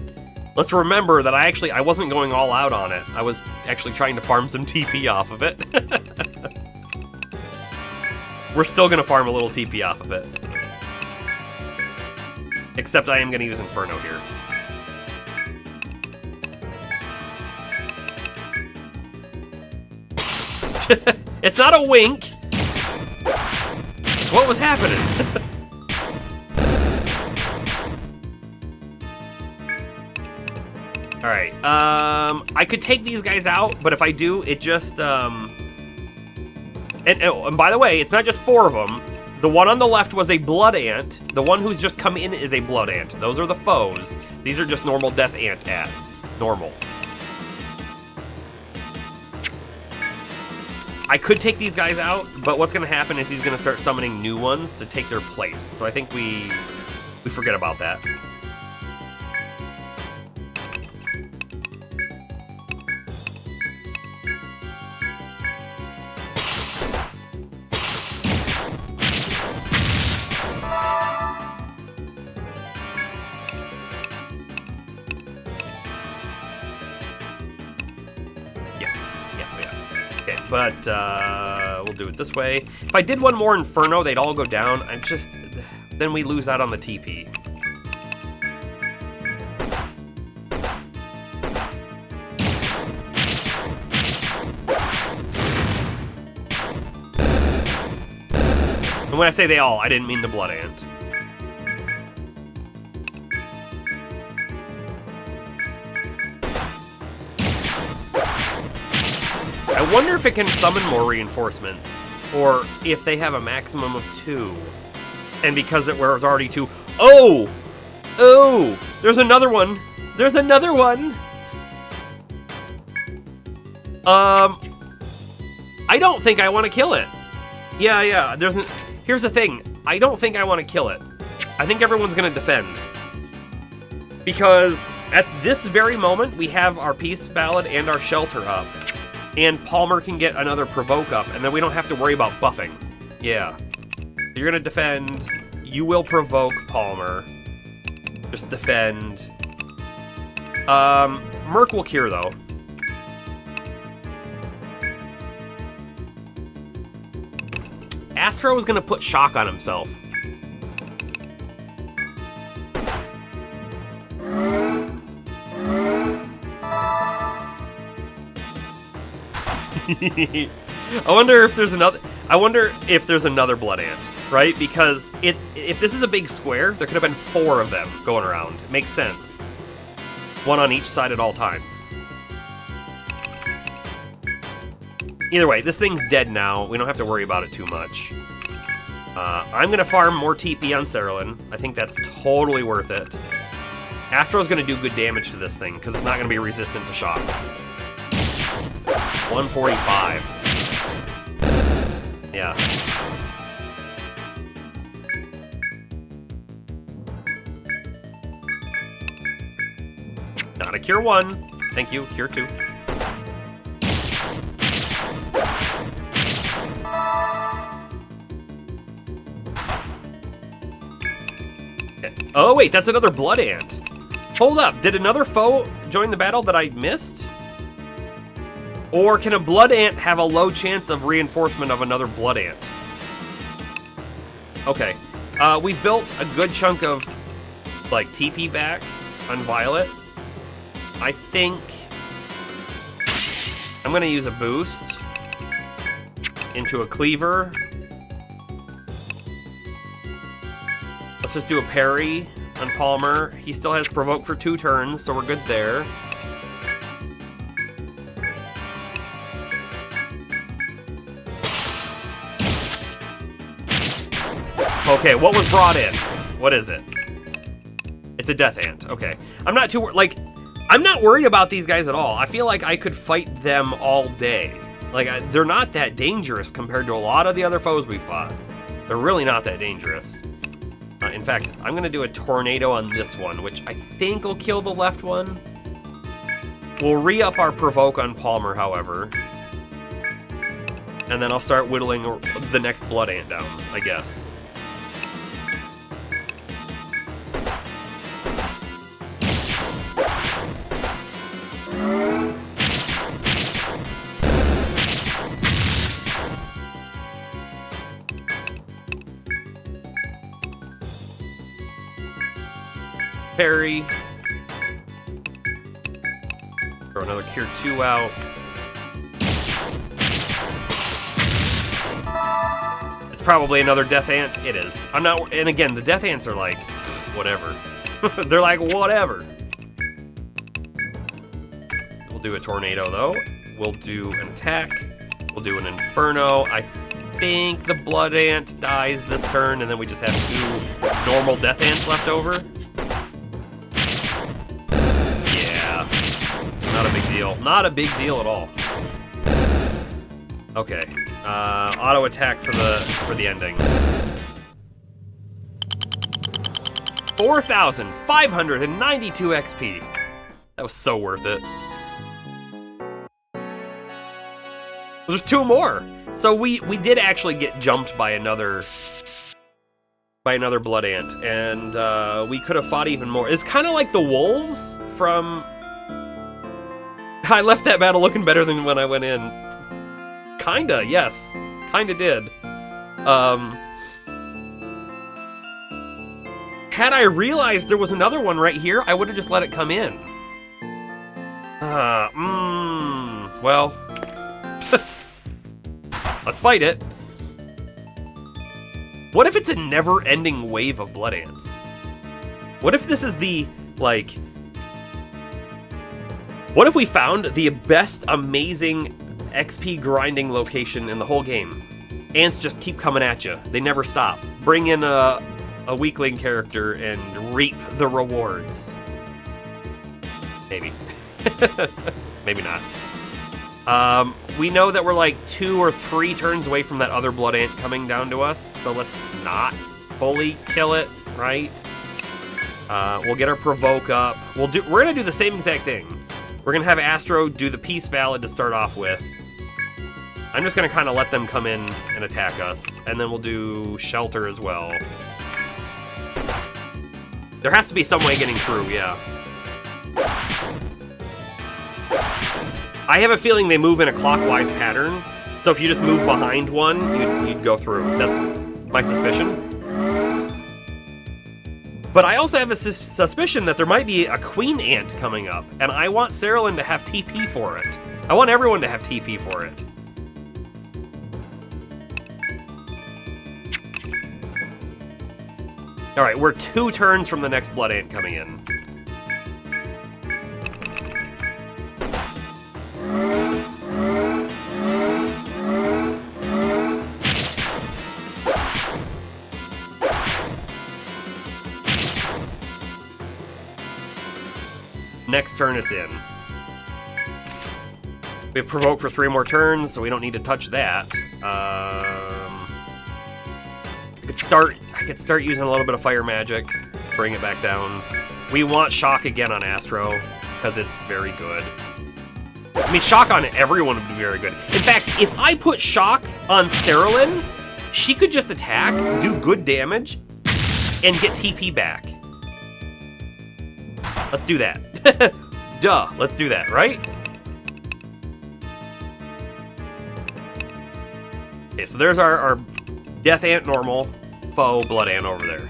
let's remember that I wasn't going all out on it. I was actually trying to farm some TP off of it. We're still gonna farm a little TP off of it. Except I am gonna use Inferno here. It's not a wink. What was happening? Alright, I could take these guys out, but if I do, it just, And by the way, it's not just 4 of them. The one on the left was a Blood Ant. The one who's just come in is a Blood Ant. Those are the foes. These are just normal Death Ant ads. Normal. I could take these guys out, but what's going to happen is he's going to start summoning new ones to take their place. So I think we forget about that. But we'll do it this way. If I did one more Inferno, they'd all go down. Then we lose out on the TP. And when I say they all, I didn't mean the Blood Ant. I wonder if it can summon more reinforcements, or if they have a maximum of 2. And because it was already 2... Oh! Oh! There's another one! There's another one! I don't think I want to kill it. Yeah, here's the thing. I don't think I want to kill it. I think everyone's going to defend. Because at this very moment, we have our Peace Ballad and our Shelter up. And Palmer can get another provoke up, and then we don't have to worry about buffing. Yeah. You're gonna defend. You will provoke Palmer. Just defend. Merc will cure, though. Astro is gonna put shock on himself. I wonder if there's another Blood Ant, right? Because if this is a big square, there could have been 4 of them going around. It makes sense. One on each side at all times. Either way, this thing's dead now. We don't have to worry about it too much. I'm going to farm more TP on Cerulean. I think that's totally worth it. Astro's going to do good damage to this thing, because it's not going to be resistant to shock. 145. Yeah. Not a cure 1. Thank you. Cure 2. Oh, wait, that's another Blood Ant. Hold up, did another foe join the battle that I missed? Or can a Blood Ant have a low chance of reinforcement of another Blood Ant? Okay, we've built a good chunk of, like, TP back on Violet. I think I'm gonna use a boost into a cleaver. Let's just do a parry on Palmer. He still has provoke for 2 turns, so we're good there. Okay, what was brought in? What is it? It's a Death Ant. Okay. I'm not worried about these guys at all. I feel like I could fight them all day. Like, they're not that dangerous compared to a lot of the other foes we fought. They're really not that dangerous. In fact, I'm going to do a tornado on this one, which I think will kill the left one. We'll re-up our provoke on Palmer, however. And then I'll start whittling the next Blood Ant down, I guess. Parry. Throw another Cure 2 out. It's probably another Death Ant. It is. I'm not. And again, the Death Ants are like, whatever. They're like, whatever. We'll do a tornado though. We'll do an attack. We'll do an Inferno. I think the Blood Ant dies this turn, and then we just have 2 normal Death Ants left over. Not a big deal. Not a big deal at all. Okay. Auto attack for the ending. 4,592 XP. That was so worth it. There's 2 more. So we did actually get jumped by another Blood Ant, and we could have fought even more. It's kind of like the wolves from. I left that battle looking better than when I went in. Kinda, yes. Kinda did. Had I realized there was another one right here, I would have just let it come in. Well. Let's fight it. What if it's a never-ending wave of Blood Ants? What if this is the, like... What if we found the best amazing XP grinding location in the whole game? Ants just keep coming at you. They never stop. Bring in a weakling character and reap the rewards. Maybe. Maybe not. We know that we're like 2 or 3 turns away from that other Blood Ant coming down to us, so let's not fully kill it, right? We'll get our provoke up. We're gonna do the same exact thing. We're gonna have Astro do the Peace Ballad to start off with. I'm just gonna kind of let them come in and attack us, and then we'll do Shelter as well. There has to be some way getting through, yeah. I have a feeling they move in a clockwise pattern, so if you just move behind one, you'd go through. That's my suspicion. But I also have a suspicion that there might be a queen ant coming up, and I want Cerulean to have TP for it. I want everyone to have TP for it. Alright, we're 2 turns from the next blood ant coming in. Next turn it's in. We have Provoke for 3 more turns, so we don't need to touch that. I could start using a little bit of fire magic, bring it back down. We want Shock again on Astro, because it's very good. I mean, Shock on everyone would be very good. In fact, if I put Shock on Cerulean, she could just attack, do good damage, and get TP back. Let's do that. Duh, let's do that, right? Okay, so there's our Death Ant normal, F.O.E Blood Ant over there.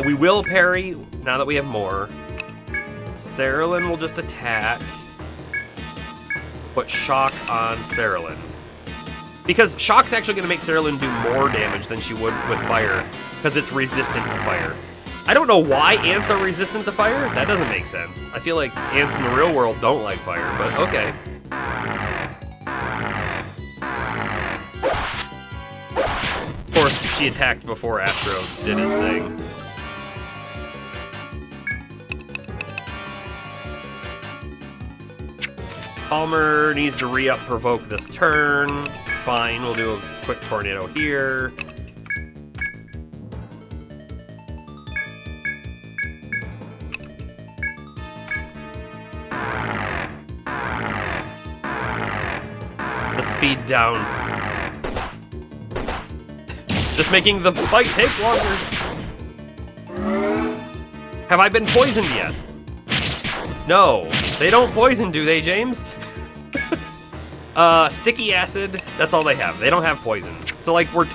We will parry now that we have more. Cerulean will just attack. Put Shock on Cerulean. Because Shock's actually going to make Cerulean do more damage than she would with fire, because it's resistant to fire. I don't know why ants are resistant to fire. That doesn't make sense. I feel like ants in the real world don't like fire, but okay. Of course, she attacked before Astro did his thing. Palmer needs to re-up Provoke this turn. Fine, we'll do a quick Tornado here. The speed down. Just making the fight take longer. Have I been poisoned yet? No. They don't poison, do they, James? Sticky acid, that's all they have. They don't have poison. So, like, we're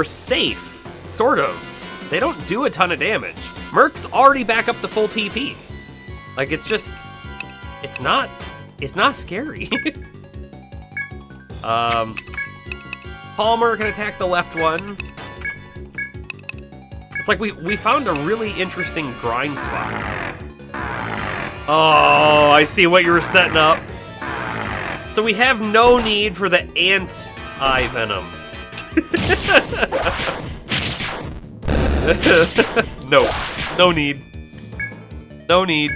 safe, sort of. They don't do a ton of damage. Merc's already back up to full TP. Like, it's not scary. Palmer can attack the left one. It's like we found a really interesting grind spot. Oh, I see what you were setting up. So we have no need for the ant eye venom. No need. No need.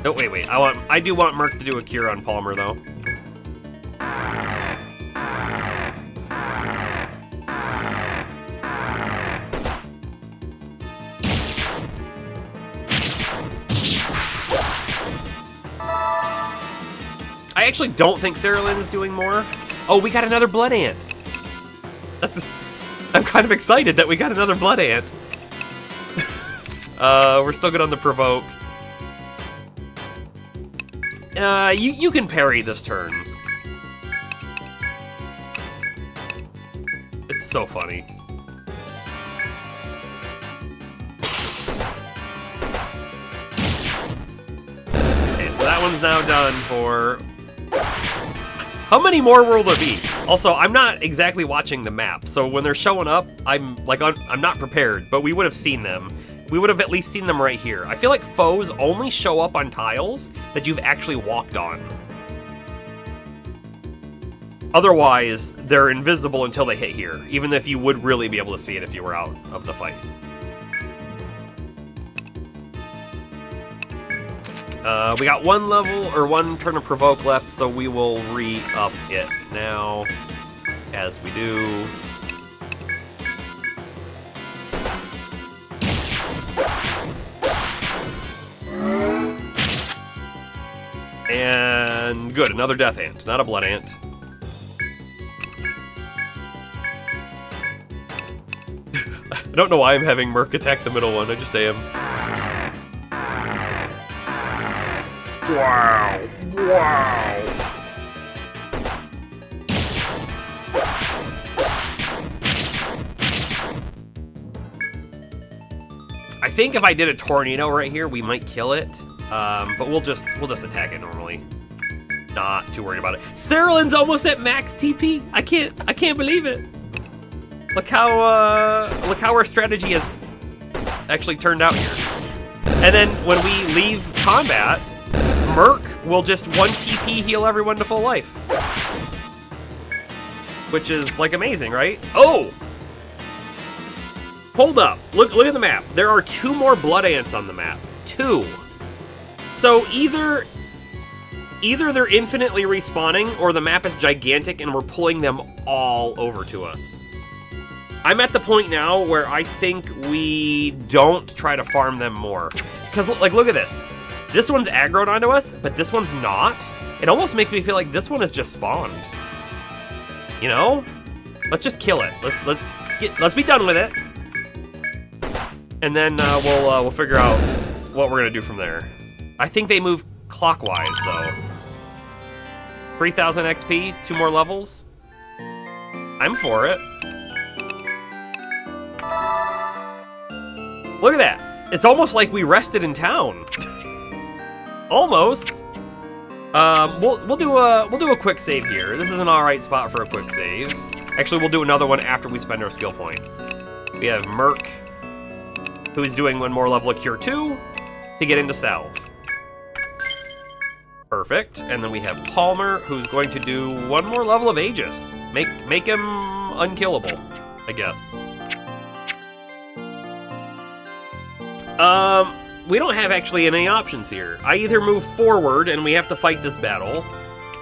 Oh, wait. I do want Merc to do a cure on Palmer, though. I actually don't think Cerulean is doing more. Oh, we got another Blood Ant. I'm kind of excited that we got another Blood Ant. We're still good on the Provoke. You can parry this turn. It's so funny. Okay, so that one's now done for... How many more will there be? Also, I'm not exactly watching the map, so when they're showing up, I'm not prepared, but we would have seen them. We would have at least seen them right here. I feel like foes only show up on tiles that you've actually walked on. Otherwise, they're invisible until they hit here, even if you would really be able to see it if you were out of the fight. We got one turn of Provoke left, so we will re-up it now, as we do. And good, another Death Ant, not a Blood Ant. I don't know why I'm having Merc attack the middle one, I just am. Wow. Wow. I think if I did a tornado right here, we might kill it. But we'll just attack it normally. Not too worried about it. Cerulean's almost at max TP. I can't believe it. Look how our strategy has actually turned out here. And then when we leave combat, Merc will just 1 TP heal everyone to full life. Which is like amazing, right? Oh! Hold up. Look at the map. There are 2 more blood ants on the map. 2. So either they're infinitely respawning or the map is gigantic and we're pulling them all over to us. I'm at the point now where I think we don't try to farm them more. Because, like, look at this. This one's aggroed onto us, but this one's not. It almost makes me feel like this one is just spawned. You know? Let's just kill it. Let's be done with it. And then we'll figure out what we're gonna do from there. I think they move clockwise, though. 3,000 XP, 2 more levels. I'm for it. Look at that. It's almost like we rested in town. Almost. We'll do a quick save here. This is an alright spot for a quick save. Actually, we'll do another one after we spend our skill points. We have Merc, who's doing 1 more level of Cure 2 to get into Salve. Perfect. And then we have Palmer, who's going to do 1 more level of Aegis. Make him unkillable, I guess. We don't have actually any options here. I either move forward and we have to fight this battle,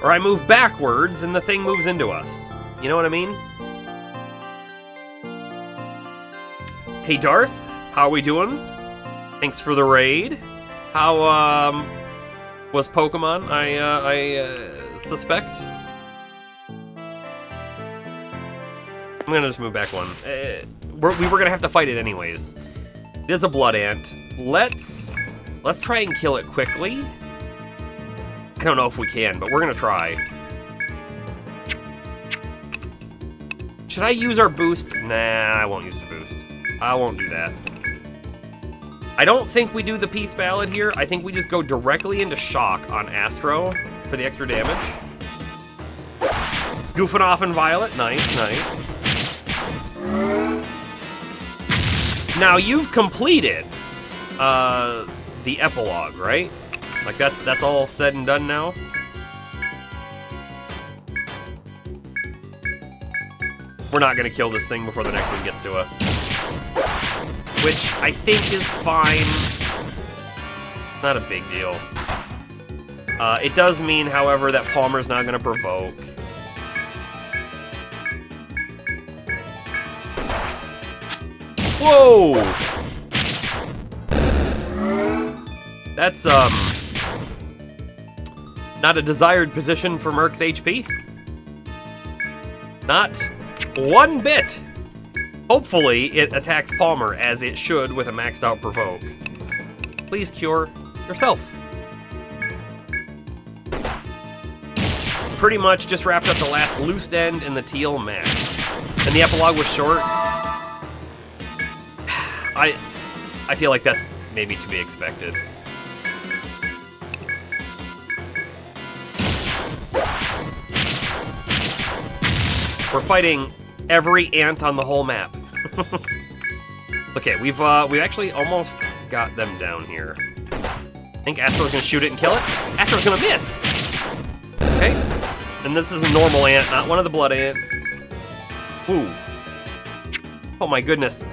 or I move backwards and the thing moves into us. You know what I mean? Hey Darth, how are we doing? Thanks for the raid. How was Pokemon? I suspect. I'm gonna just move back 1. We were gonna have to fight it anyways. It is a blood ant. Let's try and kill it quickly. I don't know if we can, but we're gonna try. Should I use our boost? Nah, I won't use the boost. I won't do that. I don't think we do the Peace Ballad here. I think we just go directly into Shock on Astro for the extra damage. Goofing off in Violet. Nice, nice. Now you've completed the epilogue, right? Like that's all said and done now. We're not gonna kill this thing before the next one gets to us, which I think is fine. Not a big deal. It does mean, however, that Palmer's not gonna provoke. Whoa! That's, not a desired position for Merc's HP. Not 1 bit! Hopefully, it attacks Palmer as it should with a maxed out provoke. Please cure yourself. Pretty much just wrapped up the last loose end in the teal max. And the epilogue was short. I feel like that's maybe to be expected. We're fighting every ant on the whole map. Okay, we've actually almost got them down here. I think Astro's gonna shoot it and kill it. Astro's gonna miss. Okay, and this is a normal ant, not one of the blood ants. Ooh. Oh my goodness.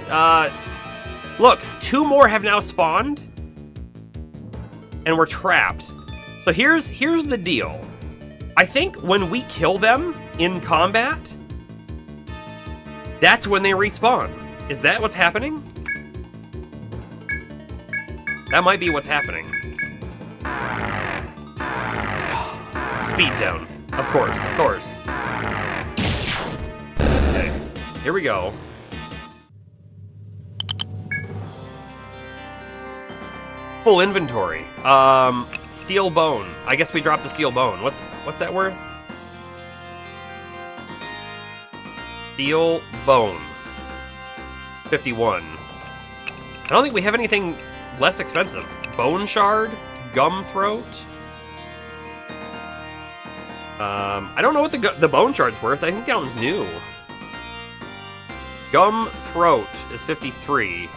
Look, 2 more have now spawned, and we're trapped. So here's the deal. I think when we kill them in combat, that's when they respawn. Is that what's happening? That might be what's happening. Speed down. Of course, of course. Okay, here we go. Full inventory. Steel bone. I guess we dropped the steel bone. What's that worth? Steel bone. 51. I don't think we have anything less expensive. Bone shard, gum throat. I don't know what the bone shard's worth. I think that one's new. Gum throat is 53.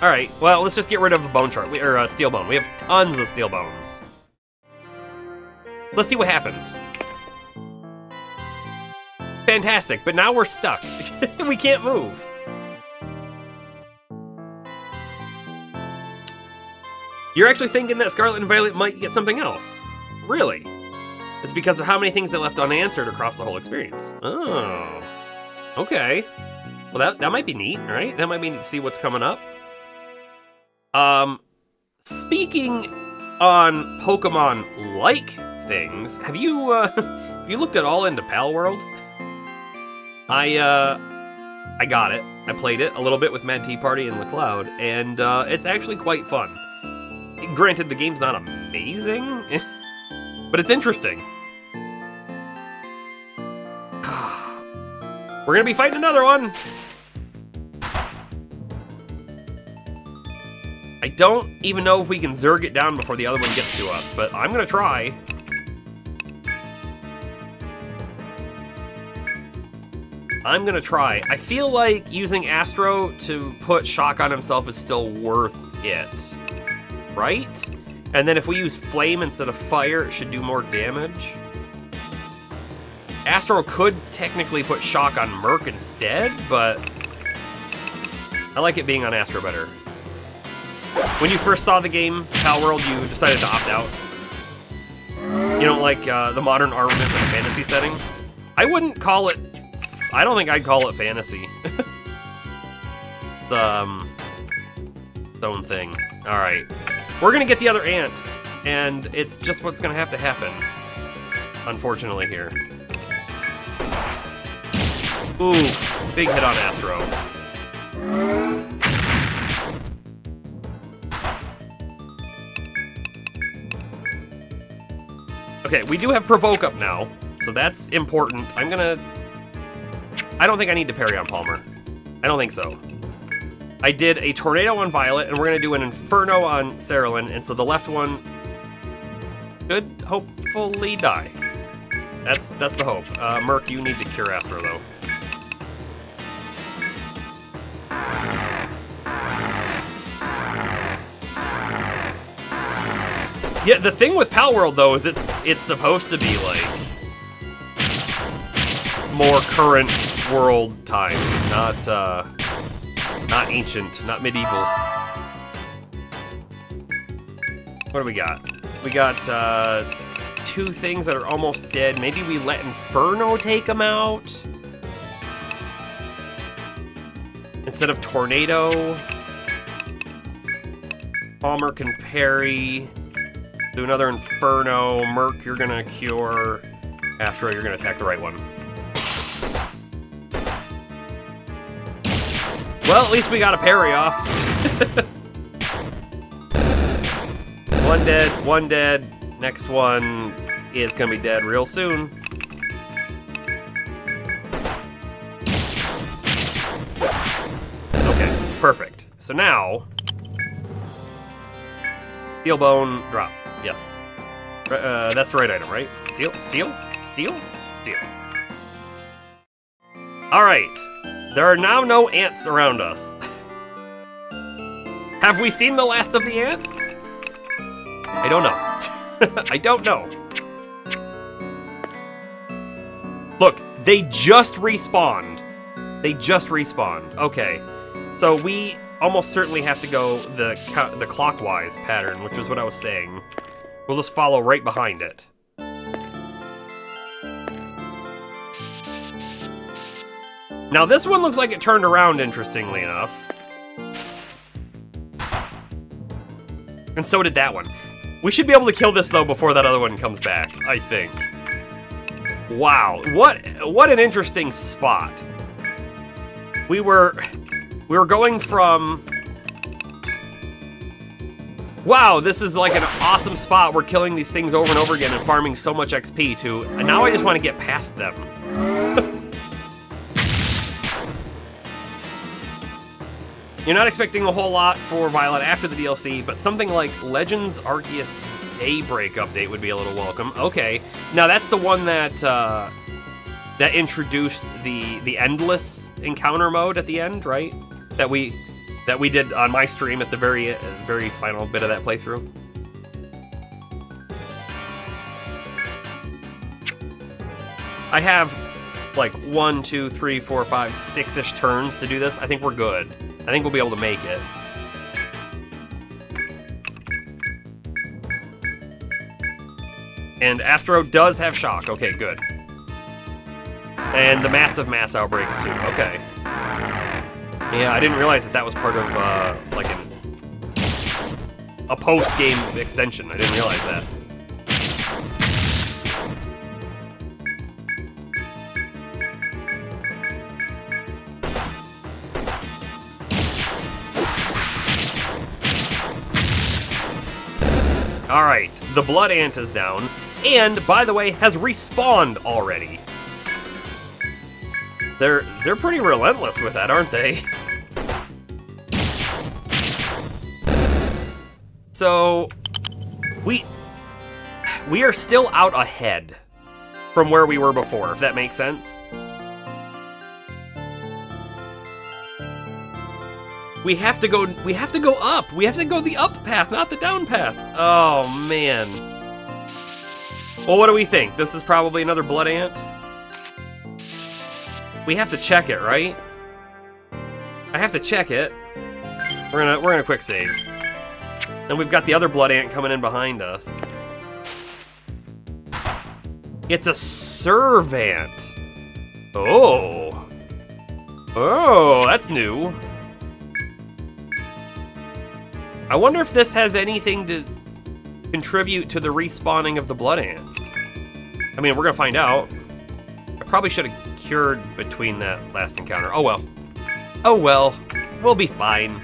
All right. Well, let's just get rid of the bone shard or steel bone. We have tons of steel bones. Let's see what happens. Fantastic, but now we're stuck. We can't move. You're actually thinking that Scarlet and Violet might get something else? Really? It's because of how many things they left unanswered across the whole experience. Oh. Okay. Well, that might be neat, right? That might be neat to see what's coming up. Speaking on Pokemon-like things, have you looked at all into Pal World? I got it. I played it a little bit with Mad Tea Party and LeCloud, and it's actually quite fun. Granted, the game's not amazing, but it's interesting. We're gonna be fighting another one. I don't even know if we can Zerg it down before the other one gets to us, but I'm gonna try. I'm gonna try. I feel like using Astro to put shock on himself is still worth it, right? And then if we use flame instead of fire, it should do more damage. Astro could technically put shock on Merc instead, but I like it being on Astro better. When you first saw the game, Pal World, you decided to opt out. You don't like the modern armaments in a fantasy setting? I wouldn't call it... I don't think I'd call it fantasy. The stone thing. Alright. We're gonna get the other ant, and it's just what's gonna have to happen. Unfortunately here. Ooh, big hit on Astro. Okay, we do have Provoke up now, so that's important. I don't think I need to parry on Palmer. I don't think so. I did a Tornado on Violet, and we're gonna do an Inferno on Cerulean, and so the left one should hopefully die. That's the hope. Merc, you need to cure Astro, though. Yeah, the thing with Pal World, though, is it's supposed to be, like, more current world time, not ancient, not medieval. What do we got? We got, two things that are almost dead. Maybe we let Inferno take them out instead of Tornado. Palmer can parry. Do another Inferno. Merc, you're gonna cure. Astro, you're gonna attack the right one. Well, at least we got a parry off. One dead, one dead. Next one is gonna be dead real soon. Okay, perfect. So now, Steel Bone drop. Yes. That's the right item, right? Steel? Steel? Steel? Steel. Alright. There are now no ants around us. Have we seen the last of the ants? I don't know. I don't know. Look, they just respawned. They just respawned. Okay. So we almost certainly have to go the clockwise pattern, which is what I was saying. We'll just follow right behind it. Now this one looks like it turned around, interestingly enough. And so did that one. We should be able to kill this, though, before that other one comes back, I think. Wow, what an interesting spot. We were going from Wow, this is like an awesome spot. We're killing these things over and over again and farming so much XP too. And now I just want to get past them. You're not expecting a whole lot for Violet after the DLC, but something like Legends Arceus Daybreak update would be a little welcome. Okay, now that's the one that that introduced the endless encounter mode at the end, right? That we did on my stream at the very final bit of that playthrough. I have like 1, 2, 3, 4, 5, 6-ish turns to do this. I think we're good. I think we'll be able to make it. And Astro does have shock. Okay, good. And the massive mass outbreaks too. Okay. Yeah, I didn't realize that was part of like a post-game extension. I didn't realize that. All right, the Blood Ant is down, and by the way, has respawned already. They're pretty relentless with that, aren't they? So we are still out ahead from where we were before, if that makes sense. We have to go up. We have to go the up path, not the down path. Oh man. Well, what do we think? This is probably another Blood Ant. We have to check it, right? I have to check it. We're gonna quick save. Then we've got the other Blood Ant coming in behind us. It's a Servant. Oh. Oh, that's new. I wonder if this has anything to contribute to the respawning of the Blood Ants. I mean, we're gonna find out. I probably should have cured between that last encounter. Oh well. Oh well. We'll be fine.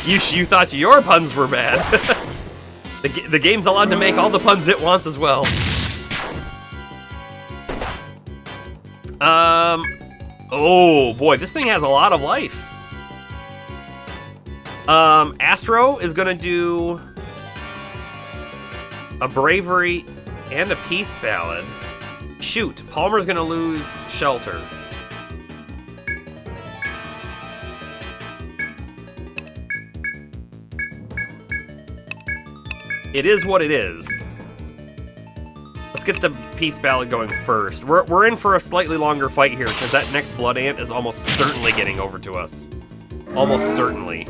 You thought your puns were bad. The game's allowed to make all the puns it wants as well. Oh boy, this thing has a lot of life. Astro is gonna do a Bravery and a Peace Ballad. Shoot, Palmer's gonna lose Shelter. It is what it is. Let's get the Peace Ballad going first. We're in for a slightly longer fight here, because that next Blood Ant is almost certainly getting over to us. Almost certainly.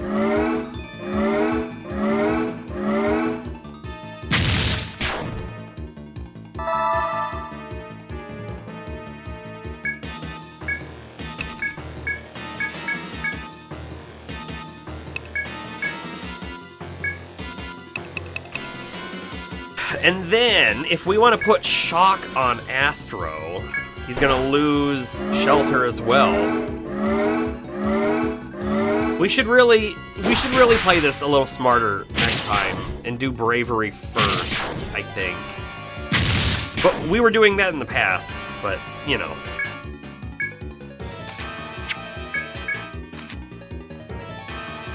And then, if we want to put Shock on Astro, he's gonna lose Shelter as well. We should really play this a little smarter next time and do Bravery first, I think. But we were doing that in the past, but you know.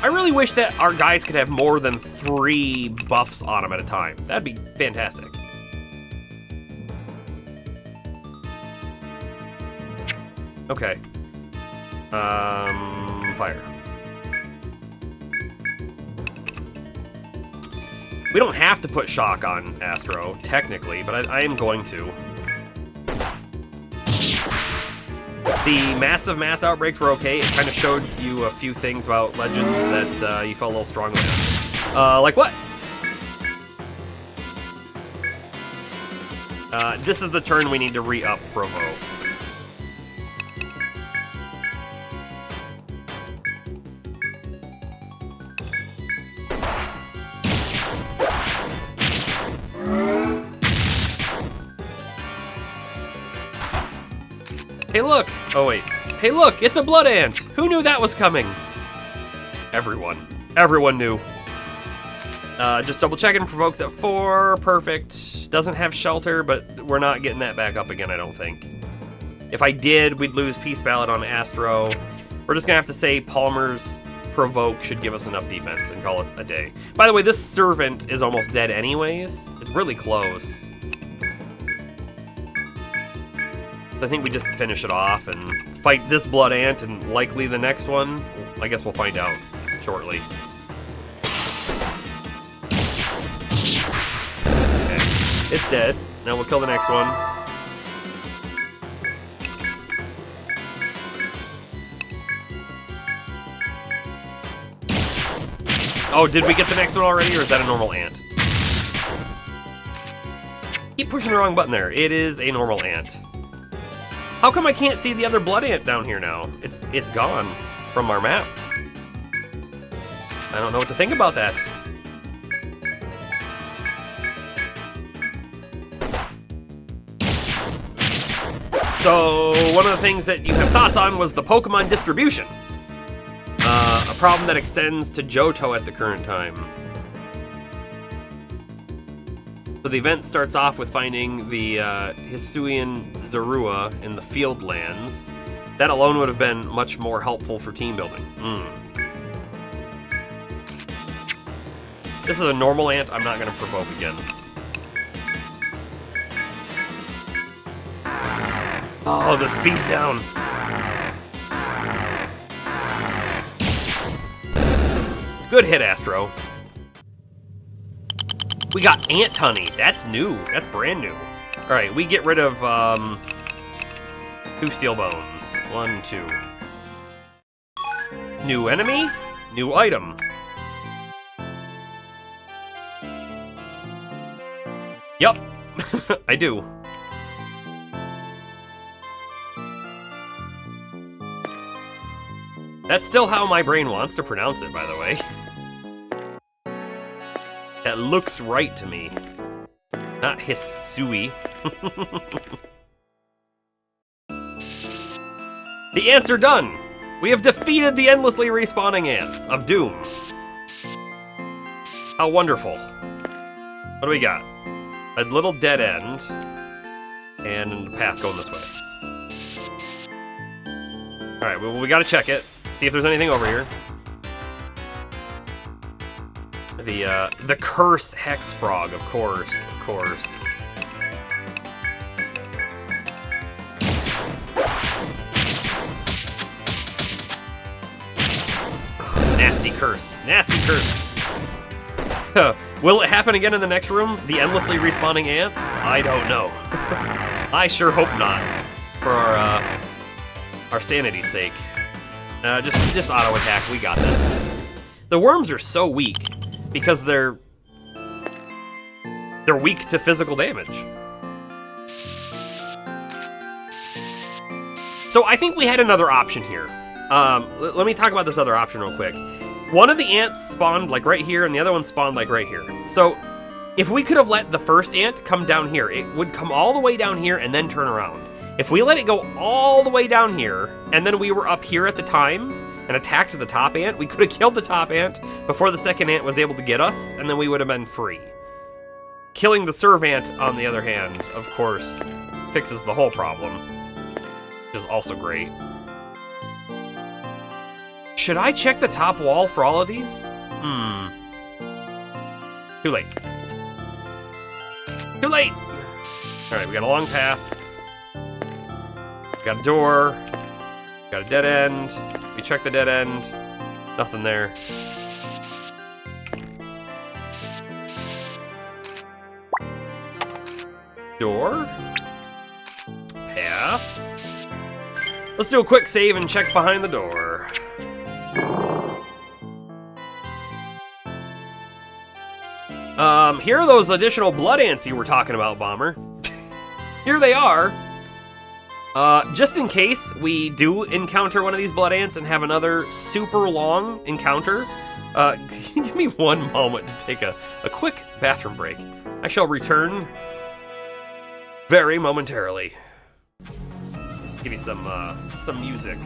I really wish that our guys could have more than 3 buffs on them at a time. That'd be fantastic. Okay. Fire. We don't have to put Shock on Astro, technically, but I am going to. The massive mass outbreaks were okay. It kind of showed you a few things about Legends that you felt a little strongly on. Like what? This is the turn we need to re-up Provo. Hey, look! Oh, wait. Hey, look! It's a blood ant! Who knew that was coming? Everyone. Everyone knew. Just double checking. Provokes at 4. Perfect. Doesn't have shelter, but we're not getting that back up again, I don't think. If I did, we'd lose Peace Ballad on Astro. We're just gonna have to say Palmer's provoke should give us enough defense and call it a day. By the way, this servant is almost dead anyways. It's really close. I think we just finish it off and fight this blood ant and likely the next one. I guess we'll find out shortly. Okay, it's dead. Now we'll kill the next one. Oh, did we get the next one already, or is that a normal ant? Keep pushing the wrong button there. It is a normal ant. How come I can't see the other blood ant down here now? It's gone from our map. I don't know what to think about that. So, one of the things that you have thoughts on was the Pokemon distribution. A problem that extends to Johto at the current time. So the event starts off with finding the Hisuian Zorua in the field lands. That alone would have been much more helpful for team building. This is a normal ant. I'm not going to provoke again. Oh, the speed down. Good hit, Astro. We got ant honey. That's new. That's brand new. All right, we get rid of 2 steel bones. 1, 2. New enemy, new item. Yup, I do. That's still how my brain wants to pronounce it, by the way. That looks right to me. Not Hisui. The ants are done! We have defeated the endlessly respawning ants of Doom. How wonderful. What do we got? A little dead end. And a path going this way. Alright, well, we gotta check it. See if there's anything over here. The curse hex frog, of course, of course. Nasty curse, nasty curse. Will it happen again in the next room? The endlessly respawning ants? I don't know. I sure hope not, for our sanity's sake. Just auto attack. We got this. The worms are so weak because they're weak to physical damage. So I think we had another option here. Let me talk about this other option real quick. One of the ants spawned like right here, and the other one spawned like right here. So if we could have let the first ant come down here, it would come all the way down here and then turn around. If we let it go all the way down here, and then we were up here at the time and attacked the top ant, we could have killed the top ant before the second ant was able to get us, and then we would have been free. Killing the servant, on the other hand, of course, fixes the whole problem, which is also great. Should I check the top wall for all of these? Too late. Too late! Alright, we got a long path. We got a door. We got a dead end. We checked the dead end. Nothing there. Door. Path. Let's do a quick save and check behind the door. Here are those additional blood ants you were talking about, Bomber. Here they are. Just in case we do encounter one of these blood ants and have another super long encounter, give me one moment to take a quick bathroom break. I shall return very momentarily. Give you some music.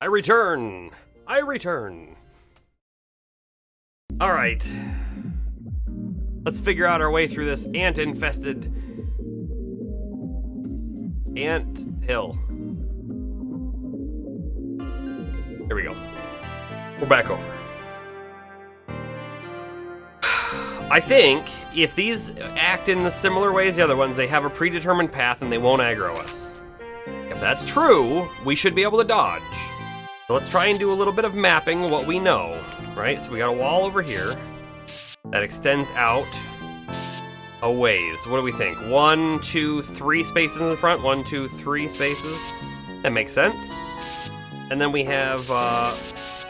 I return! I return! Alright. Let's figure out our way through this ant-infested ant hill. Here we go. We're back over. I think if these act in the similar way as the other ones, they have a predetermined path and they won't aggro us. If that's true, we should be able to dodge. So let's try and do a little bit of mapping what we know, right? So we got a wall over here that extends out a ways. What do we think? 1, 2, 3 spaces in the front. 1, 2, 3 spaces. That makes sense. And then we have a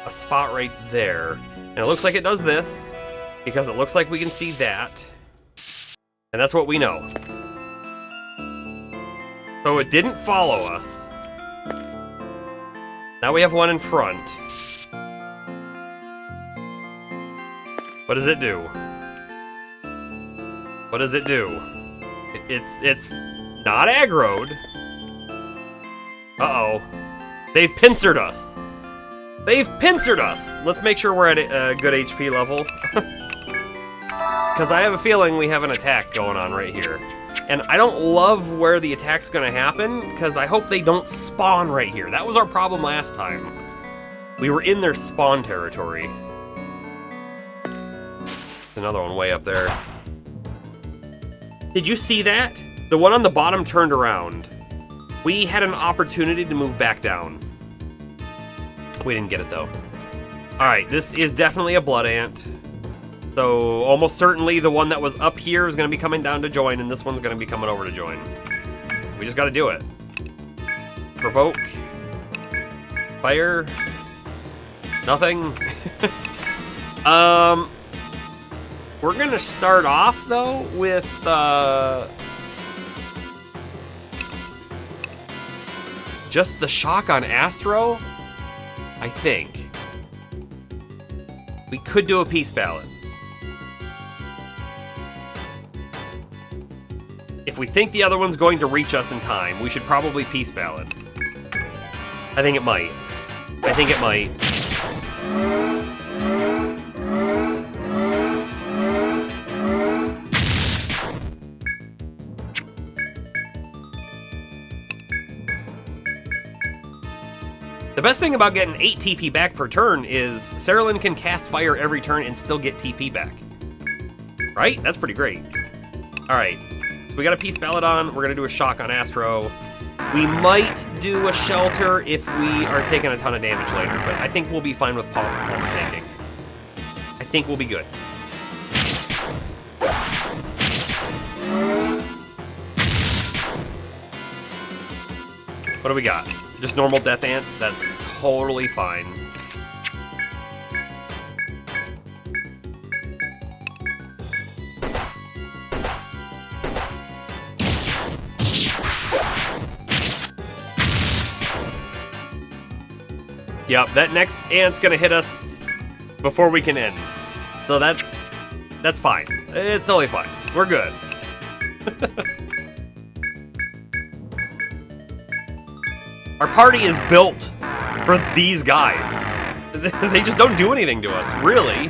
spot right there. And it looks like it does this because it looks like we can see that. And that's what we know. So it didn't follow us. Now we have one in front. What does it do? What does it do? It's not aggroed. Uh-oh. They've pincered us. They've pincered us. Let's make sure we're at a good HP level. Because I have a feeling we have an attack going on right here. And I don't love where the attack's gonna happen, because I hope they don't spawn right here. That was our problem last time. We were in their spawn territory. Another one way up there. Did you see that? The one on the bottom turned around. We had an opportunity to move back down. We didn't get it though. Alright, this is definitely a blood ant. So, almost certainly the one that was up here is going to be coming down to join, and this one's going to be coming over to join. We just got to do it. Provoke. Fire. Nothing. We're gonna start off, though, with, just the shock on Astro, I think. We could do a peace ballot. If we think the other one's going to reach us in time, we should probably peace ballot. I think it might. I think it might. The best thing about getting 8 TP back per turn is Cerulean can cast fire every turn and still get TP back. Right? That's pretty great. Alright, so we got a peace ballot on. We're going to do a shock on Astro. We might do a shelter if we are taking a ton of damage later, but I think we'll be fine with Palmer tanking. I think we'll be good. What do we got? Just normal death ants? That's totally fine. Yep, that next ant's gonna hit us before we can end. So that's fine. It's totally fine. We're good. Our party is built for these guys. They just don't do anything to us, really.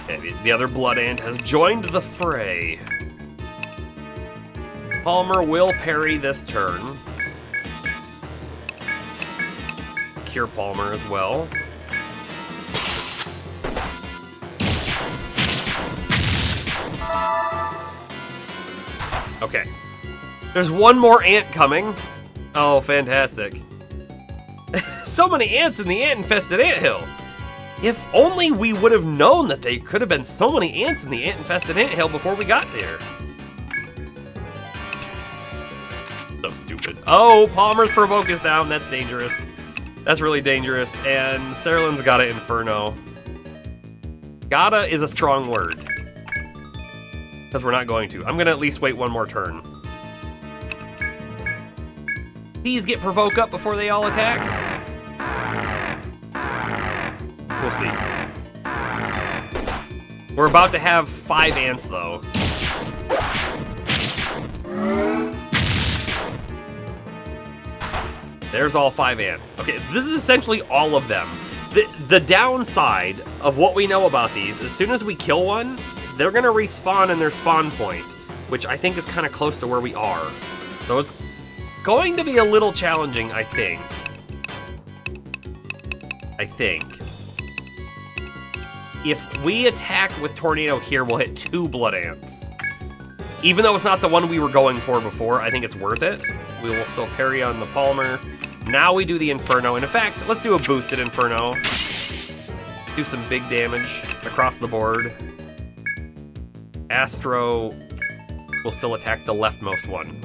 Okay, the other blood ant has joined the fray. Palmer will parry this turn. Cure Palmer as well. Okay. There's one more ant coming. Oh, fantastic. So many ants in the ant-infested anthill. If only we would have known that there could have been so many ants in the ant-infested anthill before we got there. So stupid. Oh, Palmer's Provoke is down. That's dangerous. That's really dangerous. And Cerulean's got an Inferno. Gotta is a strong word. Because we're not going to. I'm going to at least wait one more turn. These get Provoke up before they all attack. We'll see. We're about to have 5 ants, though. There's all 5 ants. Okay, this is essentially all of them. The downside of what we know about these, as soon as we kill one, they're gonna respawn in their spawn point, which I think is kind of close to where we are. So it's going to be a little challenging, I think. If we attack with Tornado here, we'll hit 2 blood ants. Even though it's not the one we were going for before, I think it's worth it. We will still parry on the Palmer. Now we do the Inferno, and in fact, let's do a boosted Inferno. Do some big damage across the board. Astro will still attack the leftmost one.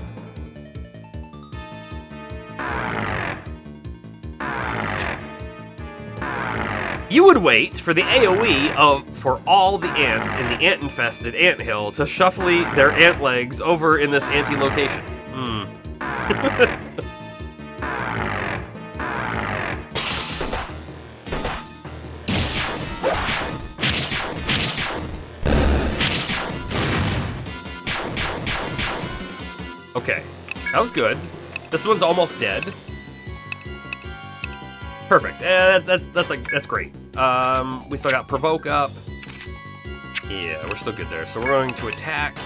You would wait for the AoE for all the ants in the ant-infested anthill to shuffle their ant legs over in this anti-location. Okay, that was good. This one's almost dead. Perfect. That's great. We still got Provoke up. Yeah, we're still good there. So we're going to attack.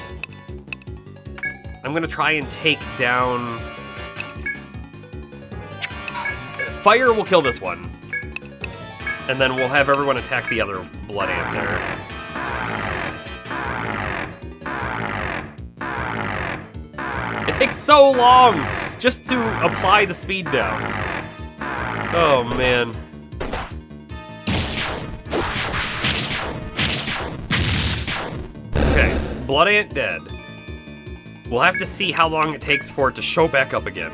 I'm gonna try and take down. Fire will kill this one, and then we'll have everyone attack the other blood ant there. It takes so long just to apply the speed down. Oh, man. Okay, blood ant dead. We'll have to see how long it takes for it to show back up again.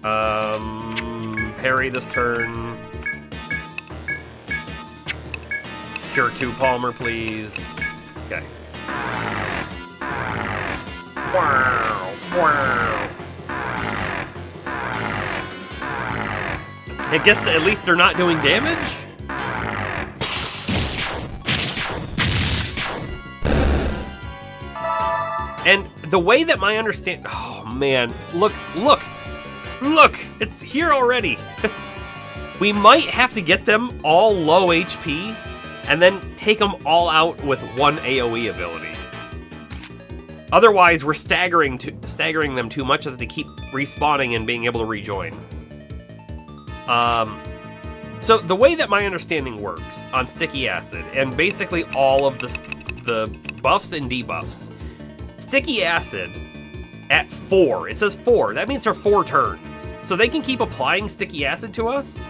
Parry this turn. Cure 2 Palmer, please. Okay. Wow, wow. I guess at least they're not doing damage? And the way that my understand... Oh, man. Look, look. Look. It's here already. We might have to get them all low HP and then take them all out with one AoE ability. Otherwise, we're staggering them too much that they keep respawning and being able to rejoin. So the way that my understanding works on Sticky Acid, and basically all of the buffs and debuffs, Sticky Acid at 4, it says 4, that means they're 4 turns. So they can keep applying Sticky Acid to us,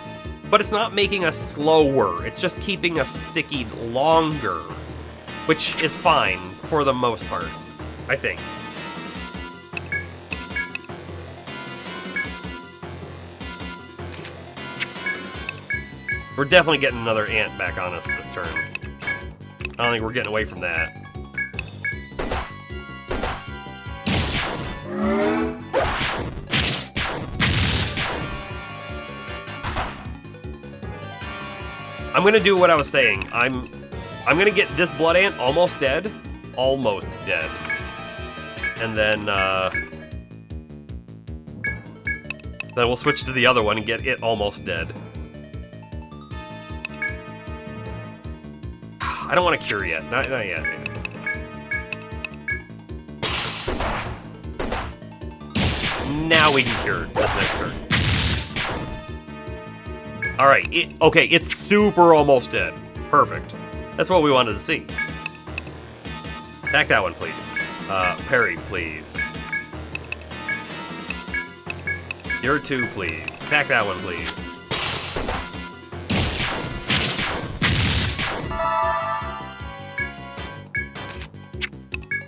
but it's not making us slower, it's just keeping us sticky longer, which is fine for the most part, I think. We're definitely getting another ant back on us this turn. I don't think we're getting away from that. I'm gonna do what I was saying. I'm gonna get this blood ant almost dead. Almost dead. And then we'll switch to the other one and get it almost dead. I don't want to cure yet. Not yet. Now we can cure this next turn. Alright, okay, it's super almost dead. Perfect. That's what we wanted to see. Attack that one, please. Parry, please. Cure 2, please. Attack that one, please.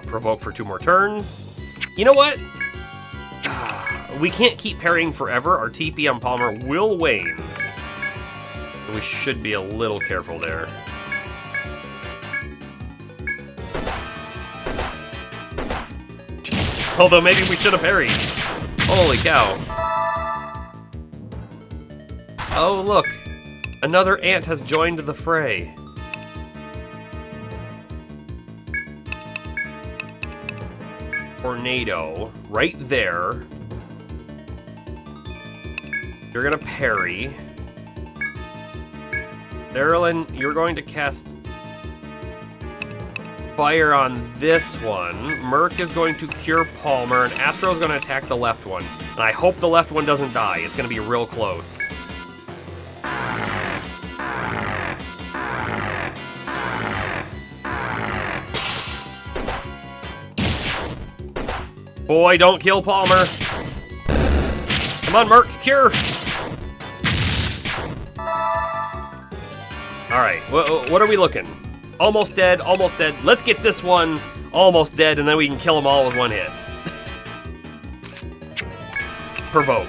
Provoke for 2 more turns. You know what? We can't keep parrying forever. Our TP on Palmer will wane. We should be a little careful there. Although maybe we should have parried. Holy cow. Oh, look. Another ant has joined the fray. Tornado, right there. You're gonna parry. Darylin, you're going to cast fire on this one. Merc is going to cure Palmer, and Astro's gonna attack the left one. And I hope the left one doesn't die. It's gonna be real close. Boy, don't kill Palmer. Come on, Merc, cure. Alright, what are we looking? Almost dead, almost dead. Let's get this one almost dead, and then we can kill them all with one hit. Provoke.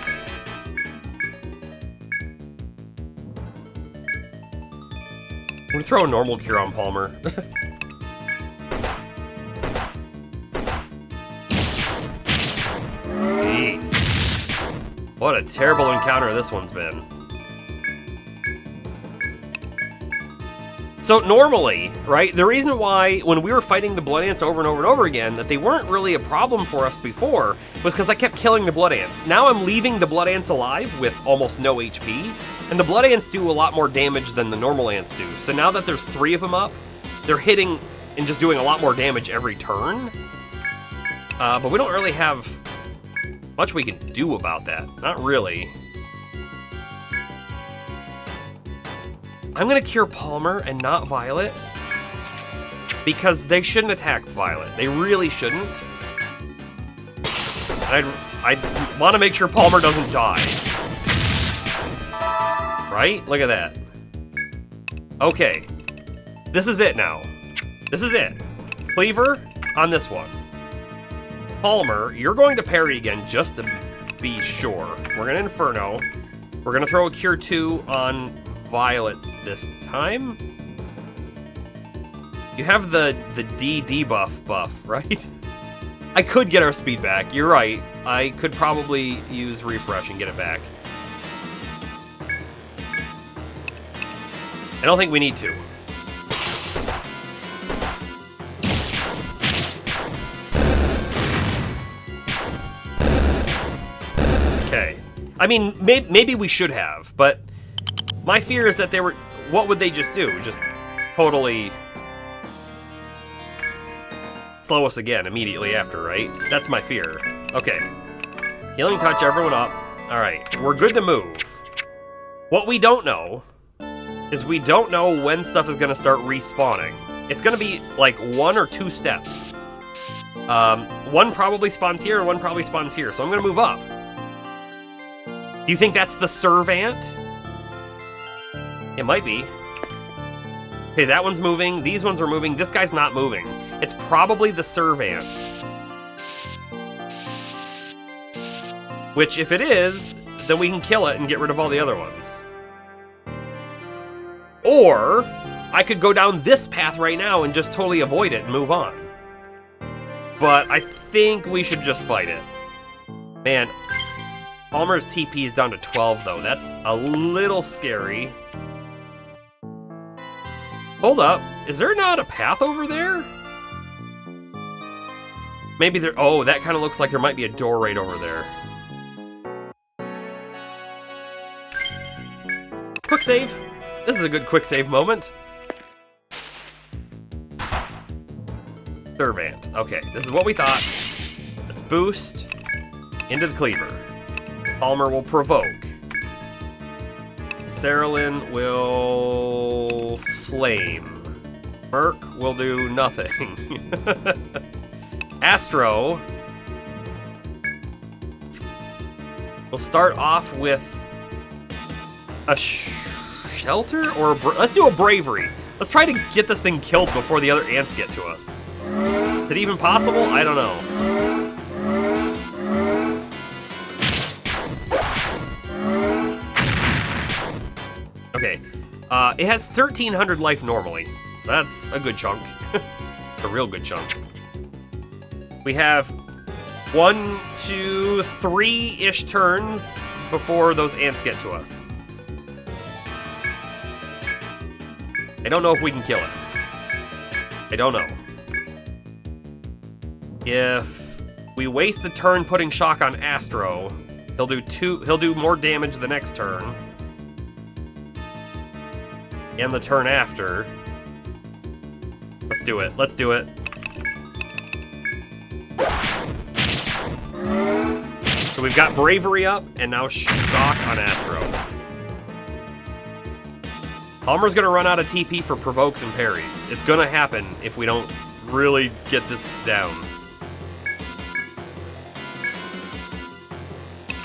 I'm gonna throw a normal cure on Palmer. Jeez. What a terrible encounter this one's been. So normally, right, the reason why when we were fighting the blood ants over and over and over again that they weren't really a problem for us before was because I kept killing the blood ants. Now I'm leaving the blood ants alive with almost no HP, and the blood ants do a lot more damage than the normal ants do. So now that there's 3 of them up, they're hitting and just doing a lot more damage every turn. But we don't really have much we can do about that. Not really. I'm gonna cure Palmer and not Violet because they shouldn't attack Violet. They really shouldn't. I want to make sure Palmer doesn't die. Right? Look at that. Okay. This is it now. This is it. Cleaver on this one. Palmer, you're going to parry again just to be sure. We're gonna Inferno. We're gonna throw a Cure 2 on Violet this time. You have the D debuff buff, right? I could get our speed back. You're right. I could probably use Refresh and get it back. I don't think we need to. Okay. I mean, maybe we should have, but my fear is that they were... What would they just do? Just totally slow us again immediately after, right? That's my fear. Okay. Healing Touch everyone up. Alright, we're good to move. What we don't know is we don't know when stuff is going to start respawning. It's going to be like 1 or 2 steps. One probably spawns here and one probably spawns here, so I'm going to move up. Do you think that's the Servant? It might be. Okay, that one's moving. These ones are moving. This guy's not moving. It's probably the Servant. Which, if it is, then we can kill it and get rid of all the other ones. Or, I could go down this path right now and just totally avoid it and move on. But I think we should just fight it. Man, Palmer's TP is down to 12, though. That's a little scary. Hold up. Is there not a path over there? Maybe there... Oh, that kind of looks like there might be a door right over there. Quick save. This is a good quick save moment. Servant. Okay, this is what we thought. Let's boost into the cleaver. Palmer will provoke. Saralyn will flame. Merc will do nothing. Astro will start off with a shelter or let's do a bravery. Let's try to get this thing killed before the other ants get to us. Is it even possible? I don't know. Okay, it has 1,300 life normally, so that's a good chunk. A real good chunk. We have 1, 2, 3-ish turns before those ants get to us. I don't know if we can kill it. I don't know. If we waste a turn putting shock on Astro, he'll do more damage the next turn. And the turn after. Let's do it. Let's do it. So we've got Bravery up, and now Shock on Astro. Palmer's gonna run out of TP for provokes and parries. It's gonna happen if we don't really get this down.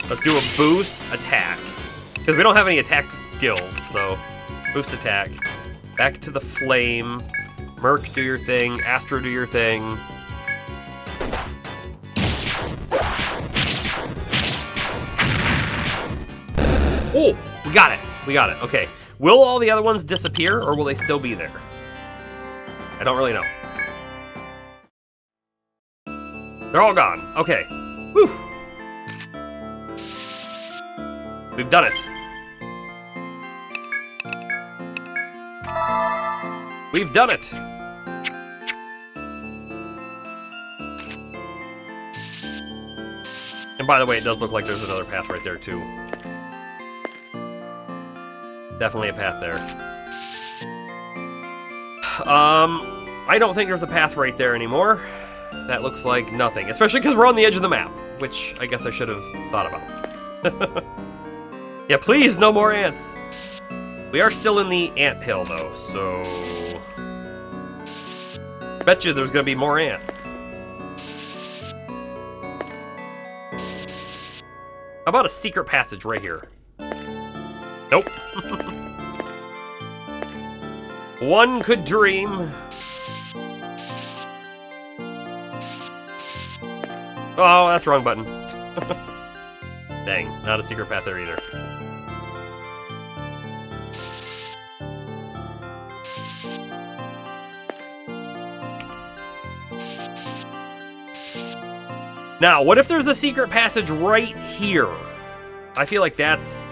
Let's do a boost attack. Because we don't have any attack skills, so boost attack. Back to the flame. Merc, do your thing. Astro, do your thing. Oh, we got it. We got it. Okay. Will all the other ones disappear, or will they still be there? I don't really know. They're all gone. Okay. Whew. We've done it. We've done it. And by the way, it does look like there's another path right there, too. Definitely a path there. I don't think there's a path right there anymore. That looks like nothing, especially because we're on the edge of the map, which I guess I should have thought about. Yeah, please, no more ants. We are still in the ant hill, though, so... Bet you there's gonna be more ants. How about a secret passage right here? Nope. One could dream. Oh, that's the wrong button. Dang, not a secret path there either. Now, what if there's a secret passage right here? I feel like that's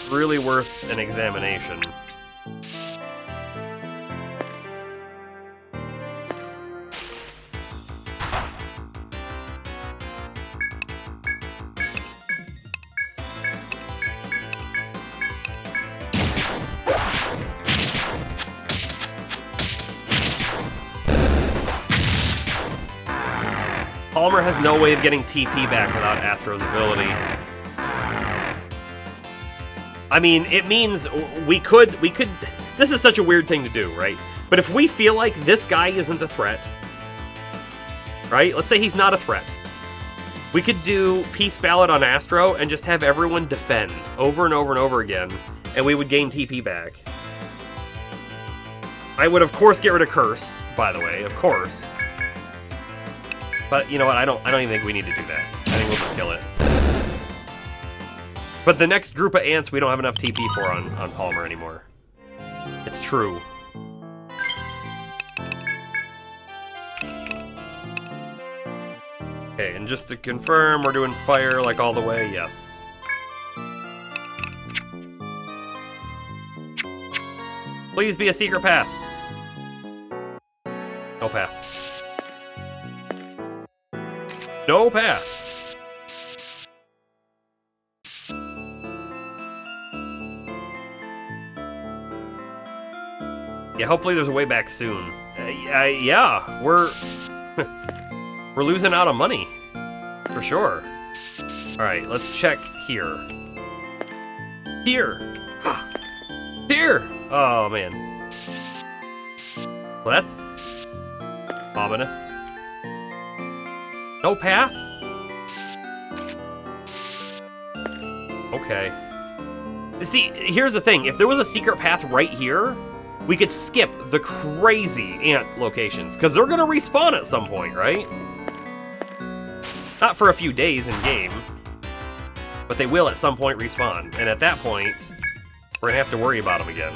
really worth an examination. Palmer has no way of getting TP back without Astro's ability. I mean, it means we could... This is such a weird thing to do, right? But if we feel like this guy isn't a threat, right? Let's say he's not a threat. We could do Peace Ballad on Astro and just have everyone defend over and over and over again, and we would gain TP back. I would, of course, get rid of Curse, by the way, of course. But you know what? I don't even think we need to do that. I think we'll just kill it. But the next group of ants we don't have enough TP for on Palmer anymore. It's true. Okay, and just to confirm, we're doing fire like all the way, yes. Please be a secret path. No path. No path. Yeah, hopefully there's a way back soon. Yeah, we're losing out on money, for sure. All right, let's check here. Here. Here. Oh man. Well, that's ominous. No path? Okay. See, here's the thing. If there was a secret path right here, we could skip the crazy ant locations, because they're going to respawn at some point, right? Not for a few days in game, but they will at some point respawn. And at that point, we're going to have to worry about them again.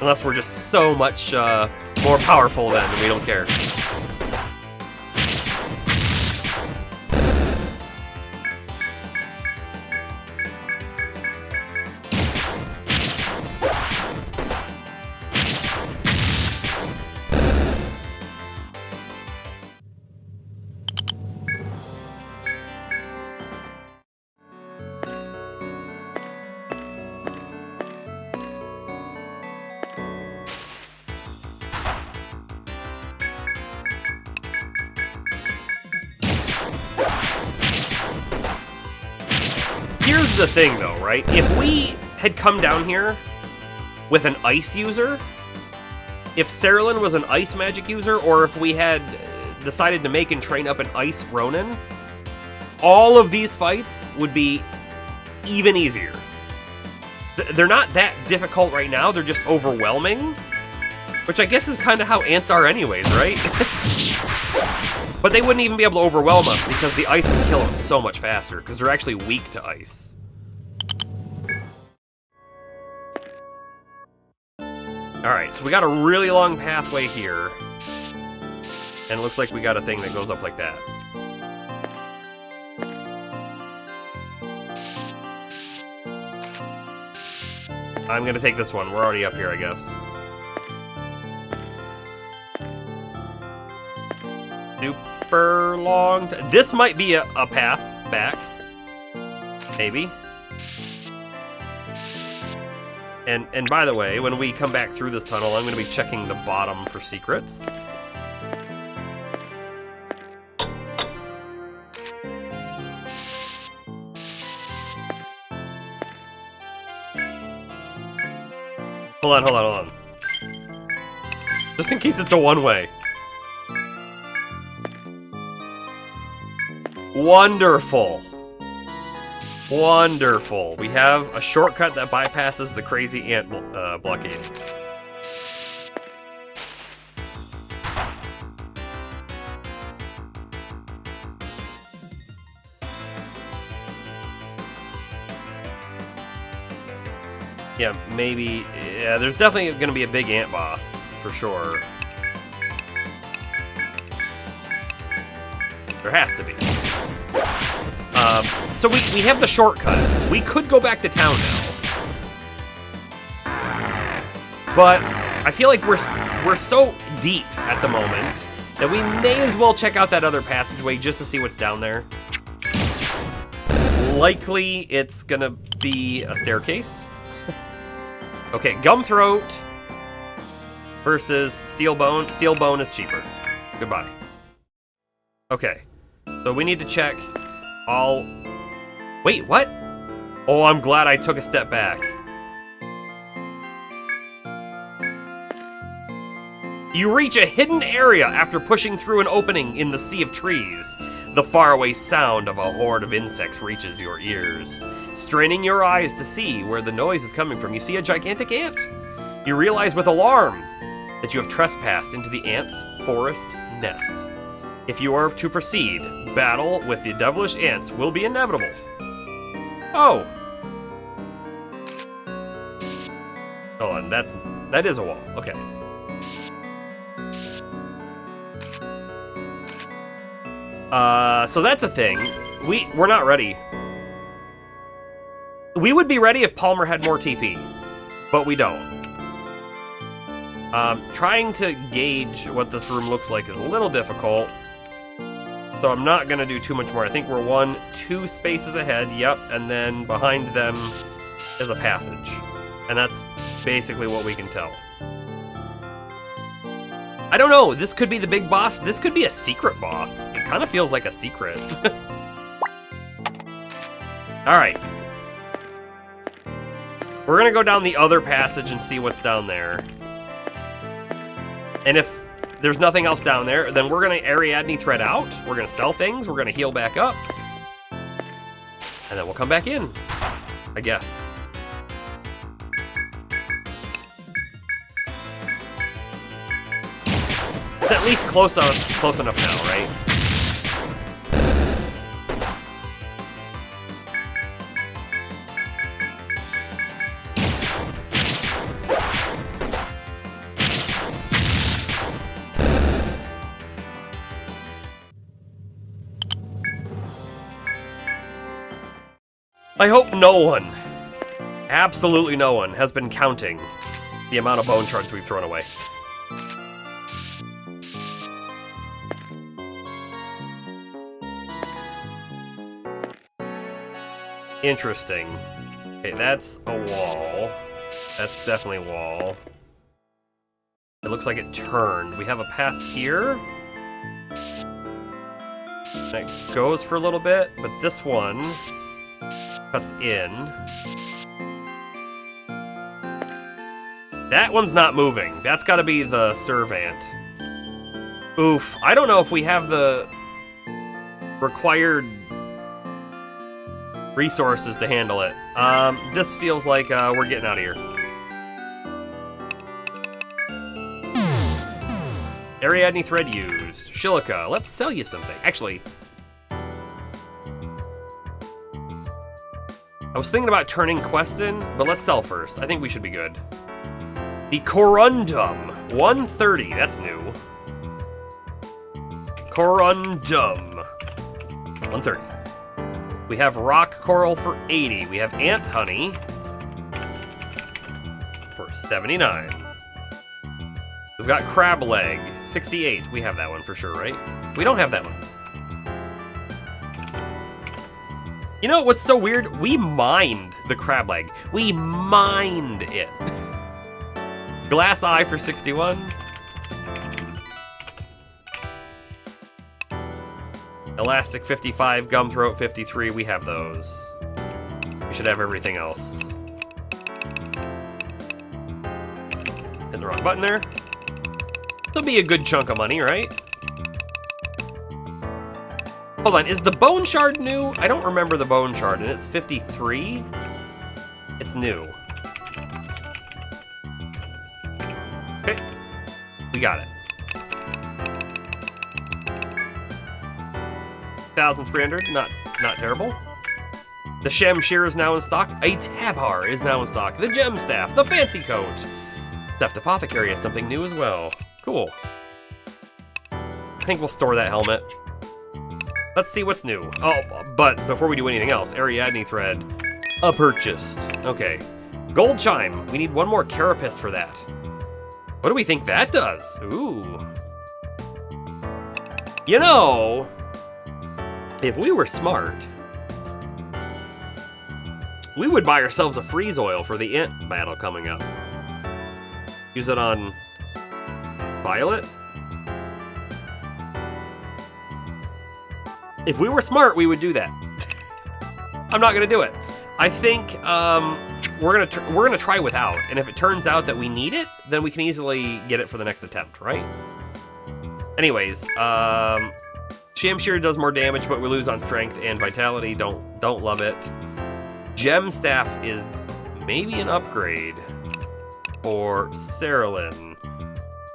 Unless we're just so much more powerful then, and we don't care. Here's the thing though, right? If we had come down here with an ice user, if Cerulean was an ice magic user, or if we had decided to make and train up an ice Ronin, all of these fights would be even easier. They're not that difficult right now, they're just overwhelming, which I guess is kind of how ants are anyways, right? But they wouldn't even be able to overwhelm us because the ice would kill them so much faster, because they're actually weak to ice. Alright, so we got a really long pathway here. And it looks like we got a thing that goes up like that. I'm gonna take this one. We're already up here, I guess. Super long. This might be a path back. Maybe. And by the way, when we come back through this tunnel, I'm going to be checking the bottom for secrets. Hold on. Just in case it's a one-way. Wonderful. Wonderful. We have a shortcut that bypasses the crazy ant blockade. Yeah, maybe. Yeah, there's definitely going to be a big ant boss, for sure. There has to be. So we have the shortcut. We could go back to town now. But I feel like we're so deep at the moment that we may as well check out that other passageway just to see what's down there. Likely it's gonna be a staircase. Okay, Gumthroat versus Steel Bone. Steel Bone is cheaper. Goodbye. Okay, so we need to check all... Wait, what? Oh, I'm glad I took a step back. You reach a hidden area after pushing through an opening in the sea of trees. The faraway sound of a horde of insects reaches your ears. Straining your eyes to see where the noise is coming from, you see a gigantic ant. You realize with alarm that you have trespassed into the ant's forest nest. If you are to proceed, battle with the devilish ants will be inevitable. Oh. Hold on, that is a wall. Okay. So that's a thing. We're not ready. We would be ready if Palmer had more TP, but we don't. Trying to gauge what this room looks like is a little difficult, so I'm not gonna do too much more. I think we're 2 spaces ahead, yep, and then behind them is a passage. And that's basically what we can tell. I don't know, this could be the big boss. This could be a secret boss. It kind of feels like a secret. Alright. We're gonna go down the other passage and see what's down there. And if there's nothing else down there, then we're gonna Ariadne thread out. We're gonna sell things, we're gonna heal back up. And then we'll come back in, I guess. It's at least close enough now, right? I hope no one, absolutely no one, has been counting the amount of bone shards we've thrown away. Interesting. Okay, that's a wall. That's definitely a wall. It looks like it turned. We have a path here. That goes for a little bit, but this one cuts in. That one's not moving. That's gotta be the servant. Oof. I don't know if we have the required resources to handle it. This feels like we're getting out of here. Ariadne thread used. Shilica, let's sell you something. Actually, I was thinking about turning quests in, but let's sell first. I think we should be good. The Corundum, 130, that's new. Corundum, 130. We have rock coral for 80. We have ant honey for 79. We've got crab leg, 68. We have that one for sure, right? We don't have that one. You know what's so weird? We mined the crab leg. We mined it. Glass eye for 61. Elastic 55, Gumthroat 53, we have those. We should have everything else. Hit the wrong button there. There'll be a good chunk of money, right? Hold on, is the bone shard new? I don't remember the bone shard, and it's 53? It's new. Okay, we got it. 1,300, not terrible. The Shamshir is now in stock. A Tabar is now in stock. The Gem Staff, the Fancy Coat. Theft Apothecary has something new as well. Cool. I think we'll store that helmet. Let's see what's new. Oh, but before we do anything else, Ariadne Thread. Purchased. Okay. Gold Chime. We need one more Carapace for that. What do we think that does? Ooh. You know, if we were smart, we would buy ourselves a freeze oil for the Int battle coming up. Use it on Violet. If we were smart, we would do that. I'm not gonna do it. I think we're gonna try without, and if it turns out that we need it, then we can easily get it for the next attempt, right? Anyways, Shamshir does more damage, but we lose on strength and vitality. Don't love it. Gem Staff is maybe an upgrade for Cerulean.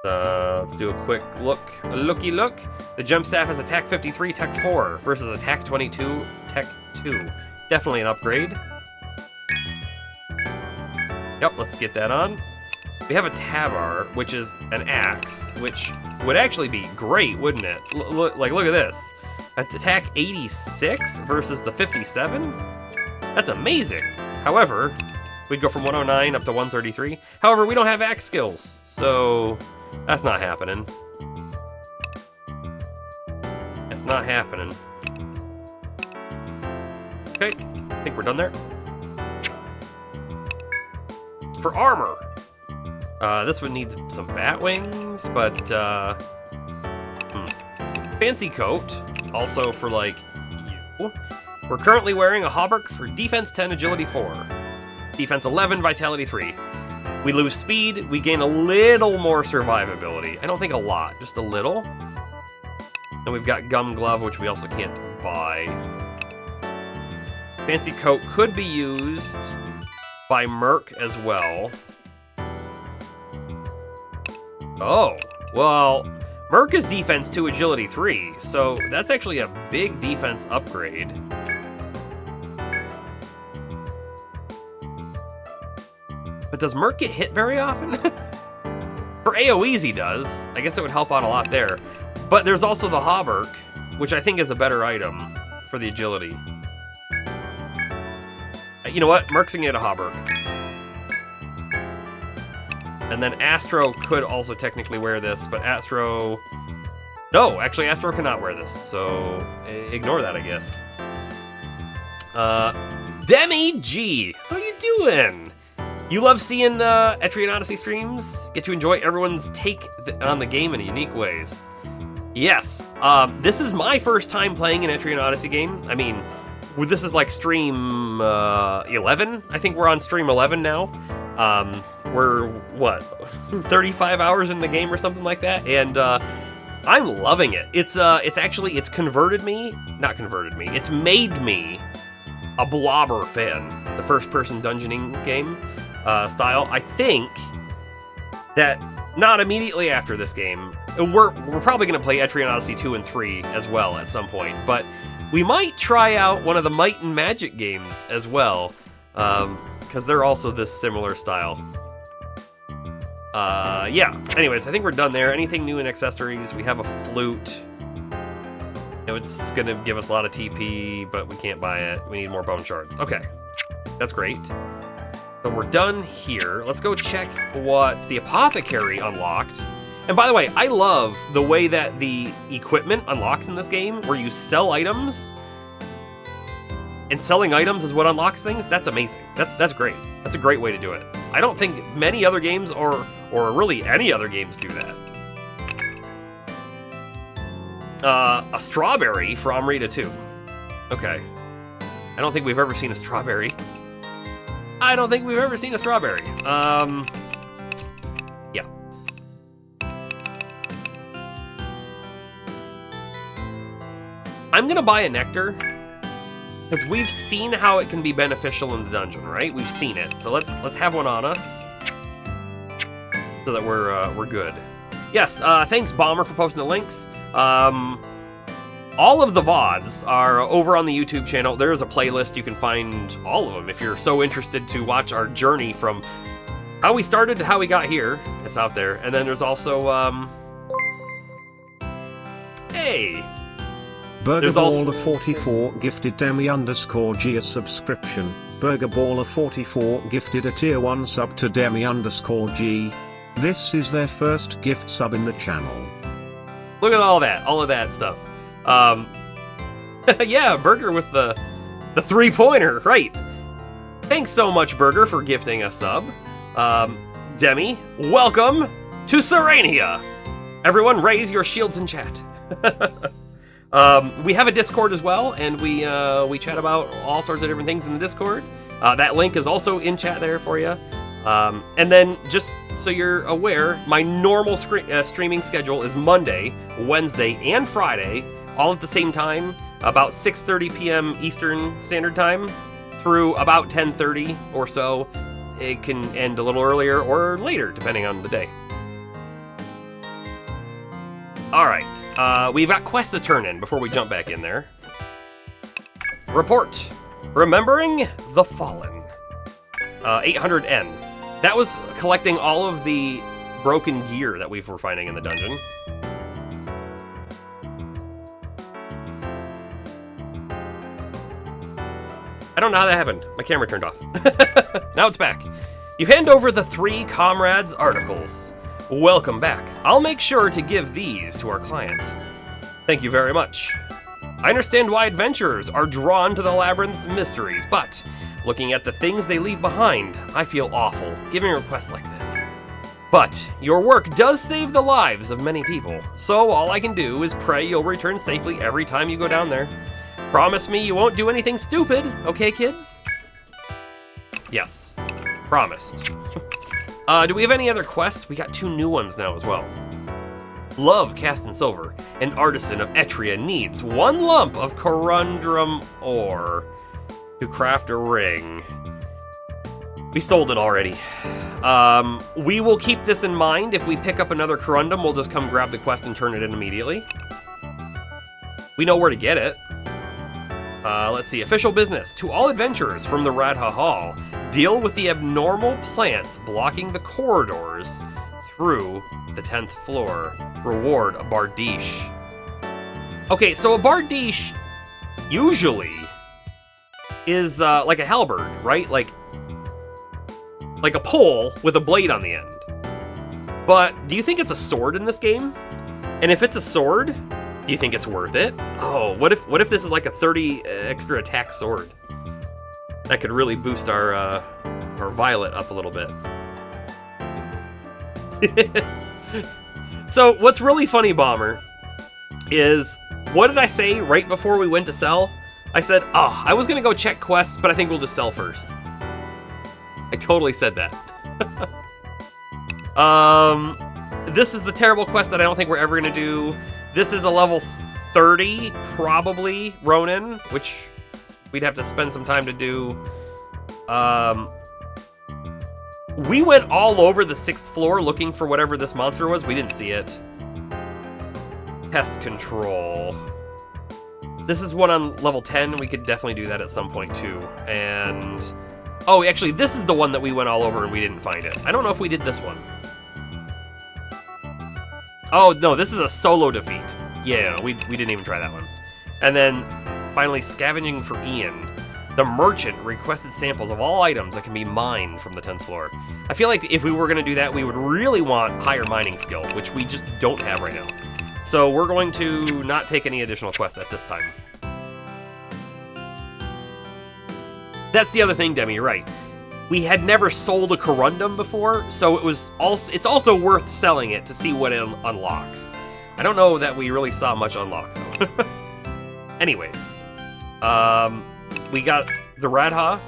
Let's do a quick looky look. The Gem Staff has attack 53, tech 4 versus attack 22, tech 2. Definitely an upgrade. Yep, let's get that on. We have a Tabar, which is an axe, which would actually be great, wouldn't it? Look at this. Attack 86 versus the 57? That's amazing. However, we'd go from 109 up to 133. However, we don't have axe skills, so that's not happening. It's not happening. Okay, I think we're done there. For armor, this one needs some bat wings, but Fancy Coat, also for like you. We're currently wearing a hauberk for defense 10, agility 4, defense 11, vitality 3. We lose speed, we gain a little more survivability. I don't think a lot, just a little. And we've got Gum Glove, which we also can't buy. Fancy Coat could be used by Merc as well. Oh, well, Merc is defense 2, agility 3, so that's actually a big defense upgrade. But does Merc get hit very often? For AoEs he does. I guess it would help out a lot there. But there's also the Hauberk, which I think is a better item for the agility. You know what? Merc's gonna get a Hauberk. And then Astro could also technically wear this, but Astro... No, actually Astro cannot wear this, so ignore that, I guess. Demi G, how you doing? You love seeing Etrian Odyssey streams? Get to enjoy everyone's take on the game in unique ways. Yes, this is my first time playing an Etrian Odyssey game. I mean, this is like stream 11. I think we're on stream 11 now. We're, what, 35 hours in the game or something like that? And I'm loving it. It's converted me, not converted me, it's made me a Blobber fan, the first-person dungeoning game style. I think that not immediately after this game, and we're probably going to play Etrian Odyssey 2 and 3 as well at some point, but we might try out one of the Might and Magic games as well, because they're also this similar style. Yeah, anyways, I think we're done there. Anything new in accessories? We have a flute. It's gonna give us a lot of TP, but we can't buy it. We need more bone shards. Okay, that's great. So we're done here. Let's go check what the apothecary unlocked. And by the way, I love the way that the equipment unlocks in this game, where you sell items, and selling items is what unlocks things. That's amazing. That's great. That's a great way to do it. I don't think many other games, or really any other games, do that. A strawberry for Amrita 2. Okay. I don't think we've ever seen a strawberry. I don't think we've ever seen a strawberry. Yeah. I'm gonna buy a nectar, because we've seen how it can be beneficial in the dungeon, right? We've seen it. So let's have one on us, so that we're good. Yes, thanks Bomber for posting the links. All of the VODs are over on the YouTube channel. There is a playlist. You can find all of them if you're so interested to watch our journey from how we started to how we got here. It's out there. And then there's also, hey! Burgerballer 44 gifted Demi_G a subscription. Burgerballer 44 gifted a tier 1 sub to Demi_G. This is their first gift sub in the channel. Look at all of that stuff. Yeah, Burger with the 3-pointer, right. Thanks so much, Burger, for gifting a sub. Demi, welcome to Serenia. Everyone raise your shields in chat. We have a Discord as well, and we chat about all sorts of different things in the Discord. That link is also in chat there for you. And then, just so you're aware, my normal streaming schedule is Monday, Wednesday, and Friday, all at the same time, about 6:30 p.m. Eastern Standard Time, through about 10:30 or so. It can end a little earlier or later, depending on the day. Alright, we've got quests to turn in before we jump back in there. Report. Remembering the Fallen. 800N. That was collecting all of the broken gear that we were finding in the dungeon. I don't know how that happened. My camera turned off. Now it's back. You hand over the 3 comrades' articles. Welcome back. I'll make sure to give these to our client. Thank you very much. I understand why adventurers are drawn to the labyrinth's mysteries, but looking at the things they leave behind, I feel awful giving requests like this. But your work does save the lives of many people, so all I can do is pray you'll return safely every time you go down there. Promise me you won't do anything stupid, okay, kids? Yes, promised. Do we have any other quests? We got 2 new ones now as well. Love cast in silver. An artisan of Etrian needs 1 lump of corundum ore to craft a ring. We sold it already. We will keep this in mind. If we pick up another corundum, we'll just come grab the quest and turn it in immediately. We know where to get it. Let's see. Official business. To all adventurers from the Radha Hall, deal with the abnormal plants blocking the corridors through the 10th floor. Reward a bardiche. Okay, so a bardiche usually is like a halberd, right? Like a pole with a blade on the end. But do you think it's a sword in this game? And if it's a sword, do you think it's worth it? Oh, what if this is like a 30 extra attack sword? That could really boost our violet up a little bit. So what's really funny, Bomber, is what did I say right before we went to sell? I said, oh, I was gonna go check quests, but I think we'll just sell first. I totally said that. This is the terrible quest that I don't think we're ever gonna do. This is a level 30, probably, Ronin, which we'd have to spend some time to do. We went all over the 6th floor looking for whatever this monster was. We didn't see it. Pest control. This is one on level 10. We could definitely do that at some point too. And oh, actually, this is the one that we went all over and we didn't find it. I don't know if we did this one. Oh no, this is a solo defeat. Yeah, we didn't even try that one. And then finally, scavenging for Ian. The merchant requested samples of all items that can be mined from the 10th floor. I feel like if we were going to do that, we would really want higher mining skill, which we just don't have right now. So we're going to not take any additional quests at this time. That's the other thing, Demi, you're right. We had never sold a corundum before, so it's also worth selling it to see what it unlocks. I don't know that we really saw much unlock, though. Anyways, we got the Radha.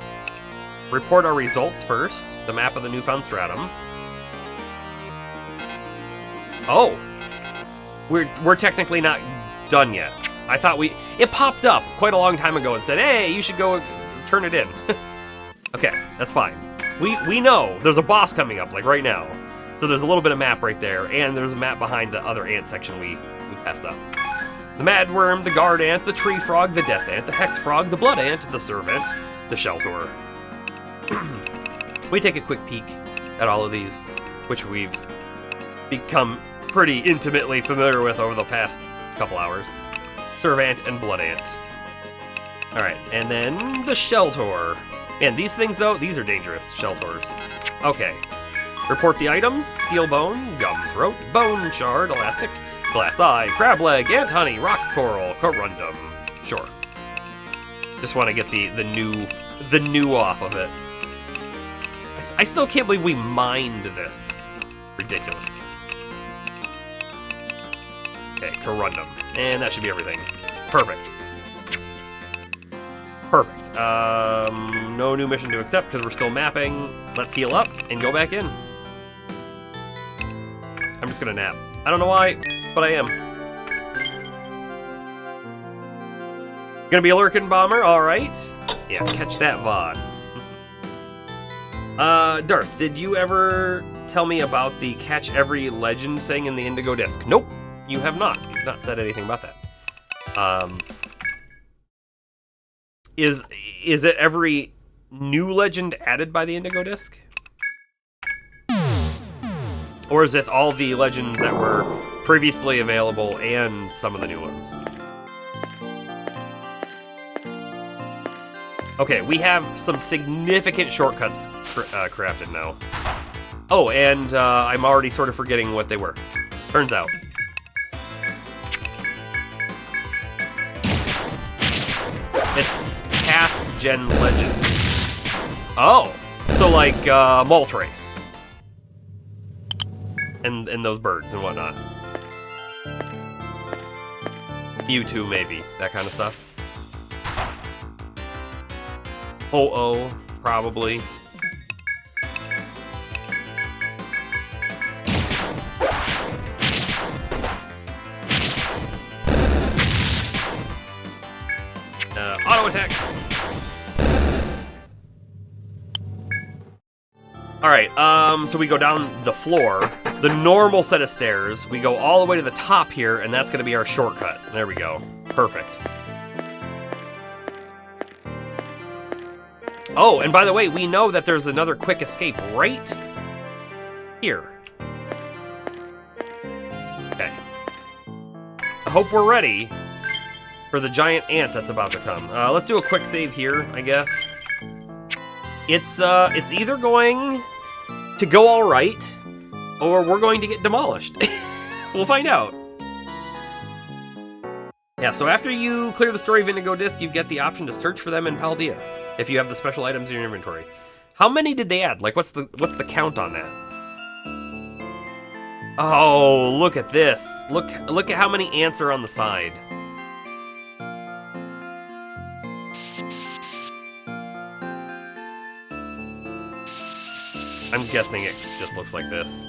Report our results first. The map of the newfound Stratum. Oh, we're technically not done yet. I thought it popped up quite a long time ago and said, hey, you should go turn it in. Okay, that's fine. We know there's a boss coming up, like right now. So there's a little bit of map right there, and there's a map behind the other ant section we passed up. the madworm, the guard ant, the tree frog, the death ant, the hex frog, the blood ant, the servant, the shelter. We take a quick peek at all of these, which we've become pretty intimately familiar with over the past couple hours. Servant and blood ant. Alright, and then the shelter. Man, these things though, these are dangerous, shelters. Okay. Report the items: steel bone, gum throat, bone shard, elastic, glass eye, crab leg, ant honey, rock coral, corundum. Sure. Just want to get the new off of it. I still can't believe we mined this. Ridiculous. Okay, corundum. And that should be everything. Perfect. Perfect. No new mission to accept because we're still mapping. Let's heal up and go back in. I'm just gonna nap. I don't know why, but I am. Gonna be a lurking bomber, alright. Yeah, catch that VOD. Darth, did you ever tell me about the catch every legend thing in the Indigo Disc? Nope, you have not. You've not said anything about that. Is it every new legend added by the Indigo Disc? Or is it all the legends that were previously available and some of the new ones? Okay, we have some significant shortcuts crafted now. Oh, and I'm already sort of forgetting what they were. Turns out. It's past gen legends. Oh, so like Moltres. And those birds and whatnot. Mewtwo, maybe. That kind of stuff. Ho-Oh, probably. Auto attack. Alright, so we go down the floor, the normal set of stairs, we go all the way to the top here, and that's gonna be our shortcut. There we go. Perfect. Oh, and by the way, we know that there's another quick escape right here. Okay. I hope we're ready for the giant ant that's about to come. Let's do a quick save here, I guess. It's either going to go all right, or we're going to get demolished. We'll find out. Yeah, so after you clear the story of Indigo Disc, you get the option to search for them in Paldea, if you have the special items in your inventory. How many did they add? Like, what's the count on that? Oh, look at this. Look at how many ants are on the side. I'm guessing it just looks like this.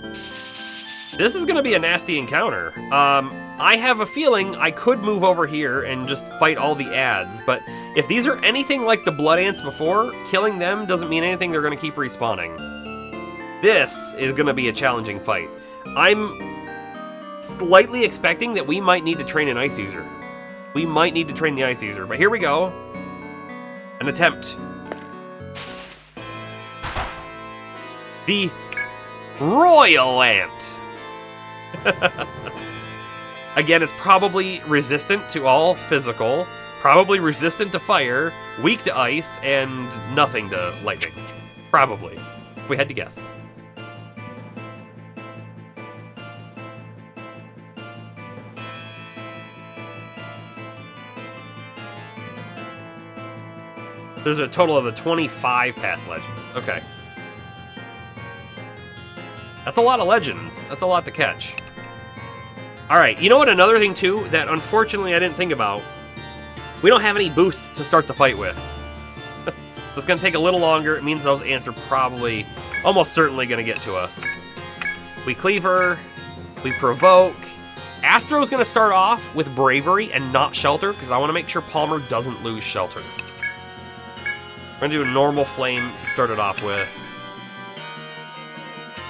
This is gonna be a nasty encounter. I have a feeling I could move over here and just fight all the ads, but if these are anything like the blood ants before, killing them doesn't mean anything. They're gonna keep respawning. This is gonna be a challenging fight. I'm slightly expecting that we might need to train an ice user. We might need to train the ice user, but here we go. An attempt. The Royal Ant. Again, it's probably resistant to all physical, probably resistant to fire, weak to ice, and nothing to lightning. Probably, if we had to guess. There's a total of the 25 past legends. Okay. That's a lot of legends. That's a lot to catch. Alright, you know what, another thing too, that unfortunately I didn't think about? We don't have any boost to start the fight with. So it's gonna take a little longer. It means those ants are probably, almost certainly gonna get to us. We Cleaver, we Provoke. Astro's gonna start off with Bravery and not Shelter, because I wanna make sure Palmer doesn't lose Shelter. We're gonna do a normal Flame to start it off with.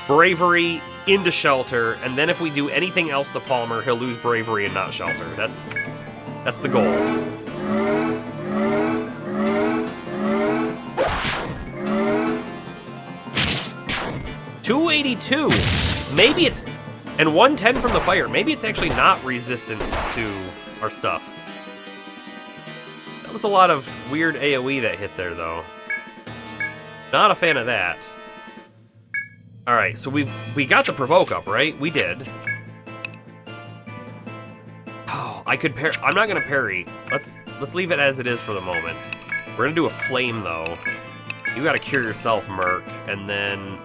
Bravery into Shelter, and then if we do anything else to Palmer, he'll lose Bravery and not Shelter. That's That's the goal. $282. Maybe it's... And 110 from the fire. Maybe it's actually not resistant to our stuff. That was a lot of weird AoE that hit there, though. Not a fan of that. Alright, so we got the provoke up, right? We did. Oh, I could parry. I'm not gonna parry. Let's leave it as it is for the moment. We're gonna do a flame, though. You gotta cure yourself, Merc. And then...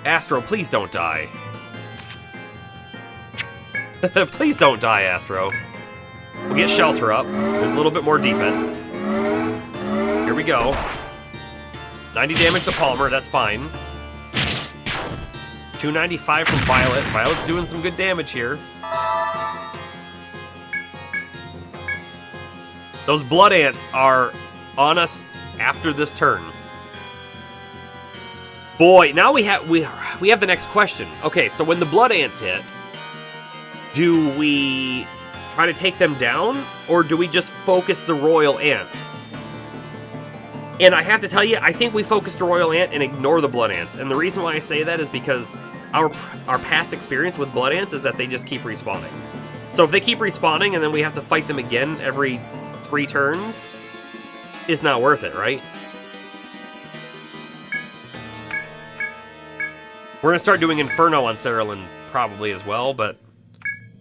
Astro, please don't die. Please don't die, Astro. We'll get Shelter up. There's a little bit more defense. Here we go. 90 damage to Palmer, that's fine. 295 from Violet. Violet's doing some good damage here. Those Blood Ants are on us after this turn. Boy, now we have the next question. Okay, so when the Blood Ants hit, do we try to take them down, or do we just focus the Royal Ant? And I have to tell you, I think we focus the Royal Ant and ignore the Blood Ants. And the reason why I say that is because our past experience with Blood Ants is that they just keep respawning. So if they keep respawning and then we have to fight them again every 3 turns, it's not worth it, right? We're gonna start doing Inferno on Cerulean probably as well, but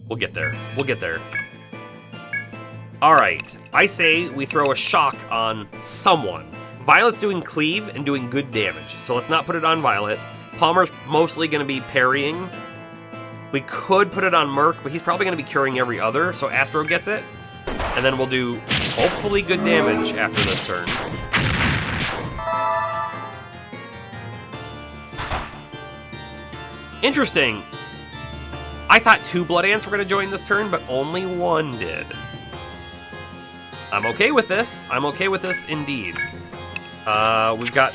we'll get there. We'll get there. Alright, I say we throw a shock on someone. Violet's doing cleave and doing good damage, so let's not put it on Violet. Palmer's mostly gonna be parrying. We could put it on Merc, but he's probably gonna be curing every other, so Astro gets it. And then we'll do, hopefully, good damage after this turn. Interesting. I thought 2 Blood Ants were going to join this turn, but only 1 did. I'm okay with this. I'm okay with this indeed. We've got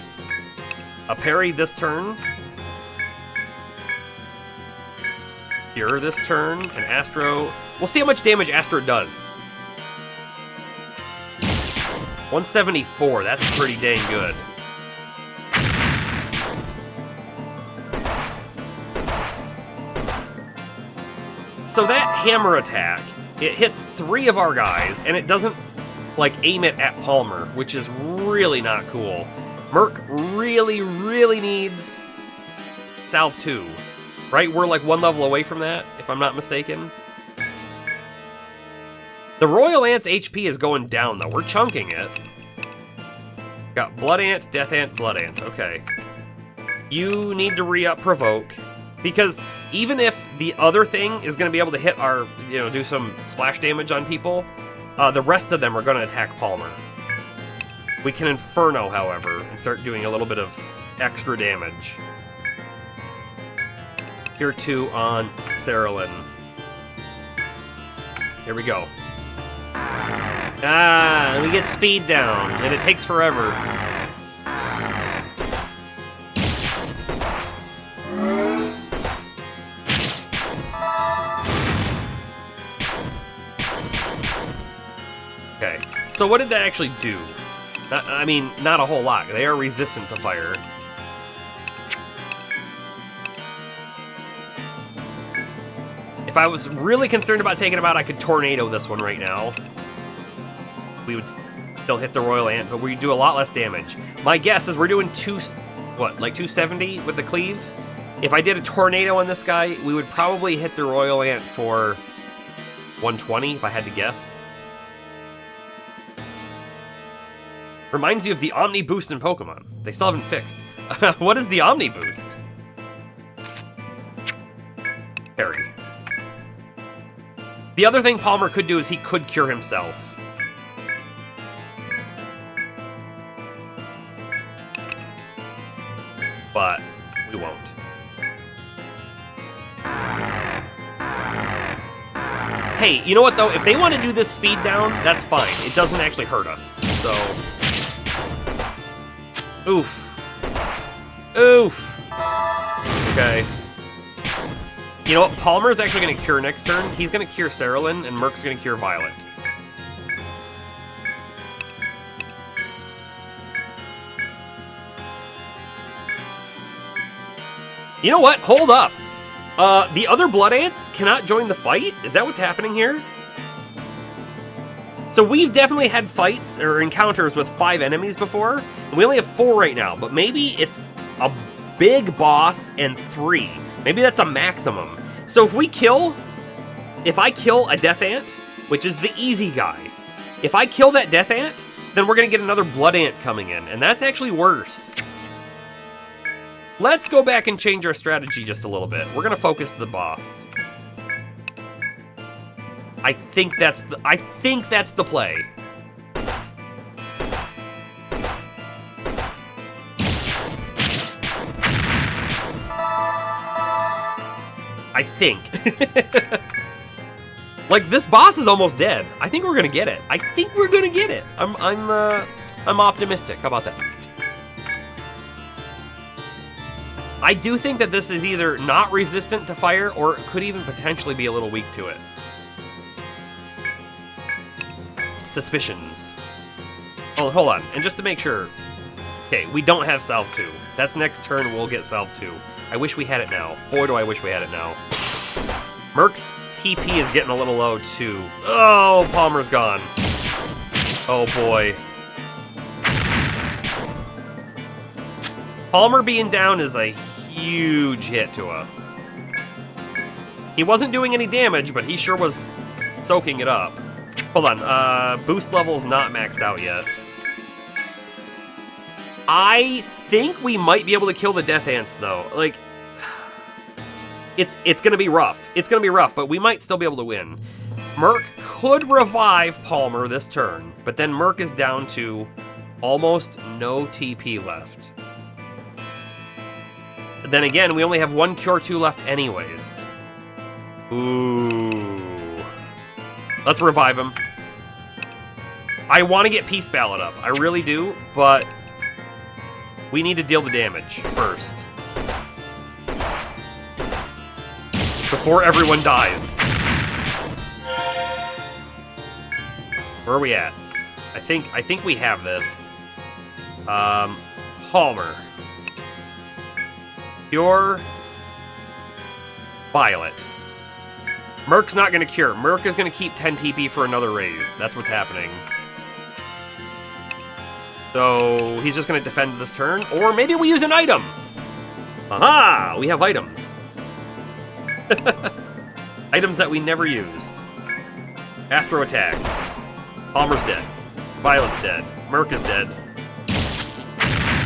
a parry this turn. Cure this turn. And Astro... We'll see how much damage Astro does. 174. That's pretty dang good. So that hammer attack, it hits 3 of our guys, and it doesn't, like, aim it at Palmer, which is really not cool. Merc really, really needs Salve 2, right? We're, like, 1 level away from that, if I'm not mistaken. The Royal Ant's HP is going down, though. We're chunking it. Got Blood Ant, Death Ant, Blood Ant. Okay. You need to re-up Provoke. Because even if the other thing is going to be able to hit our, do some splash damage on people, the rest of them are going to attack Palmer. We can Inferno, however, and start doing a little bit of extra damage. Here, too, on Cerulean. Here we go. Ah, we get speed down, and it takes forever. Okay, so what did that actually do? I mean, not a whole lot. They are resistant to fire. If I was really concerned about taking them out, I could Tornado this one right now. We would still hit the Royal Ant, but we do a lot less damage. My guess is we're doing 270 with the cleave? If I did a Tornado on this guy, we would probably hit the Royal Ant for 120, if I had to guess. Reminds you of the Omni Boost in Pokemon. They still haven't fixed. What is the Omni Boost? Parry. The other thing Palmer could do is he could cure himself. But we won't. Hey, you know what though? If they want to do this speed down, that's fine. It doesn't actually hurt us. So... Oof. Oof. Okay. You know what? Palmer's actually going to cure next turn. He's going to cure Cerulean, and Merc's going to cure Violet. You know what? Hold up. The other blood ants cannot join the fight? Is that what's happening here? So we've definitely had fights or encounters with 5 enemies before, and we only have 4 right now, but maybe it's a big boss and 3. Maybe that's a maximum. So if I kill a death ant, which is the easy guy, if I kill that death ant, then we're gonna get another blood ant coming in, and that's actually worse. Let's go back and change our strategy just a little bit. We're gonna focus the boss. I think that's the play. I think. Like, this boss is almost dead. I think we're gonna get it. I'm optimistic. How about that? I do think that this is either not resistant to fire, or it could even potentially be a little weak to it. Suspicions. Oh, hold on. And just to make sure. Okay, we don't have Salve 2. That's next turn, we'll get Salve 2. I wish we had it now. Boy, do I wish we had it now. Merc's TP is getting a little low, too. Oh, Palmer's gone. Oh, boy. Palmer being down is a huge hit to us. He wasn't doing any damage, but he sure was soaking it up. Hold on, boost level's not maxed out yet. I think we might be able to kill the death ants, though. Like, it's gonna be rough. It's gonna be rough, but we might still be able to win. Merc could revive Palmer this turn, but then Merc is down to almost no TP left. Then again, we only have 1 Cure 2 left anyways. Ooh. Let's revive him. I want to get Peace Ballad up. I really do, but we need to deal the damage first. Before everyone dies. Where are we at? I think we have this. Palmer. Cure. Violet. Merc's not going to cure. Merc is going to keep 10 TP for another raise. That's what's happening. So he's just going to defend this turn. Or maybe we use an item. Aha! We have items. Items that we never use. Astro attack. Palmer's dead. Violet's dead. Merc is dead.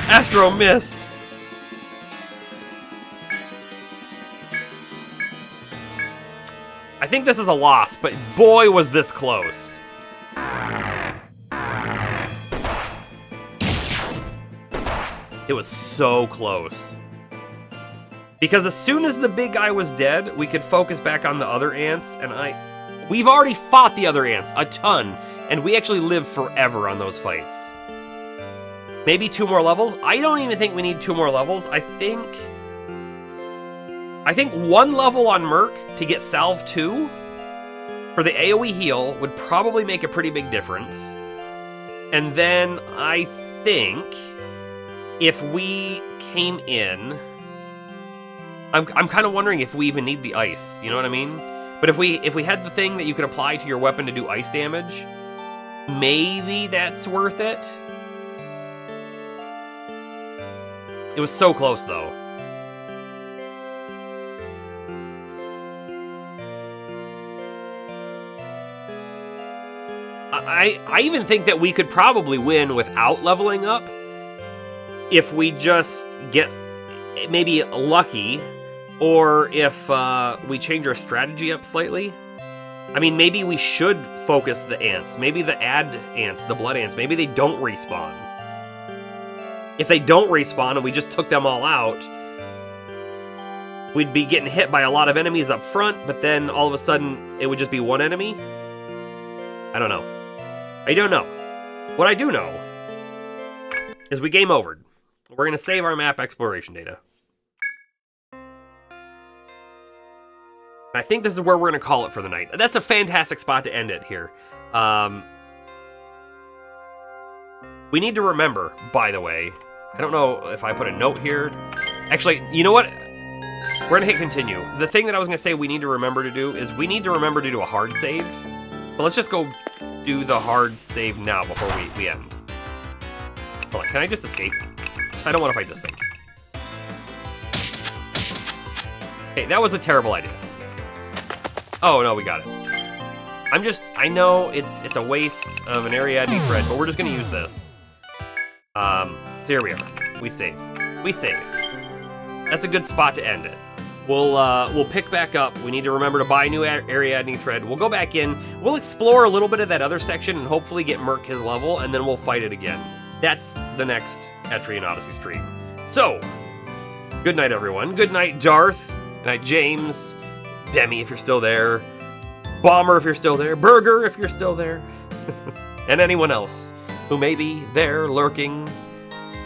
Astro missed. I think this is a loss, but boy, was this close. It was so close. Because as soon as the big guy was dead, we could focus back on the other ants, and we've already fought the other ants a ton, and we actually live forever on those fights. Maybe 2 more levels? I don't even think we need 2 more levels. I think 1 level on Merc to get Salve 2 for the AoE heal would probably make a pretty big difference. And then I think if we came in, I'm kind of wondering if we even need the ice, you know what I mean? But if we had the thing that you could apply to your weapon to do ice damage, maybe that's worth it. It was so close though. I even think that we could probably win without leveling up if we just get maybe lucky, or if we change our strategy up slightly. I mean, maybe we should focus the ants. Maybe the ad ants, the blood ants, maybe they don't respawn. If they don't respawn and we just took them all out, we'd be getting hit by a lot of enemies up front, but then all of a sudden it would just be 1 enemy. I don't know. I don't know. What I do know is we game overed. We're going to save our map exploration data. I think this is where we're going to call it for the night. That's a fantastic spot to end it here. We need to remember, by the way, I don't know if I put a note here. Actually, you know what? We're gonna hit continue. The thing that I was gonna say we need to remember to do is we need to remember to do a hard save. But let's just go do the hard save now before we end. Hold on, can I just escape? I don't want to fight this thing. Okay, that was a terrible idea. Oh no, we got it. I know it's a waste of an Ariadne thread, but we're just gonna use this. So here we are. We save. We save. That's a good spot to end it. We'll pick back up. We need to remember to buy a new Ariadne thread. We'll go back in. We'll explore a little bit of that other section and hopefully get Merc his level, and then we'll fight it again. That's the next Etrian Odyssey stream. So, good night, everyone. Good night, Darth. Good night, James. Demi, if you're still there. Bomber, if you're still there. Burger, if you're still there. And anyone else who may be there lurking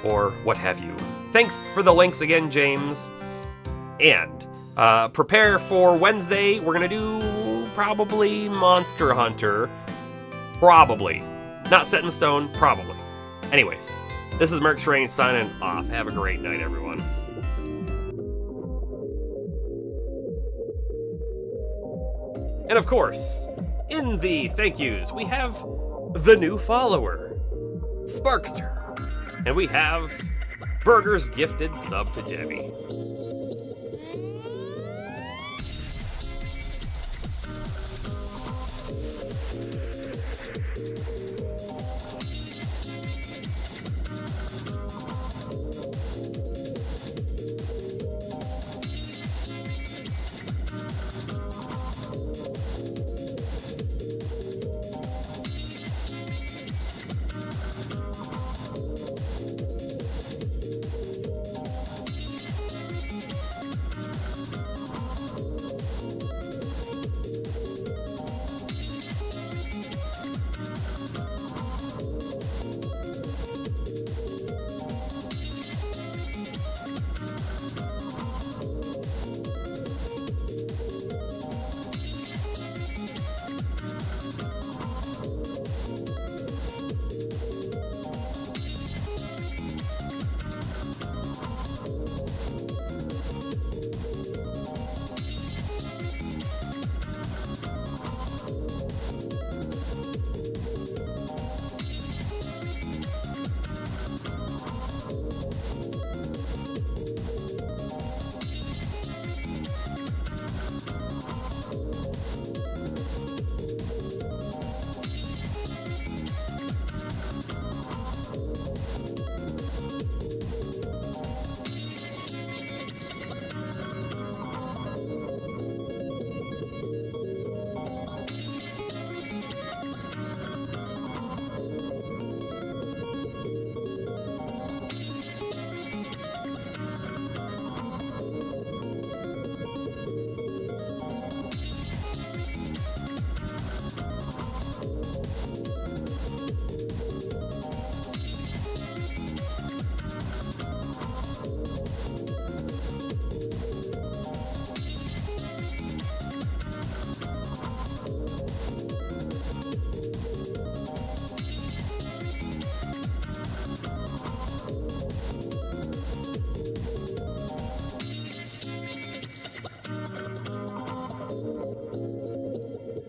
or what have you. Thanks for the links again, James. And prepare for Wednesday. We're going to do probably Monster Hunter. Probably. Not set in stone, probably. Anyways, this is Merc's Reign signing off. Have a great night, everyone. And of course, in the thank yous, we have the new follower, Sparkster. And we have Burger's gifted sub to Debbie.